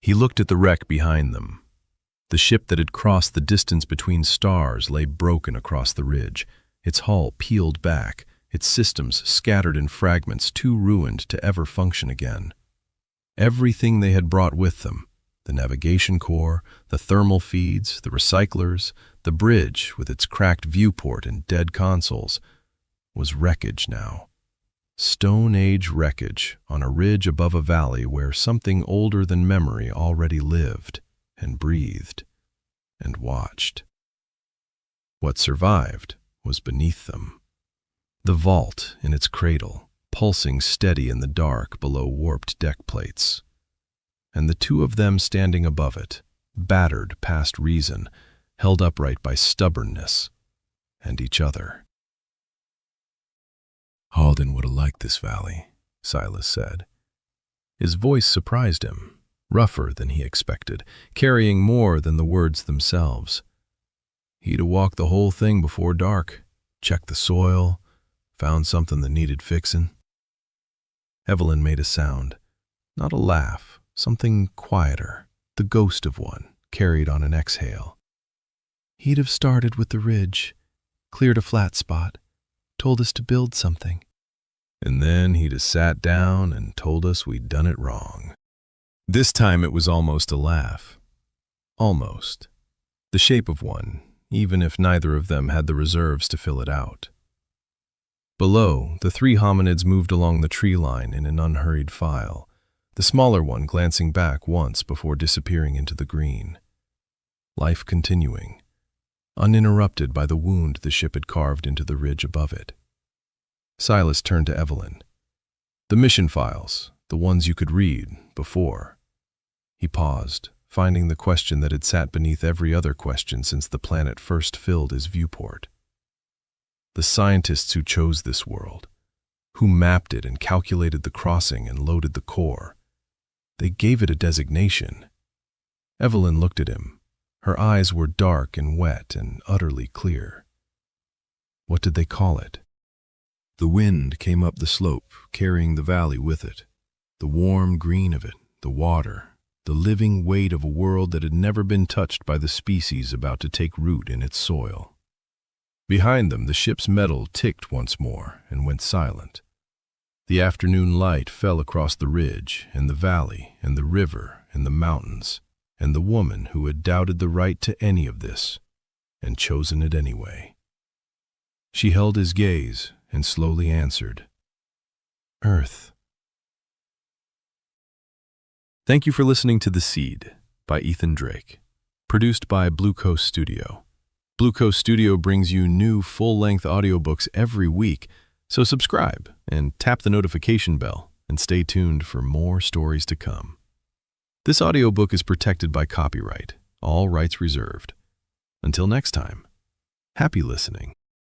He looked at the wreck behind them. The ship that had crossed the distance between stars lay broken across the ridge, its hull peeled back, its systems scattered in fragments too ruined to ever function again. Everything they had brought with them, the navigation core, the thermal feeds, the recyclers, the bridge with its cracked viewport and dead consoles, was wreckage now. Stone Age wreckage on a ridge above a valley where something older than memory already lived and breathed and watched. What survived was beneath them. The vault in its cradle, pulsing steady in the dark below warped deck plates. And the two of them standing above it, battered past reason, held upright by stubbornness, and each other. Halden would have liked this valley, Silas said. His voice surprised him, rougher than he expected, carrying more than the words themselves. He'd have walked the whole thing before dark, checked the soil, found something that needed fixing. Evelyn made a sound, not a laugh, something quieter, the ghost of one, carried on an exhale. He'd have started with the ridge, cleared a flat spot, told us to build something. And then he'd have sat down and told us we'd done it wrong. This time it was almost a laugh. Almost. The shape of one, even if neither of them had the reserves to fill it out. Below, the three hominids moved along the tree line in an unhurried file, the smaller one glancing back once before disappearing into the green. Life continuing, uninterrupted by the wound the ship had carved into the ridge above it. Silas turned to Evelyn. The mission files, the ones you could read before. He paused, finding the question that had sat beneath every other question since the planet first filled his viewport. The scientists who chose this world, who mapped it and calculated the crossing and loaded the core, they gave it a designation. Evelyn looked at him. Her eyes were dark and wet and utterly clear. What did they call it? The wind came up the slope, carrying the valley with it. The warm green of it, the water, the living weight of a world that had never been touched by the species about to take root in its soil. Behind them, the ship's metal ticked once more and went silent. The afternoon light fell across the ridge and the valley and the river and the mountains and the woman who had doubted the right to any of this and chosen it anyway. She held his gaze and slowly answered, Earth. Thank you for listening to The Seed by Ethan Drake, produced by Blue Coast Studio. Blue Coast Studio brings you new full-length audiobooks every week, so subscribe and tap the notification bell and stay tuned for more stories to come. This audiobook is protected by copyright, all rights reserved. Until next time, happy listening.